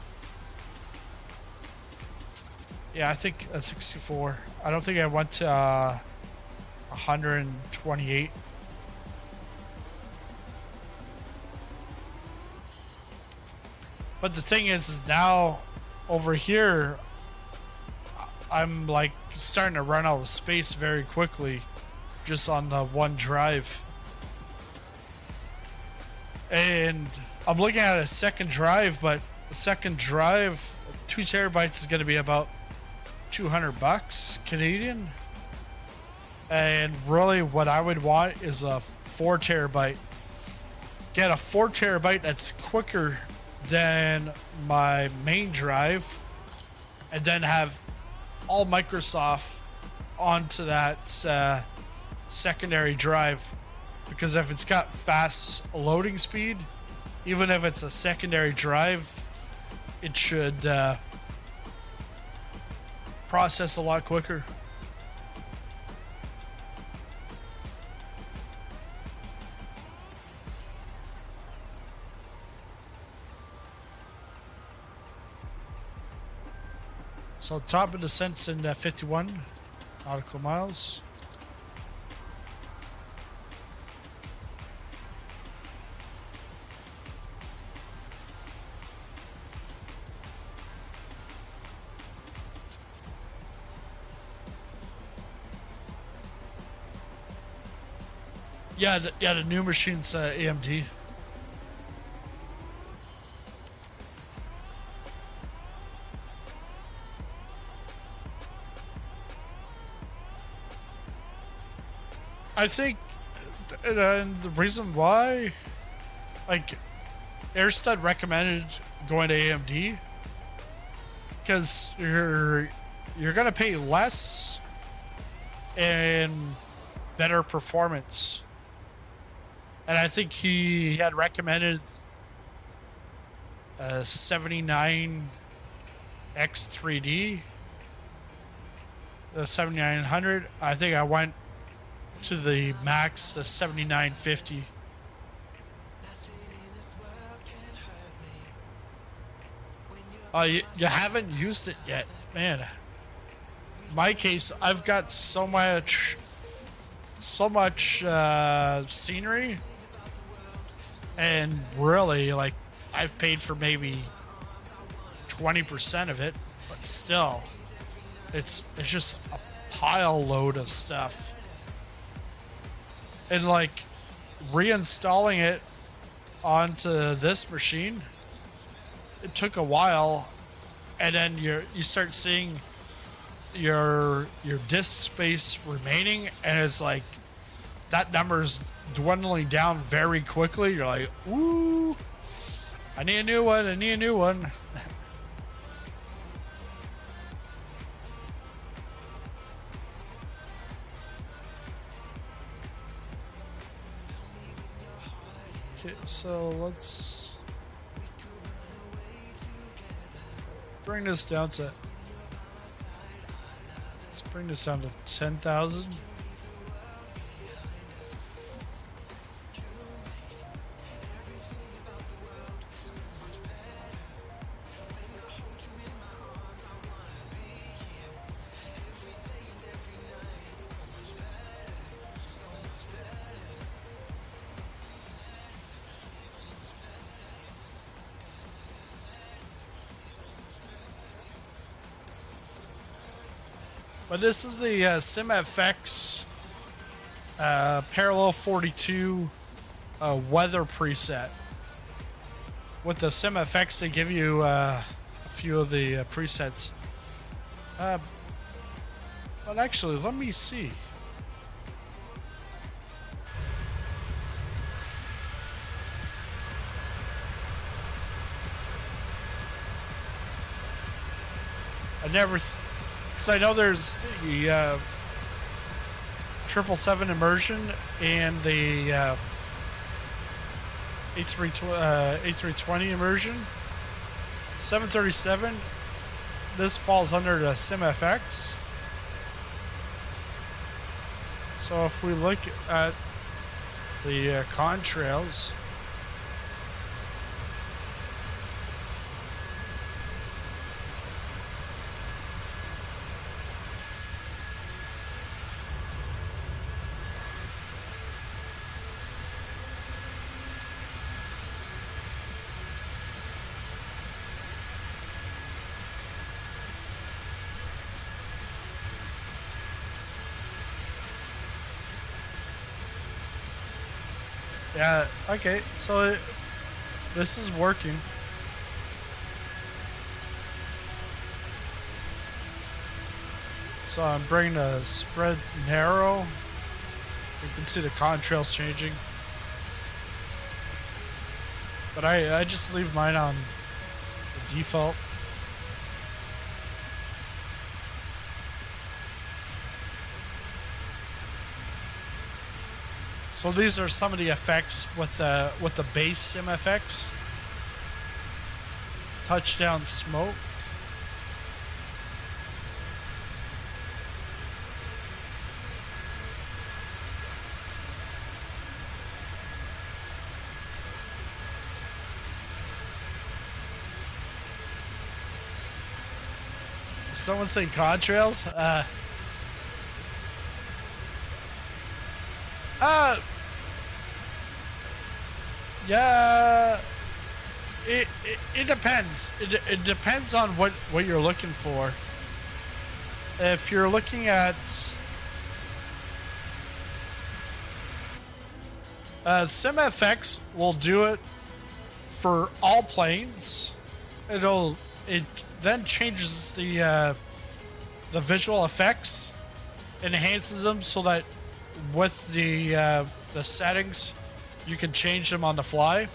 Yeah, I think 64. I don't think I went to 128. But the thing is now over here, I'm like starting to run out of space very quickly just on the one drive. And I'm looking at a second drive, but the second drive, 2 terabytes is going to be about $200 Canadian. And really what I would want is a 4 terabyte. Get a 4 terabyte that's quicker than my main drive, and then have all Microsoft onto that secondary drive, because if it's got fast loading speed, even if it's a secondary drive, it should process a lot quicker. So top of descent's in 51 nautical miles. Yeah, the new machine's AMD. I think the reason why, like, Airstud recommended going to AMD because you're gonna pay less and better performance. And I think he had recommended 79X3D, the 7900. I think I went to the max, the 7950. You haven't used it yet, man. In my case, I've got so much scenery, and really, like, I've paid for maybe 20% of it, but still, it's just a pile load of stuff. And like reinstalling it onto this machine, it took a while, and then you start seeing your disk space remaining, and it's like that number's dwindling down very quickly. You're like, ooh, I need a new one. Okay, so let's bring this down to 10,000. But this is the SimFX Parallel 42 weather preset. With the SimFX, they give you a few of the presets. But actually, let me see. Because I know there's the 777 immersion and the A320 immersion. 737, this falls under the SimFX. So if we look at the contrails, yeah, okay, so this is working. So I'm bringing the spread narrow. You can see the contrails changing. But I just leave mine on the default. So these are some of the effects with the base sim effects. Touchdown smoke. Someone say contrails? Yeah, it depends. It depends on what you're looking for. If you're looking at SimFX will do it for all planes. It then changes the visual effects, enhances them so that with the settings you can change them on the fly.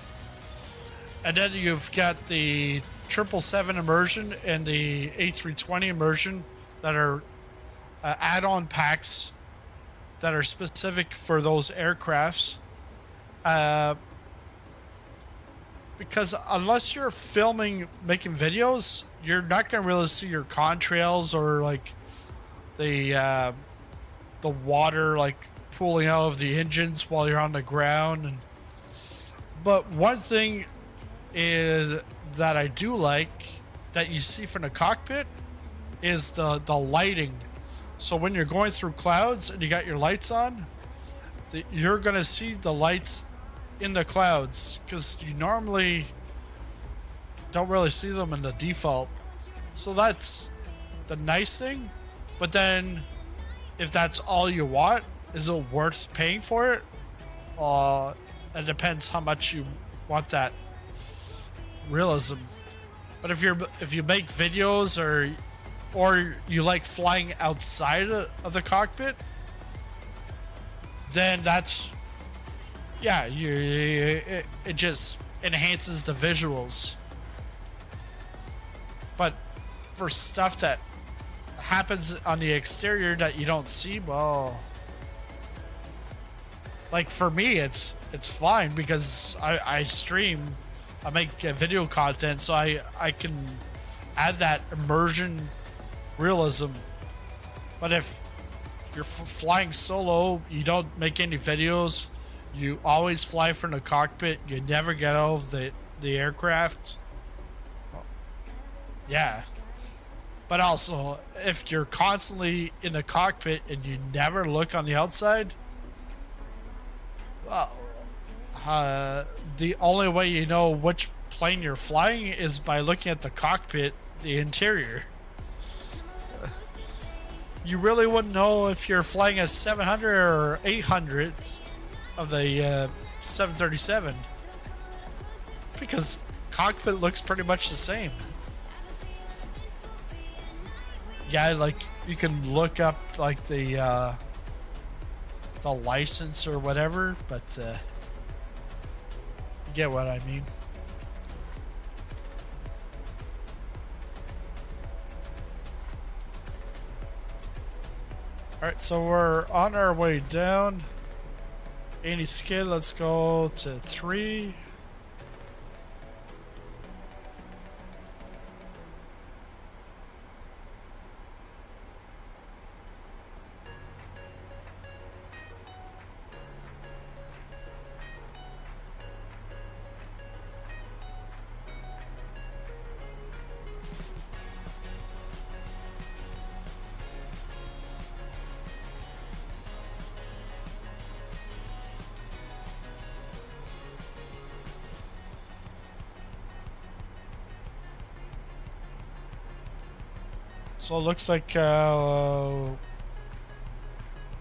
And then you've got the 777 immersion and the A320 immersion that are add-on packs that are specific for those aircrafts. Because unless you're making videos, you're not going to really see your contrails or like the water like pooling out of the engines while you're on the ground. But one thing is that I do like that you see from the cockpit is the lighting. So when you're going through clouds and you got your lights on, you're going to see the lights in the clouds because you normally don't really see them in the default. So that's the nice thing. But then if that's all you want, is it worth paying for it? It depends how much you want that realism. But if you make videos or you like flying outside of the cockpit, then that's it just enhances the visuals. But for stuff that happens on the exterior that you don't see, well, like for me it's fine because I stream, I make video content, so I can add that immersion realism. But if you're flying solo, you don't make any videos, you always fly from the cockpit, you never get out of the aircraft, well, yeah. But also, if you're constantly in the cockpit and you never look on the outside, well, the only way you know which plane you're flying is by looking at the cockpit, the interior. You really wouldn't know if you're flying a 700 or 800 of the 737 because cockpit looks pretty much the same. Yeah, like you can look up like the license or whatever, but you get what I mean. Alright, so we're on our way down. 80 skid, let's go to 3. So it looks like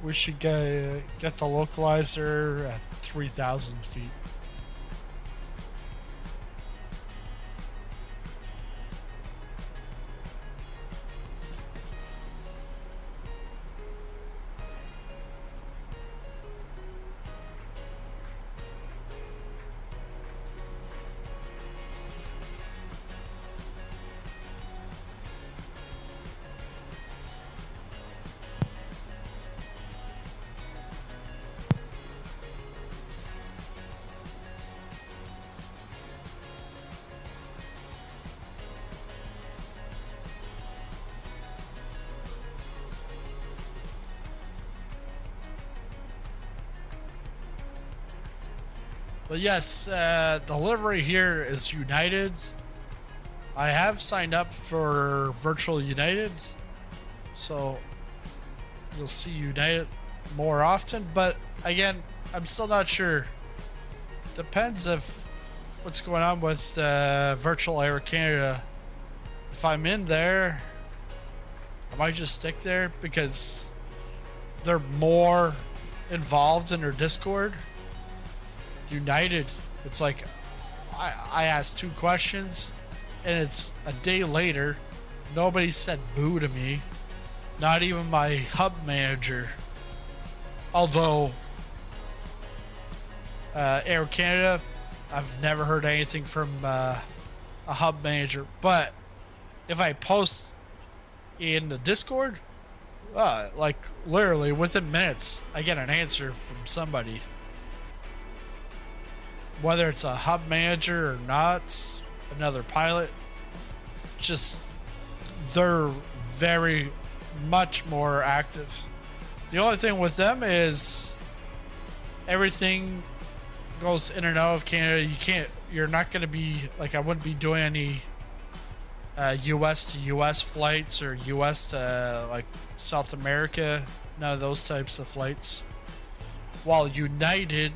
we should get the localizer at 3,000 feet. But yes, delivery here is United. I have signed up for Virtual United, so you'll see United more often. But again, I'm still not sure. Depends of what's going on with Virtual Air Canada. If I'm in there, I might just stick there because they're more involved in their Discord. United, it's like I asked 2 questions and it's a day later, nobody said boo to me, not even my hub manager. Although Air Canada, I've never heard anything from a hub manager. But if I post in the Discord, like literally within minutes I get an answer from somebody. Whether it's a hub manager or not, another pilot, just they're very much more active. The only thing with them is everything goes in and out of Canada. You're not going to be, like, I wouldn't be doing any US to US flights or US to like South America, none of those types of flights. While United,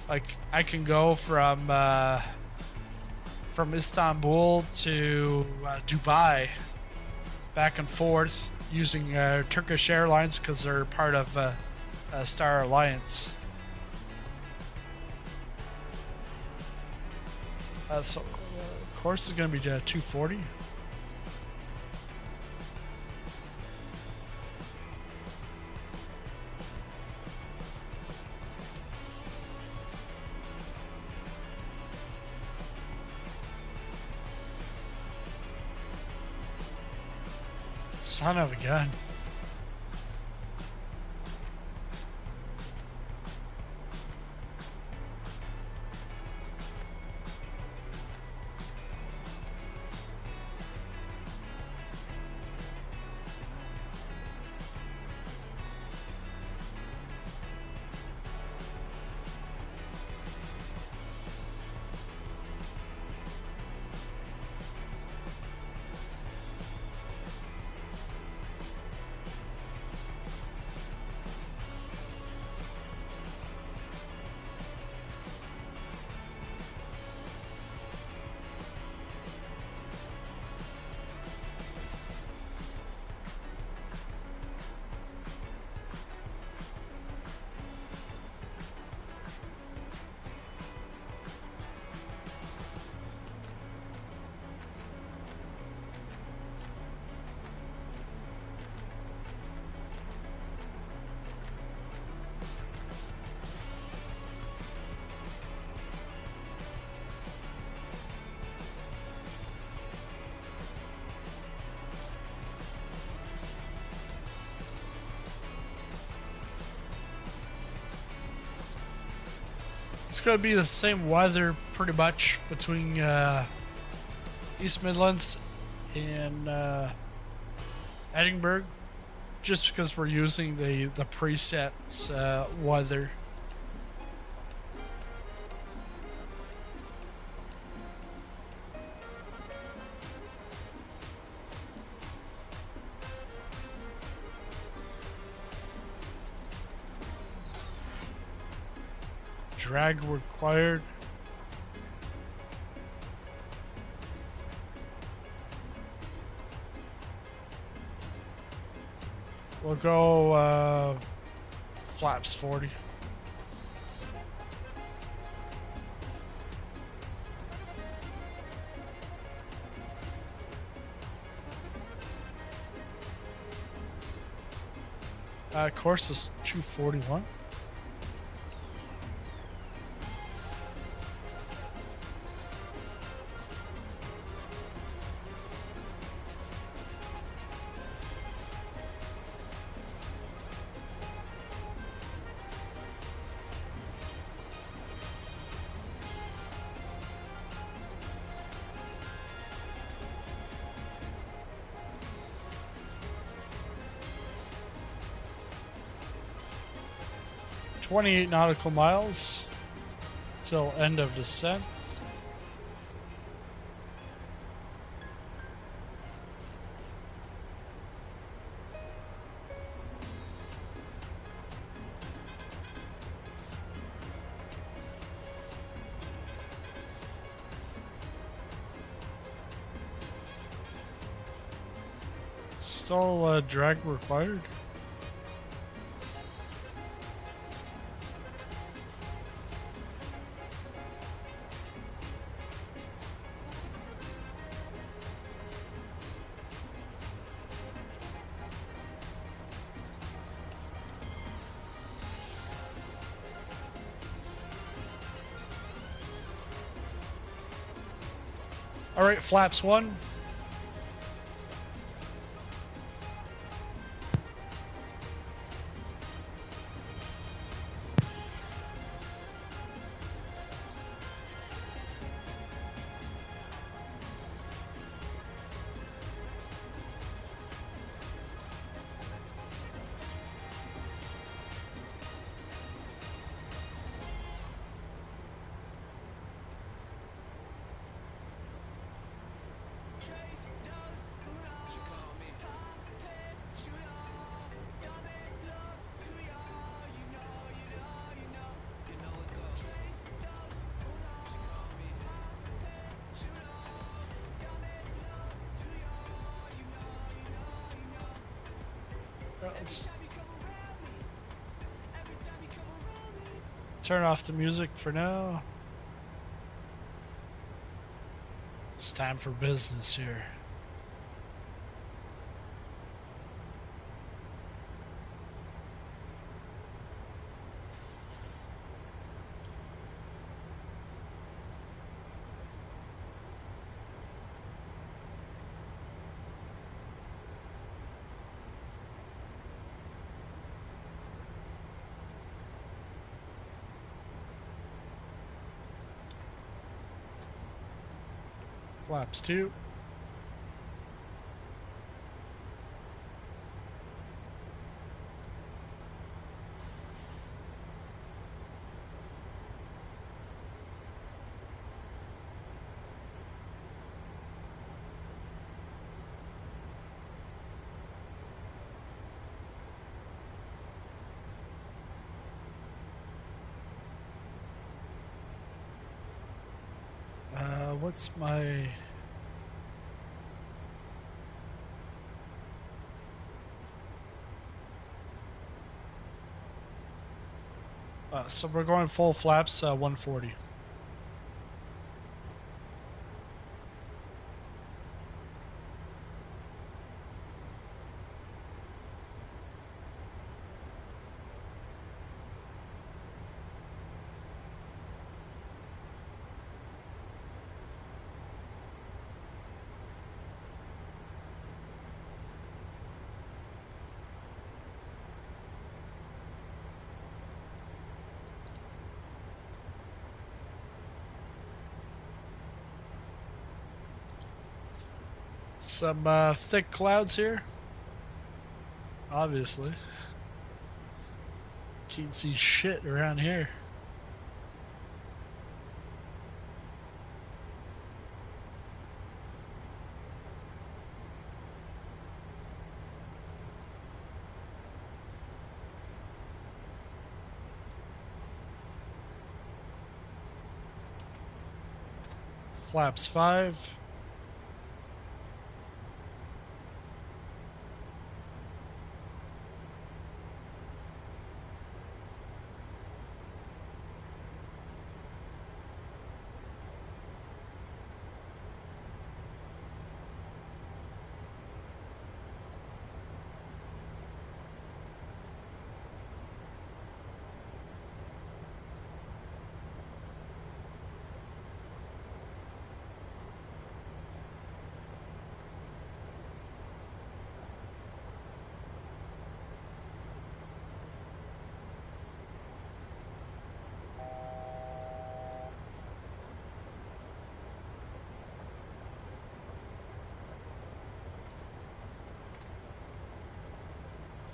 like, I can go from Istanbul to Dubai, back and forth using Turkish Airlines because they're part of Star Alliance. So, course is going to be 240. Son of a gun. It's going to be the same weather pretty much between East Midlands and Edinburgh, just because we're using the presets weather. Drag required. We'll go flaps 40. Course is 241. .28 nautical miles till end of descent. Still drag required. All right, flaps 1. Let's turn off the music for now. It's time for business here. Flaps 2. What's my... so we're going full flaps, 140. Some thick clouds here. Obviously. Can't see shit around here. Flaps 5.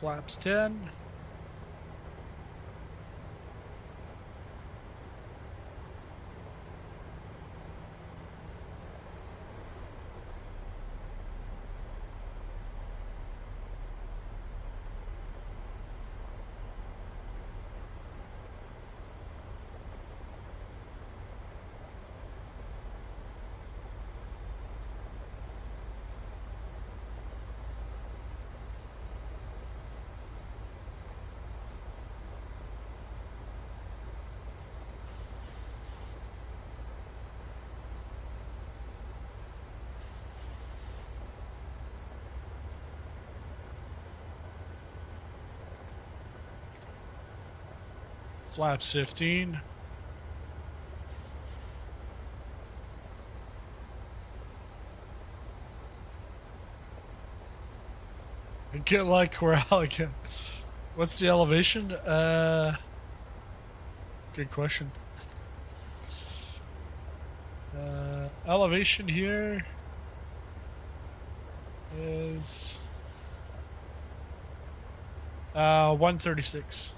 Flaps 10. Flaps 15. Get like Coralica. What's the elevation? Good question. Elevation here is 136.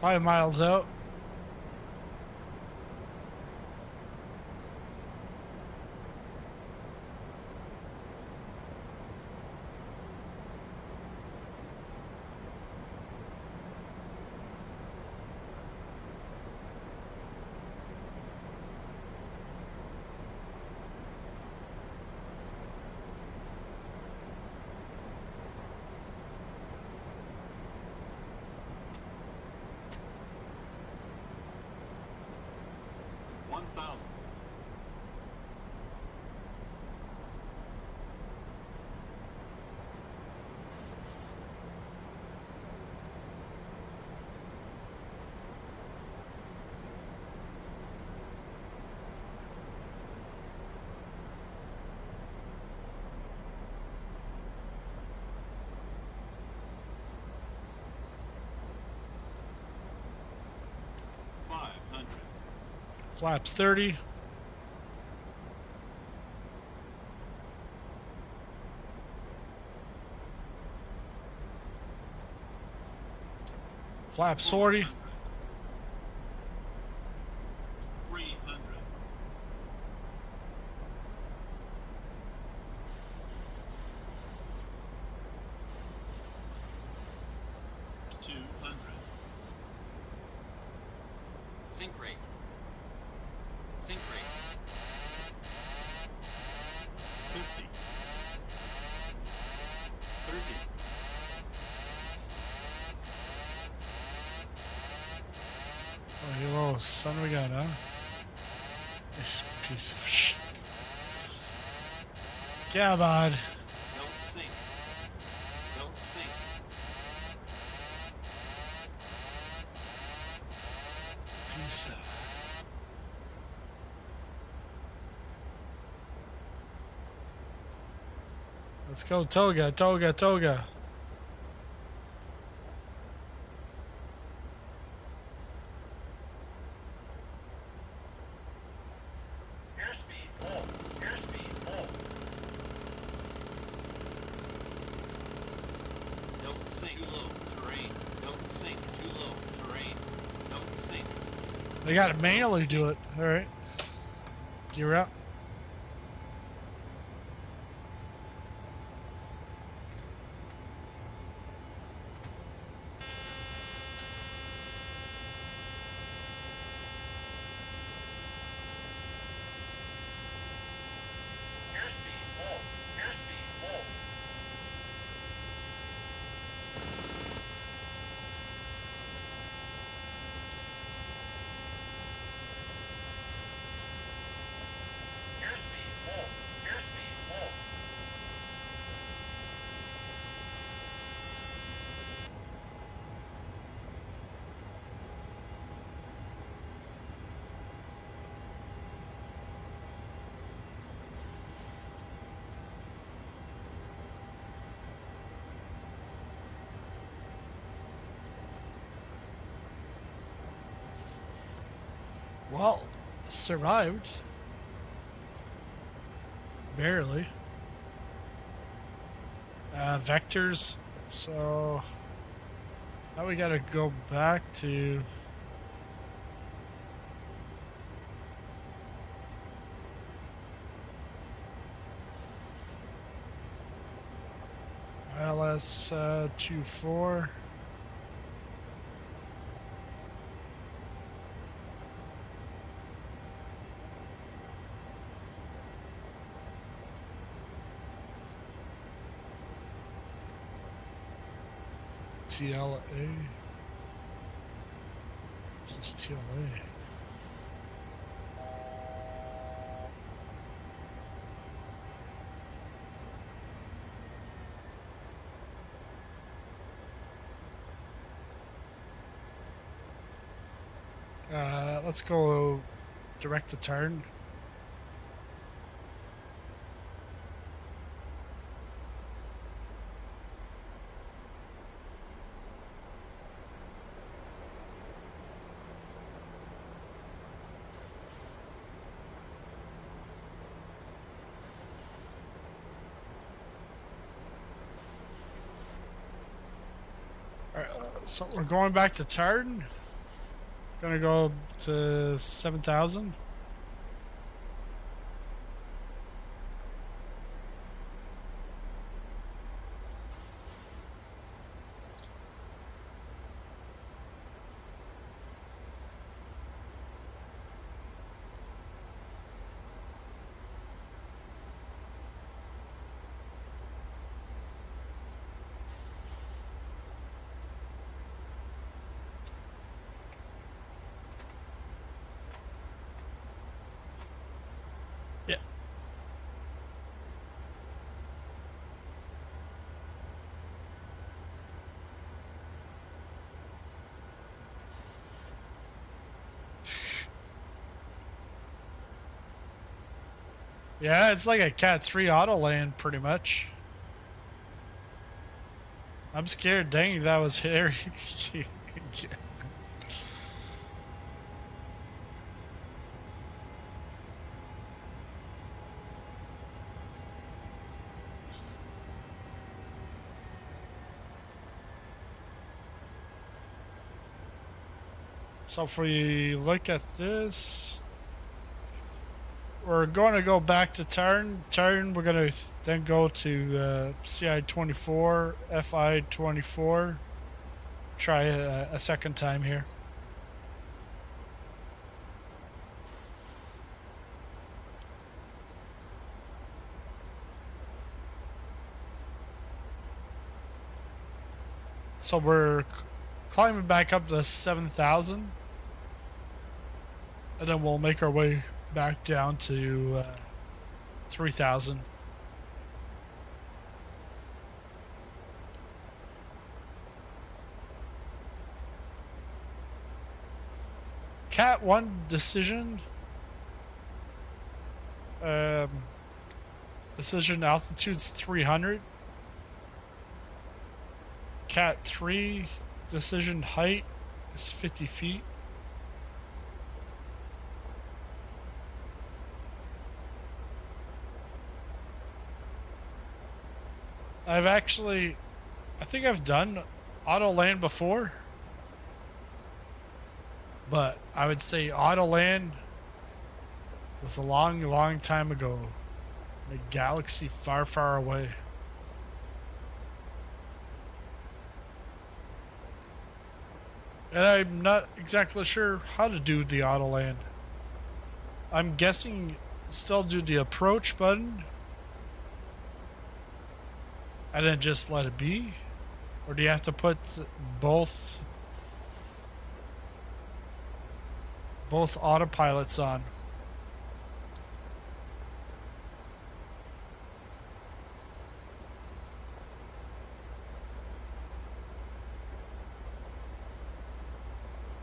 Five miles out. Flaps 30. Flaps 40. 300. 200. Sync rate. Sync rate. 50. 30. Oh, you little son of a gun, huh? This piece of shit. Come on. Don't sync. Don't sync. Piece of... Let's go, Toga, Toga, Toga. Airspeed full. Airspeed full. Don't sink. Too low. Terrain. Don't sink. Too low. Terrain. Don't sink. They gotta manually do it. Alright. Gear up. Airspeed full. Airspeed full. Well, survived. Barely. Vectors. So now we gotta go back to ILS 24. TLA. What's this TLA? Let's go direct to turn. Alright, so we're going back to turn. Gonna go to 7,000. Yeah. Yeah, it's like a Cat 3 auto land pretty much. I'm scared. Dang, that was hairy. So if we look at this, we're going to go back to turn. We're going to then go to CI24, FI24. Try it a second time here. So we're climbing back up to 7,000. And then we'll make our way back down to 3,000. Cat 1 decision. Decision altitude's 300. Cat 3 decision height is 50 feet. I think I've done auto land before, but I would say auto land was a long time ago in a galaxy far, far away. And I'm not exactly sure how to do the auto land. I'm guessing still do the approach button and then just let it be? Or do you have to put both autopilots on?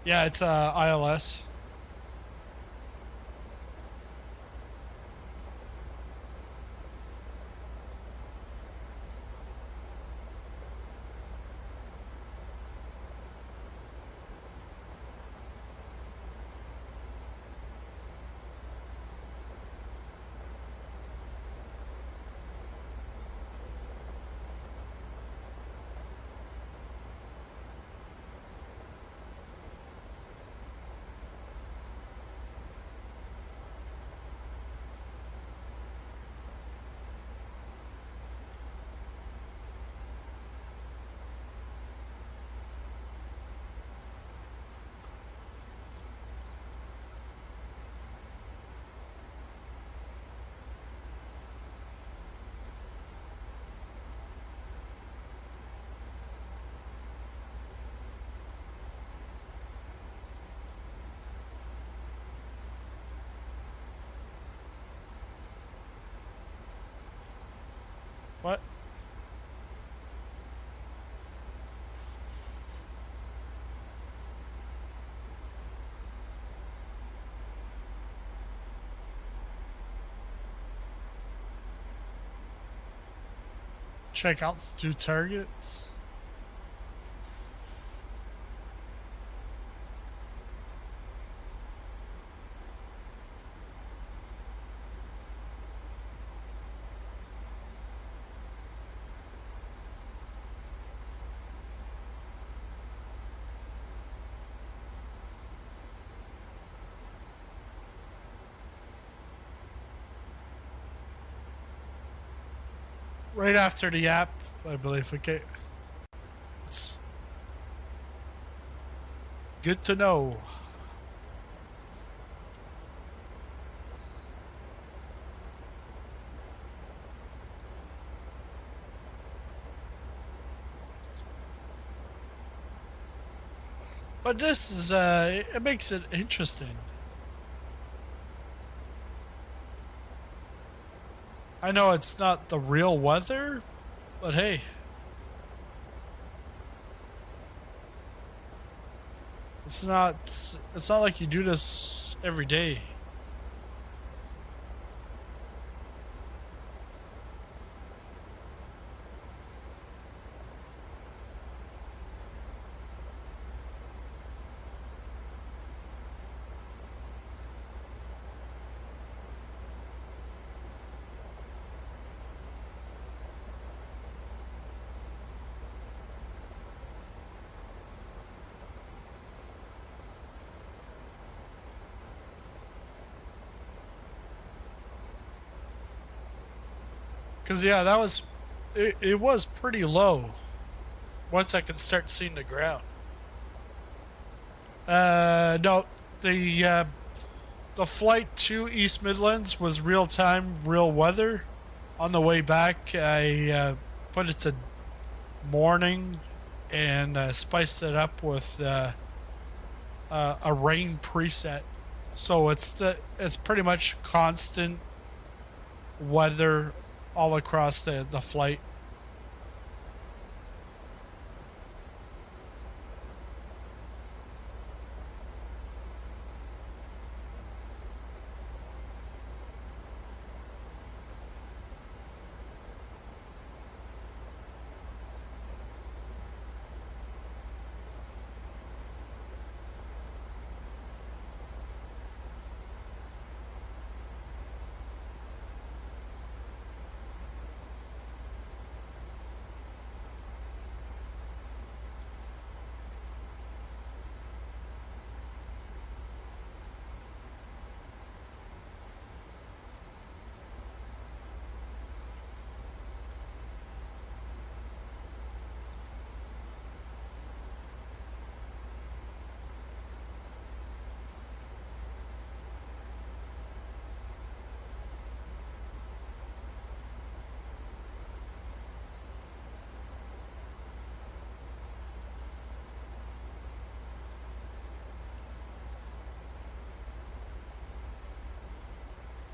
Yeah, it's ILS. Check out the 2 targets. Right after the app, I believe. Okay. It's good to know. But this is, it makes it interesting. I know it's not the real weather, but hey. It's not like you do this every day. Cause yeah, it was pretty low. Once I could start seeing the ground. No, the flight to East Midlands was real time, real weather. On the way back, I put it to morning and spiced it up with a rain preset. So it's pretty much constant weather all across the flight.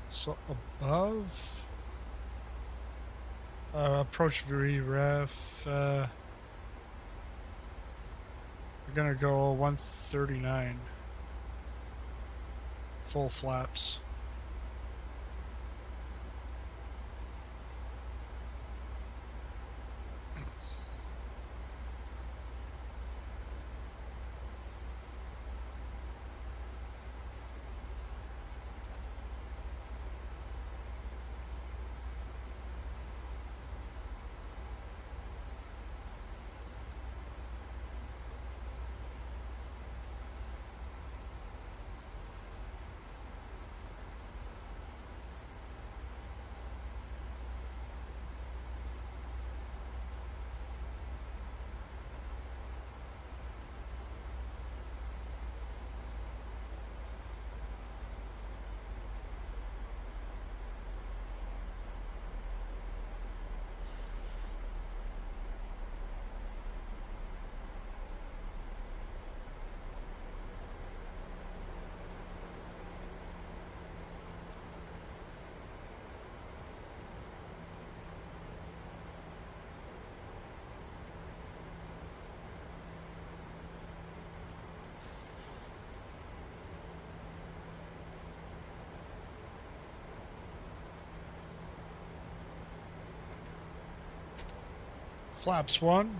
So above, approach VREF, we're gonna go 139, full flaps. Flaps 1.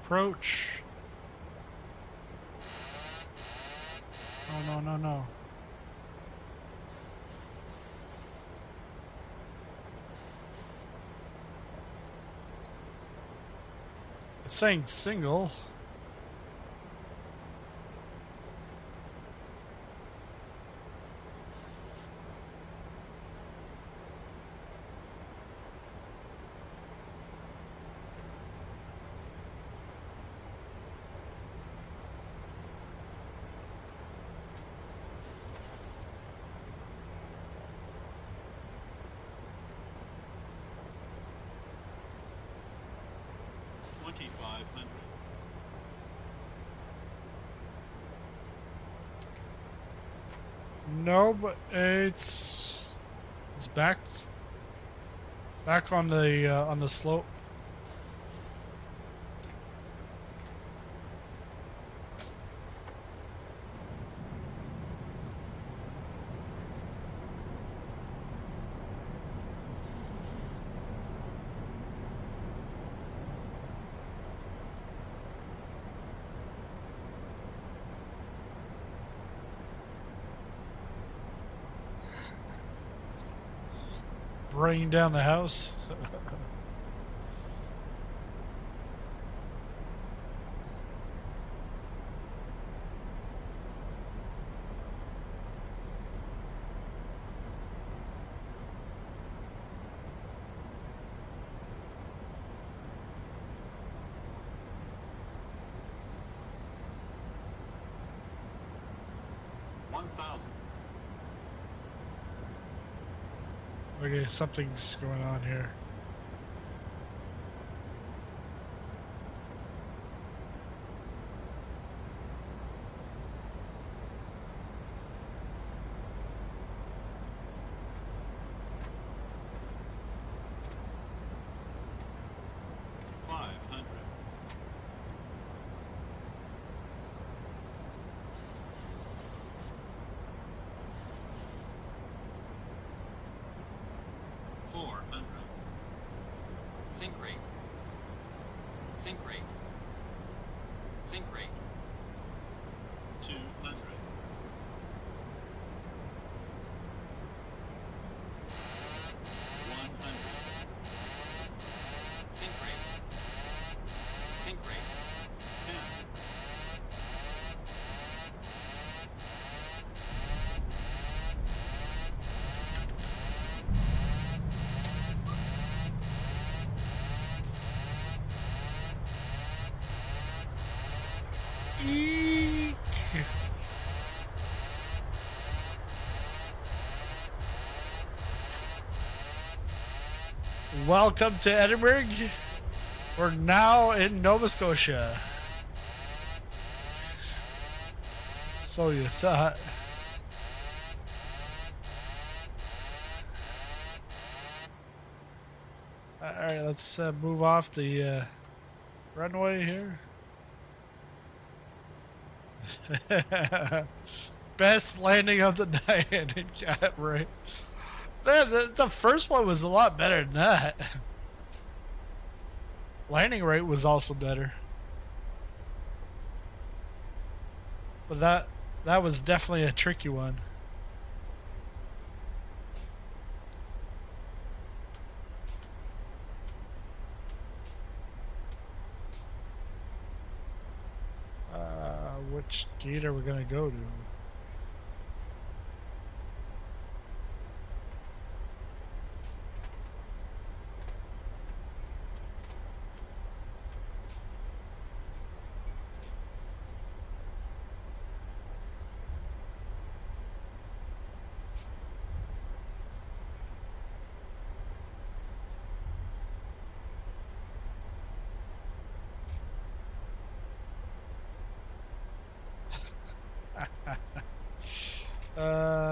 Approach. Oh, no, no, no. It's saying single. No, but it's back on the slope. Bringing down the house. Okay, something's going on here. Sync rate. Sync rate. Sync rate. 200. 100. Sync rate. Sync rate. 10. Eek. Welcome to Edinburgh. We're now in Nova Scotia. So you thought. Alright, let's move off the runway here. Best landing of the night. Yeah, right. Man, the first one was a lot better than that. Landing rate was also better. But that was definitely a tricky one. Which gate are we gonna go to?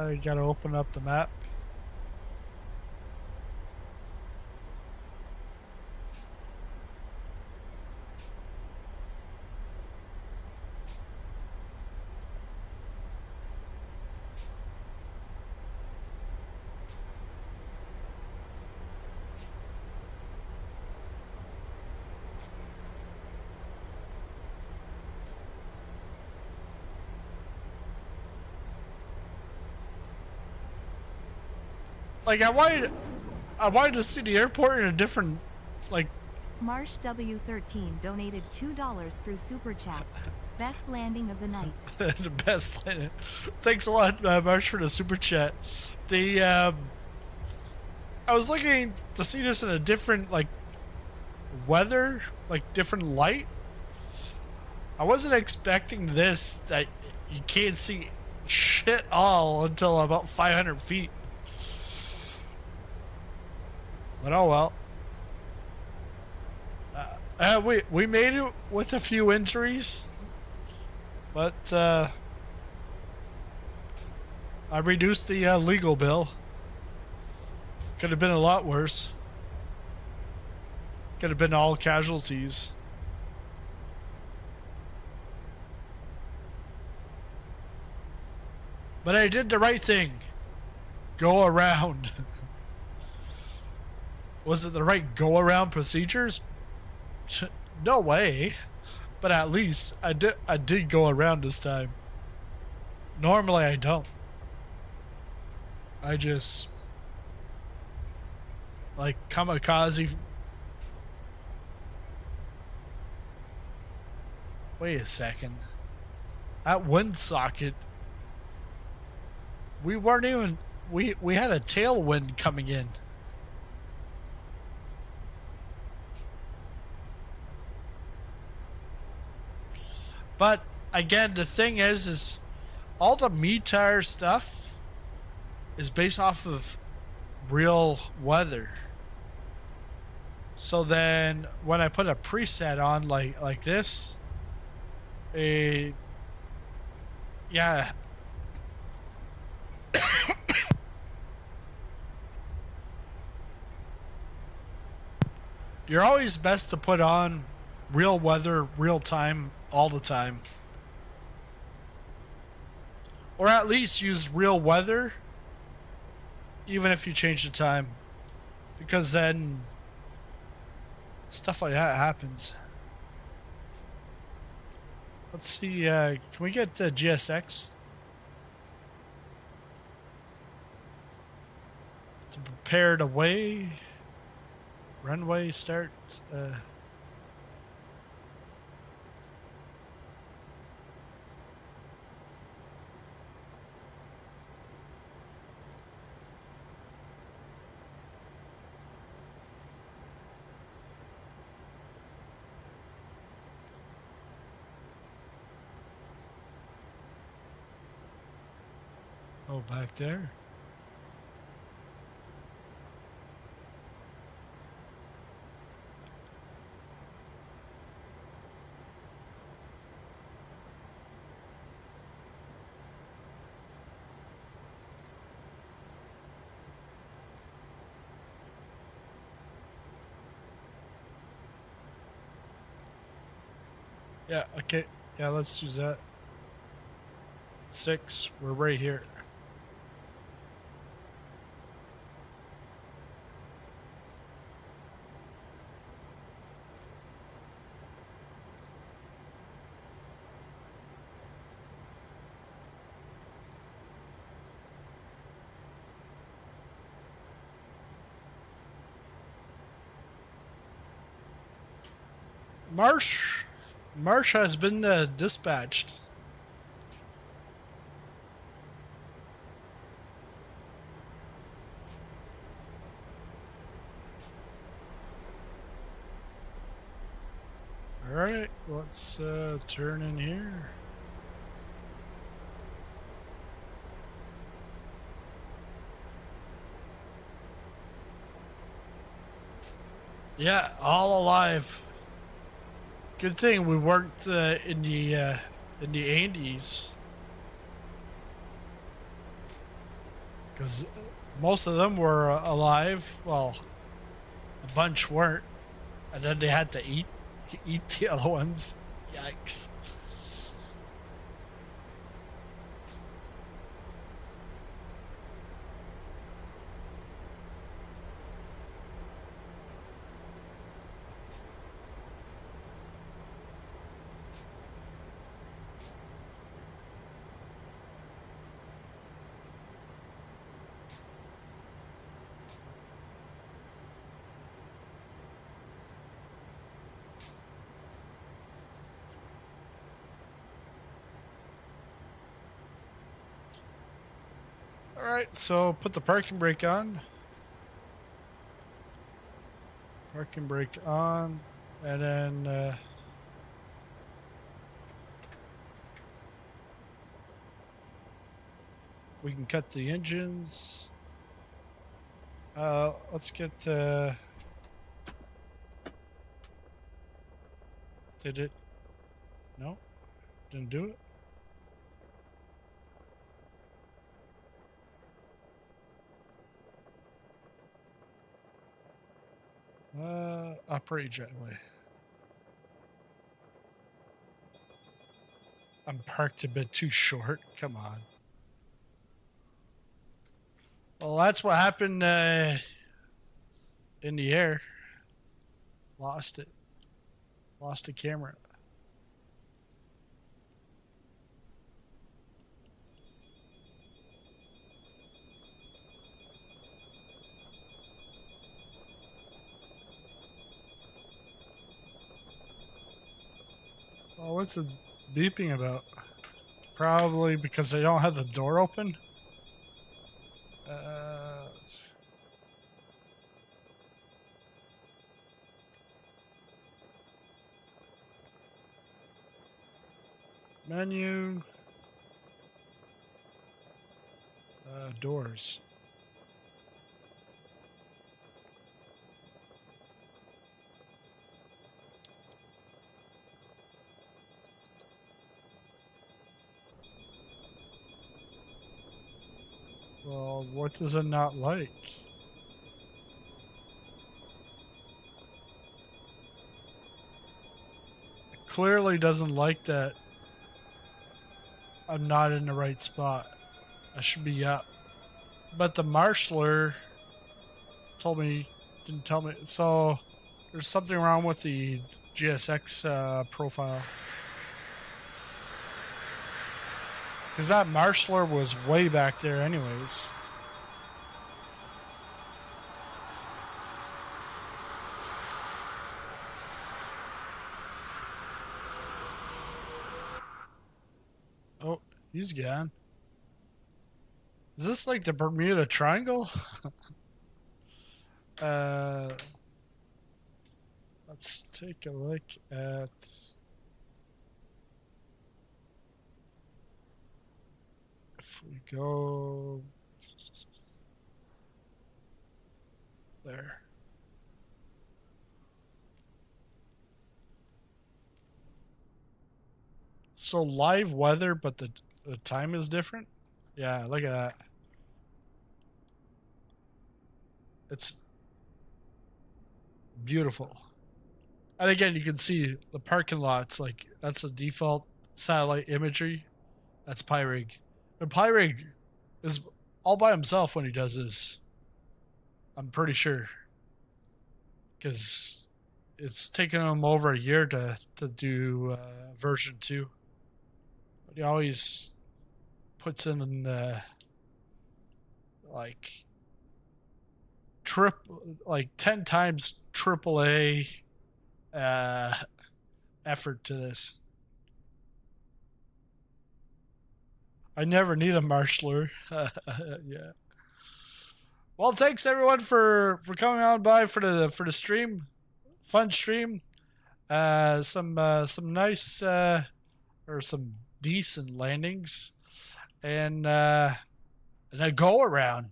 You gotta open up the map. Like I wanted to see the airport in a different, like. Marsh W13 donated $2 through Super Chat. Best landing of the night. The best landing. Thanks a lot, Marsh, for the super chat. I was looking to see this in a different, like, weather, like different light. I wasn't expecting this, that you can't see shit all until about 500 feet. But oh well. We made it with a few injuries, but I reduced the legal bill. Could have been a lot worse. Could have been all casualties. But I did the right thing. Go around. Was it the right go around procedures? No way. But at least I did go around this time. Normally I don't. I just like kamikaze. Wait a second. That wind socket. We weren't even we had a tailwind coming in. But again, the thing is all the METAR stuff is based off of real weather. So then when I put a preset on like this, yeah. You're always best to put on real weather, real time, all the time. Or at least use real weather, even if you change the time. Because then stuff like that happens. Let's see, can we get the GSX to prepare the way? Runway starts. Oh, back there. Yeah, okay. Yeah, let's use that. 6, we're right here. Marsh has been dispatched. All right, let's turn in here. Yeah, all alive. Good thing we weren't in the Andes, because most of them were alive. Well, a bunch weren't, and then they had to eat the other ones. Yikes! All right, so put the parking brake on. Parking brake on, and then we can cut the engines. Let's get. Did it? No, didn't do it. Operate jetway. I'm parked a bit too short. Come on. Well, that's what happened in the air. Lost it. Lost the camera. Oh, what's it beeping about? Probably because they don't have the door open. Menu. Doors. Well, what does it not like? It clearly doesn't like that I'm not in the right spot. I should be up. But the marshaller told me, didn't tell me. So there's something wrong with the GSX profile. Because that marshaller was way back there anyways. Oh, he's gone. Is this like the Bermuda Triangle? Let's take a look at... If we go... There. So live weather, but the time is different? Yeah, look at that. It's beautiful. And again, you can see the parking lots, like that's the default satellite imagery. That's Pyreegue. And Pyreegue is all by himself when he does this. I'm pretty sure. Because it's taken him over a year to do version 2. But he always puts in like 10 times AAA effort to this. I never need a marshaller. Yeah. Well, thanks everyone for coming on by for the stream. Fun stream. Some nice or some decent landings, and a go around.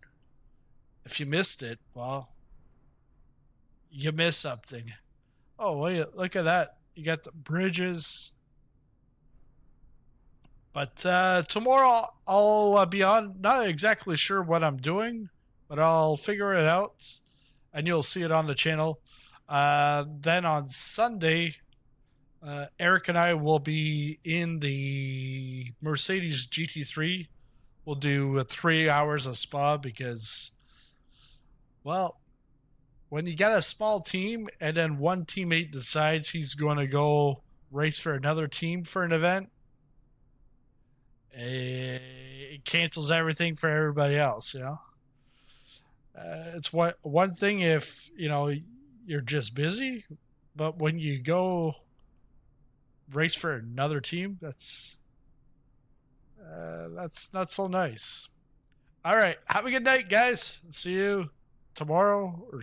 If you missed it, well, you missed something. Oh wait, look at that! You got the bridges. But tomorrow I'll be on. Not exactly sure what I'm doing, but I'll figure it out, and you'll see it on the channel. Then on Sunday, Eric and I will be in the Mercedes GT3. We'll do 3 hours of spa because, well, when you got a small team and then one teammate decides he's going to go race for another team for an event, it cancels everything for everybody else, you know. It's one thing if, you know, you're just busy, but when you go race for another team, that's not so nice. All right. Have a good night, guys. See you tomorrow or